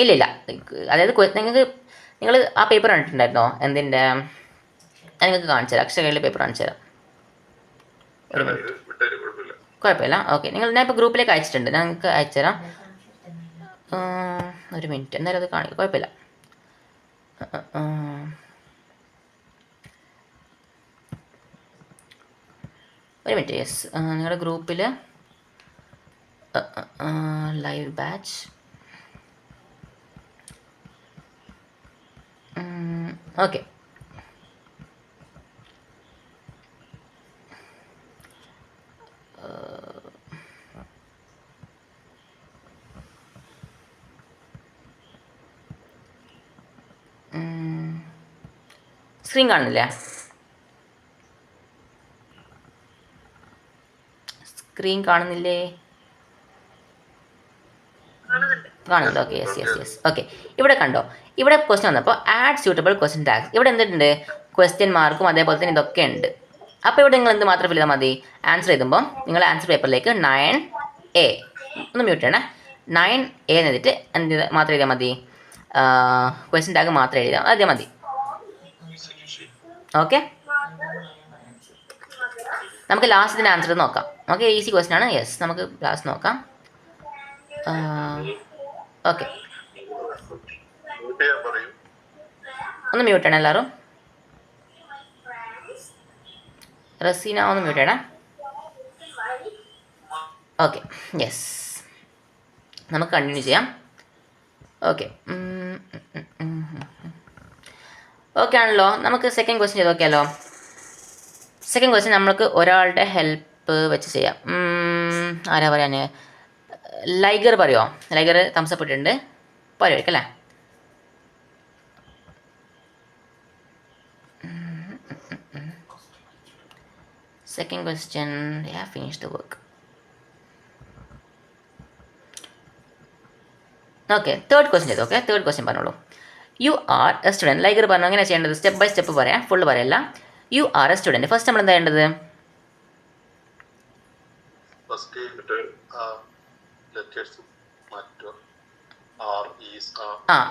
ഇല്ല. അതായത് നിങ്ങൾ ആ പേപ്പർ കണ്ടിട്ടുണ്ടായിരുന്നോ? എന്തിൻ്റെ ഞാൻ നിങ്ങൾക്ക് കാണിച്ചു തരാം. അക്ഷരകയിലെ പേപ്പർ കാണിച്ചു തരാം. ഒരു മിനിറ്റ്, കുഴപ്പമില്ല. ഓക്കെ, ഞാൻ ഇപ്പോൾ ഗ്രൂപ്പിലേക്ക് അയച്ചിട്ടുണ്ട്, ഞാൻ നിങ്ങൾക്ക് അയച്ചു തരാം. ഒരു മിനിറ്റ്, എന്തായാലും അത് കാണിക്കും, കുഴപ്പമില്ല. ഒരു മിനിറ്റ്. യെസ്, നിങ്ങളുടെ ഗ്രൂപ്പിൽ ലൈവ് ബാച്ച് ഓക്കെ. സ്ക്രീൻ കാണുന്നില്ലേ? സ്ക്രീൻ കാണുന്നില്ലേ? കാണുന്നുണ്ട്. Okay, yes. ഓക്കെ, ഇവിടെ കണ്ടോ, ഇവിടെ ക്വസ്റ്റ്യൻ വന്നപ്പോൾ ആഡ് സ്യൂട്ടബിൾ ക്വസ്റ്റ്യൻ ടാഗ്സ്. ഇവിടെ എന്തുണ്ട്, ക്വസ്റ്റ്യൻ മാർക്കും അതേപോലെ തന്നെ ഇതൊക്കെ ഉണ്ട്. അപ്പോൾ ഇവിടെ നിങ്ങൾ എന്ത് മാത്രം ഫിൽ ചെയ്താൽ മതി, ആൻസർ എഴുതുമ്പോൾ നിങ്ങൾ ആൻസർ പേപ്പറിലേക്ക് 9A ഒന്ന് മ്യൂട്ട് ചെയ്യണേ, 9A എഴുതിയിട്ട് എന്ത് മാത്രം എഴുതിയാൽ മതി, ക്വസ്റ്റ്യൻ ടാഗ് മാത്രം എഴുതിയാൽ മതി. ഓക്കെ, നമുക്ക് ലാസ്റ്റിൻ്റെ ആൻസർ നോക്കാം. ഓക്കെ, ഈസി ക്വസ്റ്റ്യൻ ആണ്. യെസ്, നമുക്ക് ലാസ്റ്റ് നോക്കാം. ഓക്കെ, ഒന്ന് മ്യൂട്ട് ചെയ്യണം എല്ലാവരും. റസീന ഒന്ന് മ്യൂട്ട് ചെയ്യണേ. ഓക്കെ, യെസ്, നമുക്ക് കണ്ടിന്യൂ ചെയ്യാം. ഓക്കെ, ഓക്കെ ആണല്ലോ. നമുക്ക് സെക്കൻഡ് ക്വസ്റ്റ്യൻ ചെയ്ത് നോക്കിയാലോ. സെക്കൻഡ് ക്വസ്റ്റ്യൻ നമ്മൾക്ക് ഒരാളുടെ ഹെൽപ്പ് വെച്ച് ചെയ്യാം. ആരാ പറയാൻ? ലൈഗർ പറയുമോ? ലൈഗർ തംസപ്പ് ഇട്ടിട്ടുണ്ട്, പറയുമായിരിക്കും അല്ലേ? Second question, they have finished the work. Okay, third question ചെയ്തു. ഓക്കെ, തേർഡ് ക്വസ്റ്റ്യൻ പറഞ്ഞോളൂ. U are a student. Liger പറഞ്ഞു എങ്ങനെ ചെയ്യേണ്ടത്, സ്റ്റെപ്പ് ബൈ സ്റ്റെപ്പ് പറയാം, ഫുള്ള് പറയല്ല. U are a student. First നമ്മൾ എന്താ ചെയ്യേണ്ടത്?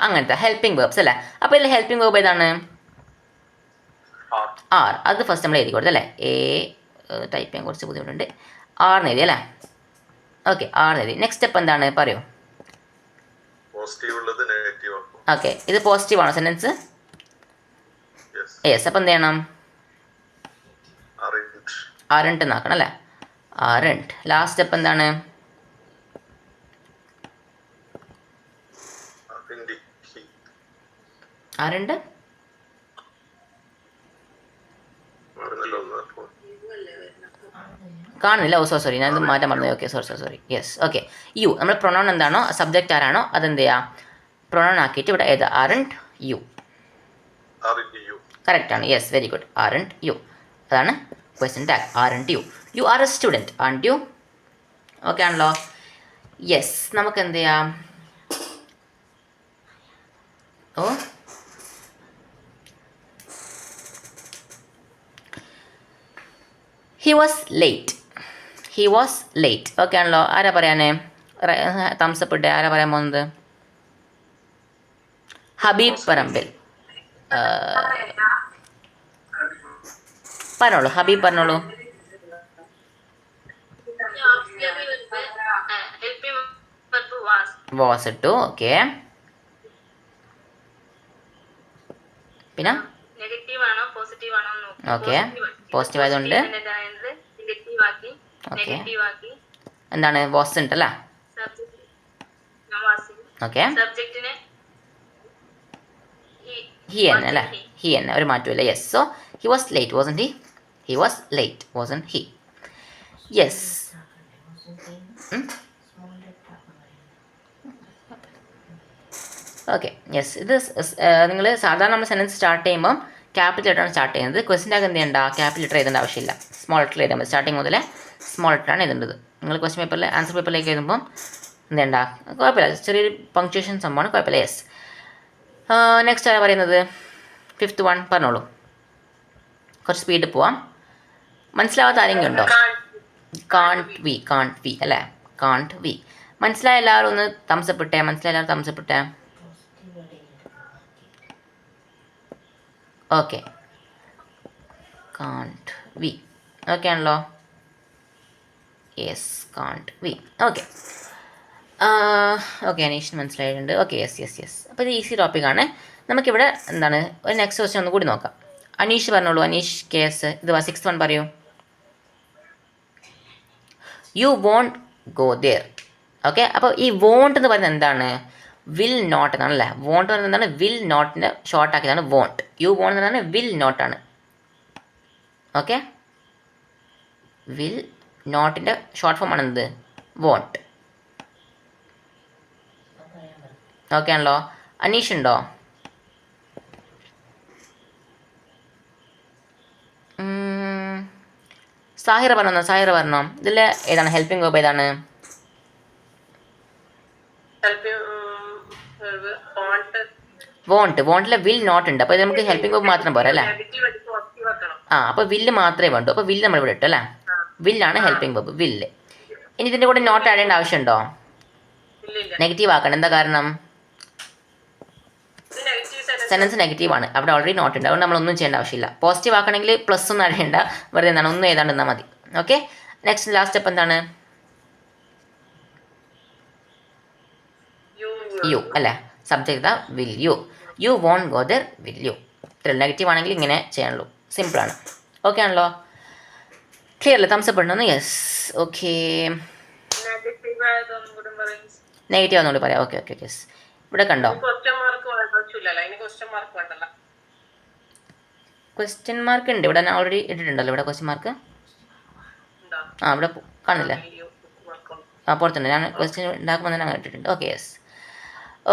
അങ്ങനത്തെ ഹെൽപ്പിംഗ് വേർബ്സ് അല്ലേ. അപ്പോൾ ഇതിൽ ഹെൽപ്പിംഗ് വേർബ് ഏതാണ്? ആർ. അത് ഫസ്റ്റ് നമ്മൾ എഴുതി കൊടുത്തല്ലേ. ടൈപ്പ് ചെയ്യാൻ കുറച്ച് ബുദ്ധിമുട്ടുണ്ട്. ആറിന് എഴുതി അല്ലേ. ഓക്കെ, ആറിന് എഴുതി. നെക്സ്റ്റ് സ്റ്റെപ്പ് എന്താണ് പറയൂ. ഓക്കെ, ഇത് പോസിറ്റീവ് ആണോ സെൻറ്റൻസ്? യെസ്. അപ്പം എന്ത് ചെയ്യണം? ആറണ്ട് എന്നാക്കണം അല്ലേ. ആറണ്ട്. ലാസ്റ്റ് സ്റ്റെപ്പ് എന്താണ്? ആറണ്ട് കാണുന്നില്ല. ഓ സോറി, ഞാൻ ഇത് മാറ്റാൻ പറഞ്ഞു. Okay, sorry. Yes. Okay, you. നമ്മൾ പ്രൊണൗൺ എന്താണോ, സബ്ജക്റ്റ് ആരാണോ, അതെന്ത് ചെയ്യുക, പ്രൊണൗൺ ആക്കിയിട്ട് ഇവിടെ ഏത് ആറണ്ട് യു. കറക്റ്റ് ആണ്. Yes, very good. Aren't you. അതാണ് question tag. Aren't you. You are a student, and you. Okay ആണല്ലോ. യെസ്, നമുക്ക് എന്ത് ചെയ്യാം? Oh he was late. He was late. Okay ആണല്ലോ. ആരാ പറയാനേ? തംസപ്പ് ഇട്ടേ. ആരാ പറയാൻ പോകുന്നത്? ഹബീബ് പറമ്പിൽ. പറഞ്ഞോളൂ, ഹബീബ് പറഞ്ഞോളൂ. വാസ് ഇട്ടു. ഓക്കെ, പിന്നെ ഓക്കെ, പോസിറ്റീവ് ആയതുകൊണ്ട് ഓക്കെ എന്താണ് വാസ് ഉണ്ടല്ലേ. ഓക്കെ, ഹി എന്നെ അല്ലേ. ഹി എന്നെ ഒരു മാറ്റമില്ല. Yes. So he was late wasn't he. He was late wasn't he. Yes. Okay, yes. ഇത് നിങ്ങൾ സാധാരണ നമ്മൾ സെൻറ്റൻസ് സ്റ്റാർട്ട് ചെയ്യുമ്പം ക്യാപിറ്റൽ ലെറ്ററാണ് സ്റ്റാർട്ട് ചെയ്യുന്നത്. ക്വസ്റ്റ്യൻ ടാഗ് എന്ത് ചെയ്യണ്ട, ക്യാപിറ്റൽ ലെറ്റർ എഴുതേണ്ട ആവശ്യമില്ല. സ്മോൾ ലെറ്റർ എഴുതാൻ മതി. സ്റ്റാർട്ടിങ് മുതലേ സ്മോൾ ലെറ്ററാണ് എഴുതേണ്ടത്. നിങ്ങൾ ക്വസ്റ്റ്യൻ പേപ്പറിൽ ആൻസർ പേപ്പറിലേക്ക് എഴുതുമ്പം എന്ത് ചെയ്യണ്ട, കുഴപ്പമില്ല, ചെറിയൊരു പങ്ക്ച്വേഷൻ സംഭവമാണ്, കുഴപ്പമില്ല. യെസ്. നെക്സ്റ്റ് ആരാ പറയുന്നത്? ഫിഫ്ത്ത് വൺ പറഞ്ഞോളൂ. കുറച്ച് സ്പീഡിൽ പോവാം. മനസ്സിലാവാത്ത ആരെങ്കിലും ഉണ്ടോ? കാൺട്ട് വി അല്ലേ. Can't we. മനസ്സിലായ എല്ലാവരും ഒന്ന് തംസപ്പ് ഇട്ടേ. മനസ്സിലായ എല്ലാവരും തംസപ്പ് ഇട്ടേ. Okay, can't we. ഓക്കെ ആണല്ലോ. Yes, can't we. Okay. Okay, അനീഷിന് മനസ്സിലായിട്ടുണ്ട്. Okay, yes. അപ്പോൾ ഇത് ഈസി ടോപ്പിക്കാണ്. നമുക്കിവിടെ എന്താണ് ഒരു നെക്സ്റ്റ് ക്വസ്റ്റ്യൻ ഒന്നും കൂടി നോക്കാം. അനീഷ് പറഞ്ഞോളൂ. അനീഷ് കേസ്. ഇത് 6th വൺ പറയൂ. You won't go there. Okay, അപ്പോൾ ഈ വോണ്ട് എന്ന് പറയുന്നത് എന്താണ്? വിൽ നോട്ട് എന്നാണ് അല്ലേ. വോണ്ട് എന്ന് പറയുന്നത് എന്താണ്? വിൽ നോട്ടിൻ്റെ ഷോർട്ട് ആക്കിയതാണ് വോണ്ട്. യു വോണ്ട് എന്ന് പറയുന്നത് വിൽ നോട്ടാണ്. ഓക്കെ, വിൽ നോട്ടിൻ്റെ ഷോർട്ട് ഫോം ആണ് എന്ത്? വോണ്ട്. ഓക്കെ ആണല്ലോ. അനീഷ് ഉണ്ടോ? സാഹിറ പറഞ്ഞോ. ഇതിൽ ഏതാണ് ഹെൽപ്പിംഗ് വേർബ്? ഏതാണ്? വോണ്ടിലെ വിൽ നോട്ട് ഉണ്ട്. അപ്പോൾ ഇത് നമുക്ക് ഹെൽപ്പിംഗ് വേർബ് മാത്രം പോരാ അല്ലേ. അപ്പോൾ വില്ല് മാത്രമേ വേണ്ടൂ. അപ്പോൾ വില്ല് നമ്മൾ ഇവിടെ ഇട്ടു അല്ലേ. വില്ലാണ് ഹെൽപ്പിംഗ് വേർബ്, വില്ല്. ഇനി ഇതിൻ്റെ കൂടെ നോട്ട് ആഡ് ചെയ്യേണ്ട ആവശ്യമുണ്ടോ? നെഗറ്റീവ് ആക്കണം. എന്താ കാരണം? സെൻറ്റൻസ് നെഗറ്റീവ് ആണ്, അവിടെ ഓൾറെഡി നോട്ട് ഉണ്ട്. അതുകൊണ്ട് നമ്മളൊന്നും ചെയ്യേണ്ട ആവശ്യമില്ല. പോസിറ്റീവ് ആക്കണമെങ്കിൽ പ്ലസ് ഒന്നും അറിയണ്ട, വെറുതെ എന്താണ് ഒന്നും എഴുതാണ്ട് നിന്നാൽ മതി. ഓക്കെ, നെക്സ്റ്റ് ലാസ്റ്റ് സ്റ്റെപ്പ് എന്താണ്? യു അല്ലേ. Subject the will you. You won't go there, will you. Negative ആണെങ്കിൽ ഇങ്ങനെ ചെയ്യാനുള്ളൂ. സിമ്പിളാണ്. ഓക്കെ ആണല്ലോ. ക്ലിയർ അല്ലേ? തംസപ്പ് ഉണ്ടോന്ന്? യെസ്. ഓക്കെ, നെഗറ്റീവ് ആണെന്നുകൂടി പറയാം. ഓക്കെ. യെസ്, ഇവിടെ കണ്ടോ? ക്വസ്റ്റ്യൻ മാർക്ക് ഉണ്ട് ഇവിടെ, ഞാൻ ഓൾറെഡി ഇട്ടിട്ടുണ്ടല്ലോ ഇവിടെ ക്വസ്റ്റ്യൻ മാർക്ക്. ആ ഇവിടെ കാണുന്നില്ലേ? ആ പുറത്തുണ്ട്, ഞാൻ ക്വസ്റ്റ്യൻ ഉണ്ടാക്കുമ്പോൾ തന്നെ അങ്ങനെ ഇട്ടിട്ടുണ്ട്. Okay yes.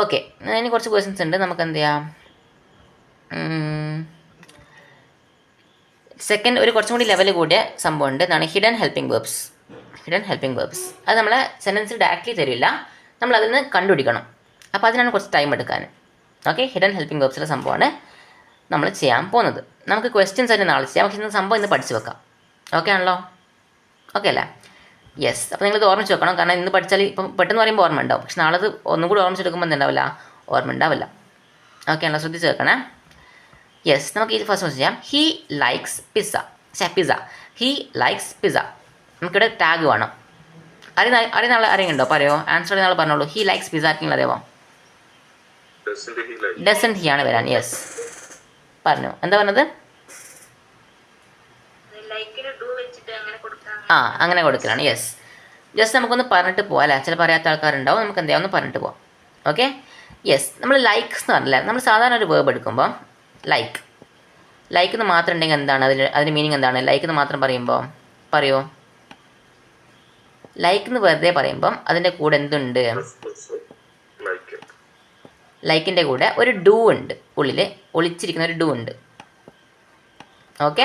ഓക്കെ, ഇനി കുറച്ച് ക്വസ്റ്റ്യൻസ് ഉണ്ട്, നമുക്ക് എന്ത് ചെയ്യാം. സെക്കൻഡ് ഒരു കുറച്ചും കൂടി ലെവൽ കൂടിയ സംഭവം ഉണ്ട്, എന്താണ് hidden helping verbs. Hidden helping verbs അത് നമ്മളെ സെൻറ്റൻസിൽ ഡയറക്റ്റ്ലി തരില്ല, നമ്മൾ അതിൽ നിന്ന് കണ്ടുപിടിക്കണം. അപ്പോൾ അതിനാണ് കുറച്ച് ടൈം എടുക്കാൻ. ഓക്കെ, ഹിഡൻ ഹെൽപ്പിംഗ് വേർബ്സിലെ സംഭവമാണ് നമ്മൾ ചെയ്യാൻ പോകുന്നത്. നമുക്ക് ക്വസ്റ്റ്യൻസ് തന്നെ നാളെ ചെയ്യാം, പക്ഷേ ഇന്ന് സംഭവം ഇന്ന് പഠിച്ച് വെക്കാം. ഓക്കെ ആണല്ലോ? ഓക്കെ അല്ലേ? യെസ്. അപ്പോൾ നിങ്ങളിത് ഓർമ്മിച്ച് വെക്കണം, കാരണം ഇന്ന് പഠിച്ചാൽ ഇപ്പം പെട്ടെന്ന് പറയുമ്പോൾ ഓർമ്മ ഉണ്ടാവും, പക്ഷെ നാളെ അത് ഒന്നും കൂടി ഓർമ്മിച്ചെടുക്കുമ്പോൾ എന്തുണ്ടാവില്ല, ഓർമ്മ ഉണ്ടാവില്ല. ഓക്കെ ആണല്ലോ? ശ്രദ്ധിച്ച് വെക്കണേ. യെസ്, നമുക്ക് ഇത് ഫസ്റ്റ് ചെയ്യാം. He likes pizza. Pizza, he likes pizza. നമുക്കിവിടെ ടാഗ് വേണം. അറിയുന്ന ആൾ അറിയുന്നുണ്ടോ? പറയോ, ആൻസർ അറിയുന്ന ആൾ പറഞ്ഞോളൂ. ഹീ ലൈക്സ് പിസ്സ ആർക്കെങ്കിലും അറിയാമോ? ഡസൻറ്റ് ഹി ആണ് വരാൻ. യെസ്, പറഞ്ഞു. എന്താ പറഞ്ഞത്? ആ, അങ്ങനെ കൊടുക്കലാണ്. യെസ്, ജസ്റ്റ് നമുക്കൊന്ന് പറഞ്ഞിട്ട് പോകാം അല്ലേ, ചില പറയാത്ത ആൾക്കാരുണ്ടാവും, നമുക്ക് എന്താ ഒന്ന് പറഞ്ഞിട്ട് പോകാം. Okay, yes. നമ്മൾ ലൈക്സ് എന്ന് പറഞ്ഞില്ല, നമ്മൾ സാധാരണ ഒരു വേർബ് എടുക്കുമ്പോൾ ലൈക്ക് എന്ന് മാത്രം ഉണ്ടെങ്കിൽ എന്താണ് അതിൻ്റെ മീനിങ് എന്താണ്? ലൈക്ക് എന്ന് മാത്രം പറയുമ്പോൾ പറയോ, ലൈക്ക് എന്ന് വെറുതെ പറയുമ്പം അതിൻ്റെ കൂടെ എന്തുണ്ട്? ലൈക്കിൻ്റെ കൂടെ ഒരു ഡൂ ഉണ്ട്, ഉള്ളിൽ ഒളിച്ചിരിക്കുന്ന ഒരു ഡൂ ഉണ്ട്. ഓക്കെ,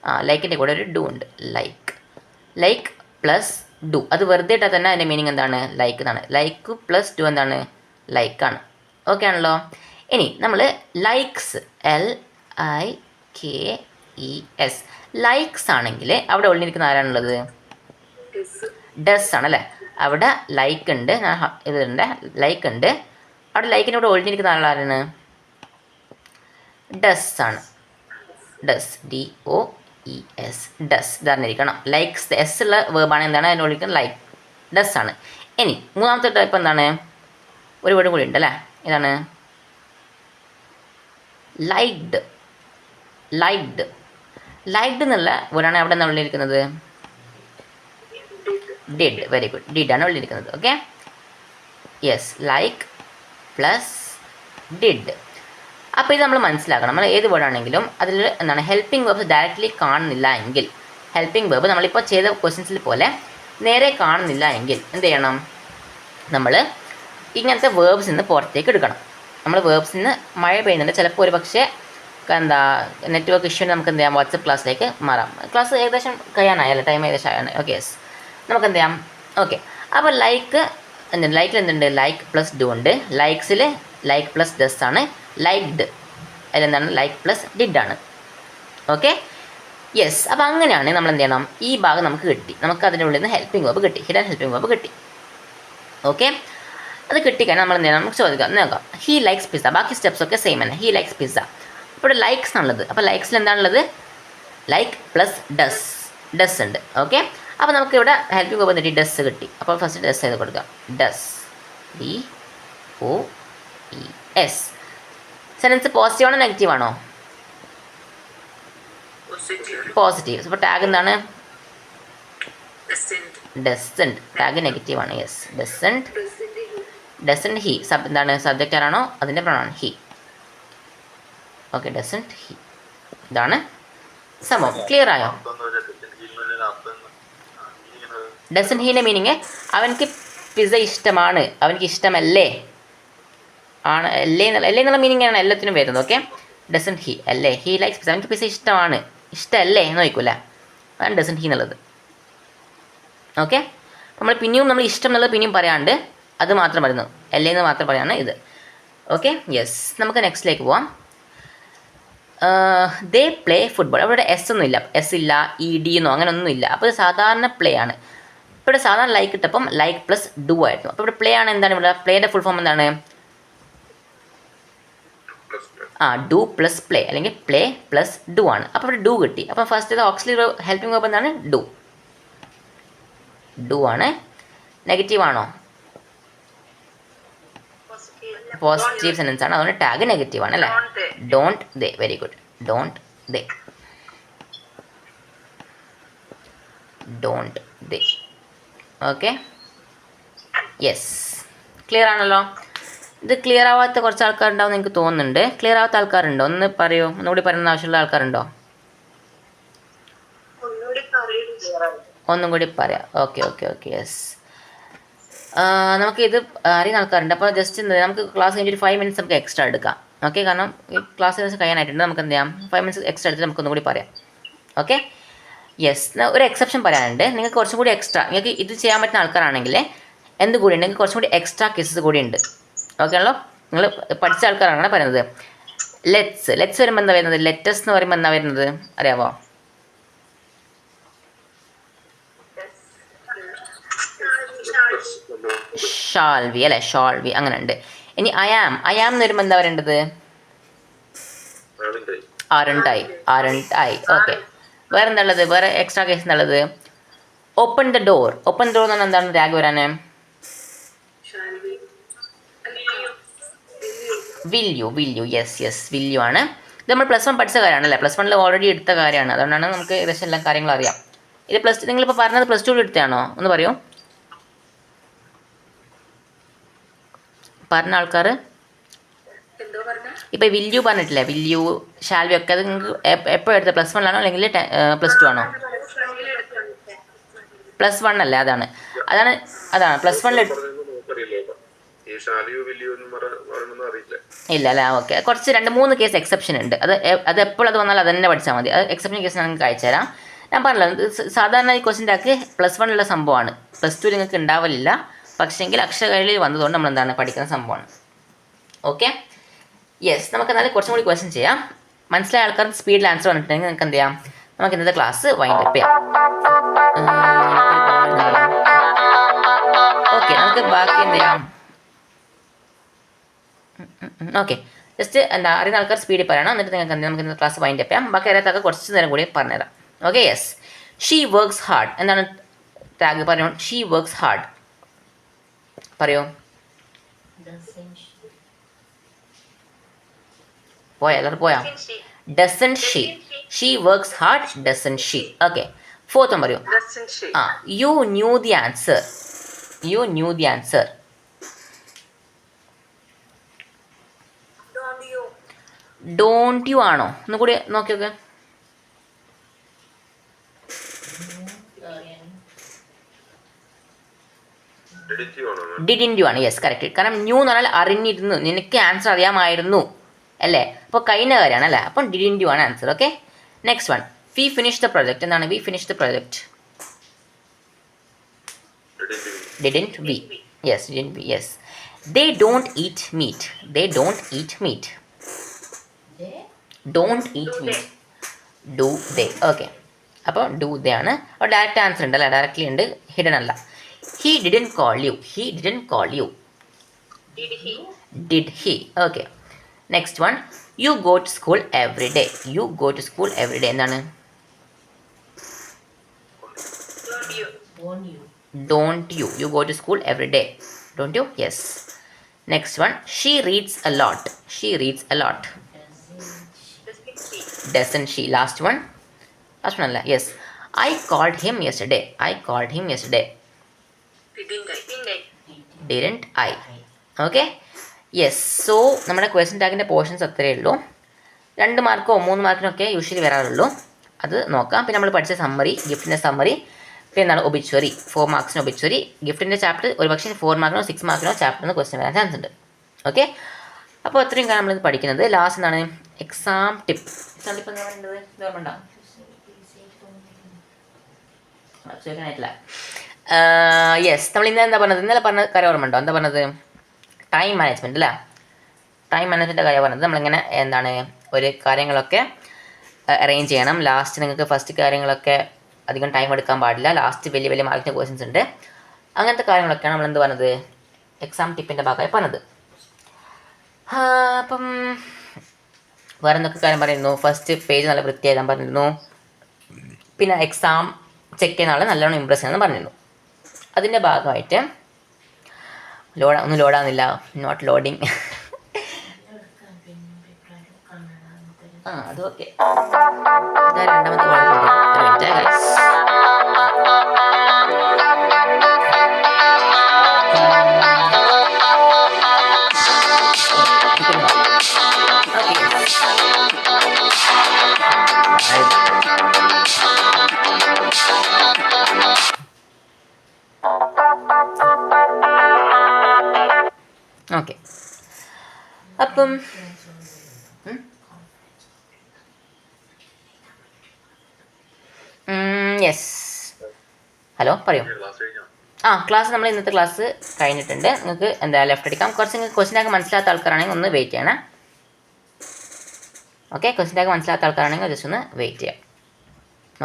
ആ, ലൈക്കിൻ്റെ കൂടെ ഒരു ഡൂ ഉണ്ട്. ലൈക്ക് പ്ലസ് ഡു, അത് വെറുതെ ഇട്ടാൽ തന്നെ അതിൻ്റെ മീനിങ് എന്താണ്? ലൈക്ക് എന്നാണ്. ലൈക്ക് പ്ലസ് ഡു എന്താണ്? ലൈക്കാണ്. ഓക്കെ ആണല്ലോ? ഇനി നമ്മൾ ലൈക്സ്, LIKES, ലൈക്സ് ആണെങ്കിൽ അവിടെ ഒളിഞ്ഞിരിക്കുന്ന ആരാണുള്ളത്? ഡസ് ആണല്ലേ. അവിടെ ലൈക്ക് ഉണ്ട്, ഇതുണ്ട്, ലൈക്ക് ഉണ്ട്. അവിടെ ലൈക്കിൻ്റെ കൂടെ ഒളിഞ്ഞിരിക്കുന്ന ആളാരാണ്? ഡസ് ആണ്. Does, DOES, does. ഇതറിഞ്ഞിരിക്കണം. ലൈക്സ് എസ് ഉള്ള വേർബാണ്, എന്താണ് അതിനെ വിളിക്കുന്നത്? ലൈക്ക്, ഡസ് ആണ്. ഇനി മൂന്നാമത്തെ ടൈപ്പ് എന്താണ്? ഒരു വേർഡ് കൂടി ഉണ്ട് അല്ലേ, ഇതാണ് ലൈക്ഡ്. ലൈക്ഡ് എന്നുള്ള വേർഡാണ് അവിടെ നിന്ന് ഉള്ളിരിക്കുന്നത്? ഡിഡ്. വെരി ഗുഡ്, ഡിഡ് ആണ് ഉള്ളിരിക്കുന്നത്. Okay, yes, like plus did. അപ്പോൾ ഇത് നമ്മൾ മനസ്സിലാക്കണം. നമ്മൾ ഏത് വേർഡാണെങ്കിലും അതിൽ എന്താണ് ഹെൽപ്പിംഗ് വേർബ്സ് ഡയറക്റ്റ്ലി കാണുന്നില്ല എങ്കിൽ, ഹെൽപ്പിംഗ് വേർബ് നമ്മളിപ്പോൾ ചെയ്ത ക്വസ്റ്റ്യൻസിൽ പോലെ നേരെ കാണുന്നില്ല എങ്കിൽ എന്ത് ചെയ്യണം? നമ്മൾ ഇങ്ങനത്തെ വേർബ്സിൽ നിന്ന് പുറത്തേക്ക് എടുക്കണം. നമ്മൾ വേർബ്സിൽ നിന്ന് മഴ പെയ്യുന്നുണ്ട്, ചിലപ്പോൾ ഒരു പക്ഷേ എന്താ നെറ്റ്വർക്ക് ഇഷ്യൂ, നമുക്ക് എന്ത് ചെയ്യാം? വാട്സപ്പ് ക്ലാസ്സിലേക്ക് മാറാം. ക്ലാസ് ഏകദേശം കഴിയാനായല്ലോ, ടൈം ഏകദേശം ആയാണ്. ഓക്കെ, യെസ്, നമുക്ക് എന്ത് ചെയ്യാം? ഓക്കെ, അപ്പോൾ ലൈക്കിൽ എന്തുണ്ട്? ലൈക്ക് പ്ലസ് ഡു ഉണ്ട്. ലൈക്സിൽ ലൈക്ക് പ്ലസ് ഡസ് ആണ്. ലൈക്ഡ് അതിലെന്താണ്? ലൈക്ക് പ്ലസ് ഡിഡ് ആണ്. Okay, yes. അപ്പോൾ അങ്ങനെയാണ് നമ്മൾ എന്ത് ചെയ്യണം? ഈ ഭാഗം നമുക്ക് കിട്ടി, നമുക്ക് അതിൻ്റെ ഉള്ളിൽ നിന്ന് ഹെൽപ്പിംഗ് വേർബ് കിട്ടി, ഹിഡൻ ഹെൽപ്പിംഗ് വേർബ് കിട്ടി. ഓക്കെ, അത് കിട്ടിക്കഴിഞ്ഞാൽ നമ്മൾ എന്ത് ചെയ്യണം? നമുക്ക് ചോദിക്കാം, നോക്കാം. He likes pizza. ബാക്കി സ്റ്റെപ്സ് ഒക്കെ സെയിം തന്നെ. He likes pizza. ഇപ്പോൾ ലൈക്സ് ആണുള്ളത്, അപ്പോൾ ലൈക്സിൽ എന്താണുള്ളത്? ലൈക്ക് പ്ലസ് ഡസ് ഉണ്ട്. ഓക്കെ, അപ്പോൾ നമുക്ക് ഇവിടെ ഹെൽപ്പിംഗ് വേർബ് കിട്ടി, ഡസ് കിട്ടി. അപ്പോൾ ഫസ്റ്റ് ഡസ് ചെയ്ത് കൊടുക്കാം. Does, DOES. സെൻറ്റൻസ് പോസിറ്റീവ് ആണോ നെഗറ്റീവ് ആണോ? പോസിറ്റീവ്. അപ്പോൾ ടാഗ് എന്താണ്? ഡസൻറ്റ്. ടാഗ് നെഗറ്റീവ് ആണ്. Yes, doesn't he. എന്താണ്? സബ്ജക്റ്റ് ആരാണോ അതിൻ്റെ pronoun he. Okay, doesn't he. ഇതാണ് സംഭവം. ക്ലിയർ ആയോ? ഡസൻറ്റ് ഹീൻ്റെ മീനിങ് അവനക്ക് പിസ്സ ഇഷ്ടമാണ്, അവനക്ക് ഇഷ്ടമല്ലേ ആണ്. അല്ലേ എന്നുള്ള മീനിങ് ആണ് എല്ലാത്തിനും വരുന്നത്. ഓക്കെ, ഡസൻറ്റ് ഹി, അല്ലേ, ഹി ലൈക്സ് പിസ്സ, അവനക്ക് പിസ്സ ഇഷ്ടമാണ്, ഇഷ്ടമല്ലേ എന്ന് നോക്കൂല, അതാണ് ഡസൻറ്റ് ഹി എന്നുള്ളത്. ഓക്കെ, നമ്മൾ ഇഷ്ടം എന്നുള്ളത് പിന്നെയും പറയാണ്ട് അത് മാത്രം പറയുന്നു, അല്ലേ എന്ന് മാത്രം പറയാണ് ഇത്. Okay, yes. നമുക്ക് നെക്സ്റ്റിലേക്ക് പോവാം. ദേ പ്ലേ ഫുട്ബോൾ. അവിടെ ഒന്നും ഇല്ല, എസ് ഇല്ല, ED എന്നോ അങ്ങനെ ഒന്നും ഇല്ല. അപ്പോൾ ഇത് സാധാരണ പ്ലേ ആണ്. ഇപ്പോൾ ഇവിടെ സാധാരണ ലൈക്ക് ഇട്ടപ്പം ലൈക്ക് പ്ലസ് ഡു ആയിരുന്നു. അപ്പോൾ ഇവിടെ പ്ലേ ആണ്. എന്താണ് ഇവിടെ പ്ലേയുടെ ഫുൾ ഫോം എന്താണ്? ഡു പ്ലസ് പ്ലേ, അല്ലെങ്കിൽ പ്ലേ പ്ലസ് ഡു ആണ്. അപ്പോൾ ഇവിടെ ഡു കിട്ടി. അപ്പോൾ ഫസ്റ്റ് ഇത് ഓക്സിലറി ഹെൽപ്പിംഗ് വേർബ് എന്താണ്? ഡു ആണ്. നെഗറ്റീവ് ആണോ? പോസിറ്റീവ് സെൻറ്റൻസ് ആണ്, അതുകൊണ്ട് ടാഗ് നെഗറ്റീവ് ആണ് അല്ലേ? Don't they. Very good, don't they. Okay, yes, clear ആണല്ലോ? ഇത് ക്ലിയർ ആവാത്ത കുറച്ച് ആൾക്കാരുണ്ടാവും എനിക്ക് തോന്നുന്നുണ്ട്. ക്ലിയർ ആവാത്ത ആൾക്കാരുണ്ടോ? ഒന്ന് പറയോ, ഒന്നുകൂടി പറയുന്ന ആവശ്യമുള്ള ആൾക്കാരുണ്ടോ? ഒന്നും കൂടി പറയാം. Okay okay okay yes. നമുക്കിത് അറിയുന്ന ആൾക്കാരുണ്ട്. അപ്പോൾ ജസ്റ്റ് നമുക്ക് ക്ലാസ് കഴിഞ്ഞിട്ട് ഒരു 5 മിനിറ്റ്സ് നമുക്ക് എക്സ്ട്രാ എടുക്കാം. ഓക്കെ, കാരണം ഈ ക്ലാസ് കഴിയാനായിട്ടുണ്ട്. നമുക്ക് എന്ത് ചെയ്യാം, 5 മിനിറ്റ്സ് എക്സ്ട്രാ എടുത്തിട്ട് നമുക്കൊന്നും കൂടി പറയാം. Okay yes. ഒരു എക്സെപ്ഷൻ പറയാനുണ്ട്. നിങ്ങൾക്ക് കുറച്ചും കൂടി എക്സ്ട്രാ, നിങ്ങൾക്ക് ഇത് ചെയ്യാൻ പറ്റുന്ന ആൾക്കാരാണെങ്കിൽ എന്ത് കൂടി ഉണ്ട്, നിങ്ങൾക്ക് കുറച്ചും കൂടി എക്സ്ട്രാ കേസസ് കൂടി ഉണ്ട്. ഓക്കെ ആണല്ലോ? നിങ്ങൾ പഠിച്ച ആൾക്കാരാണ് പറയുന്നത്. ലെറ്റ്സ് വരുമ്പോൾ എന്താ വരുന്നത്? ലെറ്റസ് എന്ന് പറയുമ്പോൾ എന്താ വരുന്നത് അറിയാമോ? ഷാൽവി അല്ലേ, ഷാൾവി അങ്ങനെ ഉണ്ട്. ഇനി ഐ ആം എന്ന് വരുമ്പോൾ എന്താ പറയേണ്ടത്? ആരണ്ടായി. ഓക്കെ, വേറെ എന്താ ഉള്ളത്? വേറെ എക്സ്ട്രാ കേസ് എന്താണുള്ളത്? ഓപ്പൺ ദ ഡോർ എന്ന് പറഞ്ഞാൽ എന്താണ് ടാഗ് വരാൻ? Will you yes will you ആണ്. ഇത് നമ്മൾ +1 പഠിച്ച കാര്യമാണല്ലേ, +1 ഓൾറെഡി എടുത്ത കാര്യമാണ്. അതുകൊണ്ടാണ് നമുക്ക് ഏകദേശം എല്ലാ കാര്യങ്ങളും അറിയാം. ഇത് നിങ്ങളിപ്പോൾ പറഞ്ഞത് +2 എടുത്തതാണോ? ഒന്ന് പറയൂ പറഞ്ഞ ആൾക്കാർ. ഇപ്പോൾ വിൽ യു പറഞ്ഞിട്ടില്ലേ, വിൽ യു ഷാൽവി ഒക്കെ, അത് നിങ്ങൾക്ക് എപ്പോൾ എടുത്തത്? +1 ആണോ അല്ലെങ്കിൽ +2 ആണോ? +1 അല്ലേ, അതാണ് +1 ഇല്ല അല്ലേ. ഓക്കെ, കുറച്ച് 2-3 കേസ് എക്സെപ്ഷൻ ഉണ്ട്. അത് എപ്പോൾ അത് വന്നാൽ അത് തന്നെ പഠിച്ചാൽ മതി. അത് എക്സെപ്ഷൻ കേസ് ഞാൻ നിങ്ങൾക്ക് അയച്ചുതരാം. ഞാൻ പറഞ്ഞല്ലോ, സാധാരണ ഈ ക്വസ്റ്റിൻ്റെ ആക്കി +1 സംഭവമാണ്. +2 നിങ്ങൾക്ക് ഉണ്ടാവില്ല. പക്ഷേങ്കിൽ അക്ഷരകൈയിൽ വന്നതുകൊണ്ട് നമ്മൾ എന്താണ് പഠിക്കുന്ന സംഭവമാണ്. Okay yes. നമുക്ക് എന്നാലും കുറച്ചും കൂടി ക്വസ്റ്റ്യൻ ചെയ്യാം. മനസ്സിലായ ആൾക്കാർ സ്പീഡിൽ ആൻസർ വന്നിട്ടുണ്ടെങ്കിൽ നിങ്ങൾക്ക് എന്ത് ചെയ്യാം, നമുക്ക് ഇന്നത്തെ ക്ലാസ് വൈൻഡ് അപ്പ് ചെയ്യാം. ഓക്കെ, നമുക്ക് ബാക്കി എന്ത് ചെയ്യാം? ഓക്കെ, ജസ്റ്റ് എന്താ അറിയുന്ന ആൾക്കാർ സ്പീഡിൽ പറയണം. എന്നിട്ട് നിങ്ങൾക്ക് എന്ത് നമുക്ക് ഇന്നത്തെ ക്ലാസ് വൈൻഡ് അപ്പ് ചെയ്യാം. ബാക്കി അറിയാത്തൊക്കെ കുറച്ച് നേരം കൂടി പറഞ്ഞുതരാം. Okay yes. She works hard എന്താണ് ടാഗ്? പറയൂ. ഷീ വർക്ക്സ് ഹാർഡ് പറയോ. പോയാ doesn't she works hard doesn't she. Okay, 4th പറയൂ. You knew the answer don't you ആണോ? ഒന്നുകൂടി നോക്കി നോക്ക്. ഡിഡിൻറ്റ് യു ആണ്. Yes correct. കാരണം ന്യൂ എന്ന് പറഞ്ഞാൽ അറിഞ്ഞിരുന്നു, നിനക്ക് ആൻസർ അറിയാമായിരുന്നു അല്ലേ, അപ്പോൾ കഴിഞ്ഞ കാര്യമാണ് അല്ലേ. അപ്പം ഡിഡിൻറ്റ് യു ആണ് answer. Okay, next one. We finish the project എന്താണ്? We finish the project. Didn't we. Yes didn't we. Yes. They don't eat meat. Do they. Okay, അപ്പോൾ ഡു ദേ ആണ്. അപ്പോൾ ഡയറക്റ്റ് ആൻസർ ഉണ്ട് അല്ലേ, directly ഉണ്ട്, hidden അല്ല. He didn't call you. Did he? Okay. Next one. You go to school every day. എന്താണ്? Don't you. You go to school every day. Don't you? Yes. Next one. She reads a lot. Doesn't she? Last one അല്ല. Yes. I called him yesterday. Didn't I? Okay yes. So നമ്മുടെ question ടാഗിൻ്റെ portions അത്രയേ ഉള്ളൂ. 2 Marco 3 മാർക്കിനൊക്കെ usually വരാറുള്ളൂ. അത് നോക്കാം. പിന്നെ നമ്മൾ പഠിച്ച summary, ഗിഫ്റ്റിൻ്റെ summary, പിന്നെ എന്താണ് ഒബിച്വറി, 4 മാർക്സിന് ഒബിച്വറി. ഗിഫ്റ്റിൻ്റെ ചാപ്റ്റർ ഒരു പക്ഷേ 4 മാർക്കിനോ 6 മാർക്കിനോ ചാപ്റ്ററിന് ക്വസ്റ്റ്യൻ വരാൻ ചാൻസ് ഉണ്ട്. ഓക്കെ, അപ്പോൾ അത്രയും കാര്യം നമ്മളിത് പഠിക്കുന്നത്. ലാസ്റ്റ് എന്താണ് എക്സാം ടിപ്പ് എന്താ വേണ്ടത്? ഓർമ്മ ചോദിക്കാനായിട്ടില്ല. യെസ്, നമ്മൾ ഇന്നലെ പറഞ്ഞ കാര്യം ഓർമ്മ ഉണ്ടോ? എന്താ പറഞ്ഞത്? ടൈം മാനേജ്മെൻറ്റ് അല്ലേ. ടൈം മാനേജ്മെൻറ്റിൻ്റെ കാര്യം പറഞ്ഞത് നമ്മളിങ്ങനെ എന്താണ് ഒരു കാര്യങ്ങളൊക്കെ അറേഞ്ച് ചെയ്യണം. ലാസ്റ്റ് നിങ്ങൾക്ക് ഫസ്റ്റ് കാര്യങ്ങളൊക്കെ അധികം ടൈം എടുക്കാൻ പാടില്ല. ലാസ്റ്റ് വലിയ മാർക്കിൻ്റെ ക്വസ്റ്റ്യൻസ് ഉണ്ട്. അങ്ങനത്തെ കാര്യങ്ങളൊക്കെയാണ് നമ്മൾ എന്ത് പറഞ്ഞത് എക്സാം ടിപ്പിൻ്റെ ഭാഗമായി പറഞ്ഞത്. അപ്പം വേറെ എന്തൊക്കെ കാര്യം പറയുന്നു? ഫസ്റ്റ് പേജ് നല്ല വൃത്തിയായി എഴുതാൻ പറഞ്ഞിരുന്നു. പിന്നെ എക്സാം ചെക്ക് ചെയ്യുന്ന ആളെ നല്ലോണം ഇമ്പ്രസ് ചെയ്യണമെന്ന് പറഞ്ഞിരുന്നു. അതിൻ്റെ ഭാഗമായിട്ട് ഒന്നും ലോഡാകുന്നില്ല, നോട്ട് ലോഡിങ്. അത് ഓക്കെ. രണ്ടാമത്തെ കോളേജ് അപ്പം യെസ്, ഹലോ പറയൂ. ക്ലാസ് നമ്മൾ ഇന്നത്തെ ക്ലാസ് കഴിഞ്ഞിട്ടുണ്ട്. നിങ്ങൾക്ക് എന്താ ലെഫ്റ്റ് അടിക്കാം. കുറച്ച് നിങ്ങൾക്ക് ക്വസ്റ്റിനൊക്കെ മനസ്സിലാത്ത ആൾക്കാരാണെങ്കിൽ ഒന്ന് വെയിറ്റ് ചെയ്യണം. ഓക്കെ, ക്വസ്റ്റിനൊക്കെ മനസ്സിലാത്ത ആൾക്കാരാണെങ്കിൽ ജസ്റ്റ് ഒന്ന് വെയിറ്റ് ചെയ്യാം.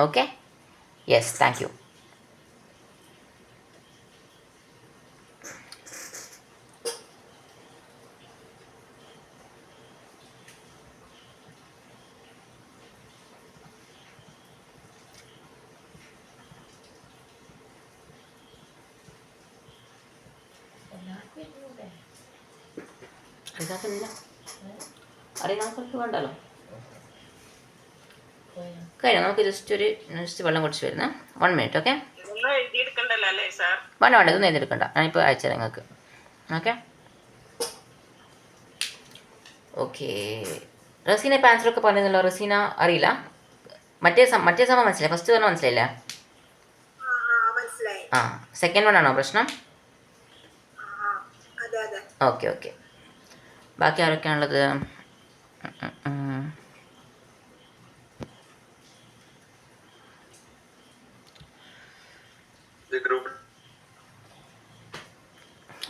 Okay, yes, thank U. അറിയാൻ വേണ്ടല്ലോ കഴിഞ്ഞു. നമുക്ക് ജസ്റ്റ് വെള്ളം കുടിച്ച് വരുന്ന 1 മിനിറ്റ്. ഓക്കെ, വേണ്ട ഇതൊന്നും എഴുതിയെടുക്കണ്ട, ഞാനിപ്പോൾ അയച്ചുതരാം നിങ്ങൾക്ക്. ഓക്കെ ഓക്കെ റസീന ഇപ്പോൾ ആൻസറൊക്കെ പറഞ്ഞല്ലോ. റസീന അറിയില്ല, മറ്റേ സംഭവം മനസ്സിലായി? ഫസ്റ്റ് പറഞ്ഞാൽ മനസ്സിലായില്ലേ? സെക്കൻഡ് വൺ ആണോ പ്രശ്നം? ഓക്കെ ഓക്കെ, ബാക്കി ആരൊക്കെയാണുള്ളത്?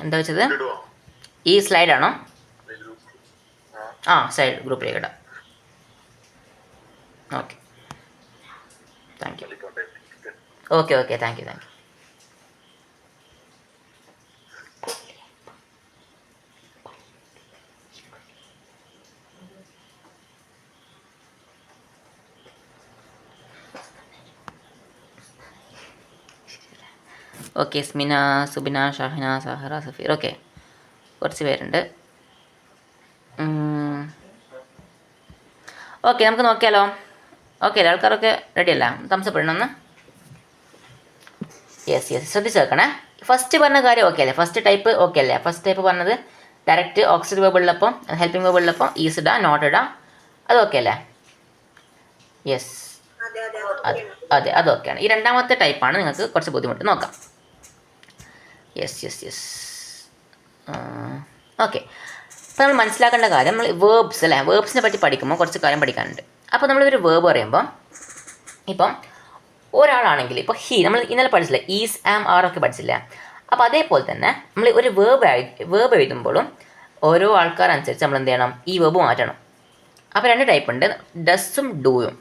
എന്താ വെച്ചത്? ഈ സ്ലൈഡാണോ? സ്ലൈഡ് ഗ്രൂപ്പിലേക്ക് ഇടാം. Okay, thank you. Okay thank you. Okay, Smina, Subina, Shahina, Zahra, Safeer. Okay, കുറച്ച് പേരുണ്ട്. ഓക്കെ, നമുക്ക് നോക്കിയാലോ? ഓക്കെ, ആൾക്കാരൊക്കെ റെഡിയല്ല? തംസപ്പ് ഇടണമെന്ന്. യെസ്, ശ്രദ്ധിച്ച് വെക്കണേ. ഫസ്റ്റ് പറഞ്ഞ കാര്യം ഓക്കെ അല്ലേ? ഫസ്റ്റ് ടൈപ്പ് ഓക്കെ അല്ലേ? ഫസ്റ്റ് ടൈപ്പ് പറഞ്ഞത് ഡയറക്റ്റ് ഓക്സിഡ് വേർബ് ഉള്ളപ്പം, ഹെൽപ്പിംഗ് വേർബ് ഉള്ളപ്പം ഈസ് ഇടാം, നോട്ട് ഇടാം. അത് ഓക്കെ അല്ലേ? യെസ്, അതെ, അതൊക്കെയാണ്. ഈ രണ്ടാമത്തെ ടൈപ്പാണ് നിങ്ങൾക്ക് കുറച്ച് ബുദ്ധിമുട്ട്. നോക്കാം. യെസ്. ഓക്കെ, അപ്പോൾ നമ്മൾ മനസ്സിലാക്കേണ്ട കാര്യം, നമ്മൾ വേർബ്സ് അല്ലേ, വേർബ്സിനെ പറ്റി പഠിക്കുമ്പോൾ കുറച്ച് കാര്യം പഠിക്കാനുണ്ട്. അപ്പോൾ നമ്മളൊരു വേർബ് പറയുമ്പോൾ, ഇപ്പം ഒരാളാണെങ്കിൽ ഇപ്പോൾ നമ്മൾ ഇന്നലെ പഠിച്ചില്ലേ, ഈസ്, ആം, ആർ ഒക്കെ പഠിച്ചില്ലേ? അപ്പോൾ അതേപോലെ തന്നെ നമ്മൾ ഒരു വേർബ് എഴുതുമ്പോഴും ഓരോ ആൾക്കാരനുസരിച്ച് നമ്മൾ എന്ത് ചെയ്യണം? ഈ വേർബ് മാറ്റണം. അപ്പോൾ 2 ടൈപ്പ് ഉണ്ട്, ഡസ്സും ഡൂയും.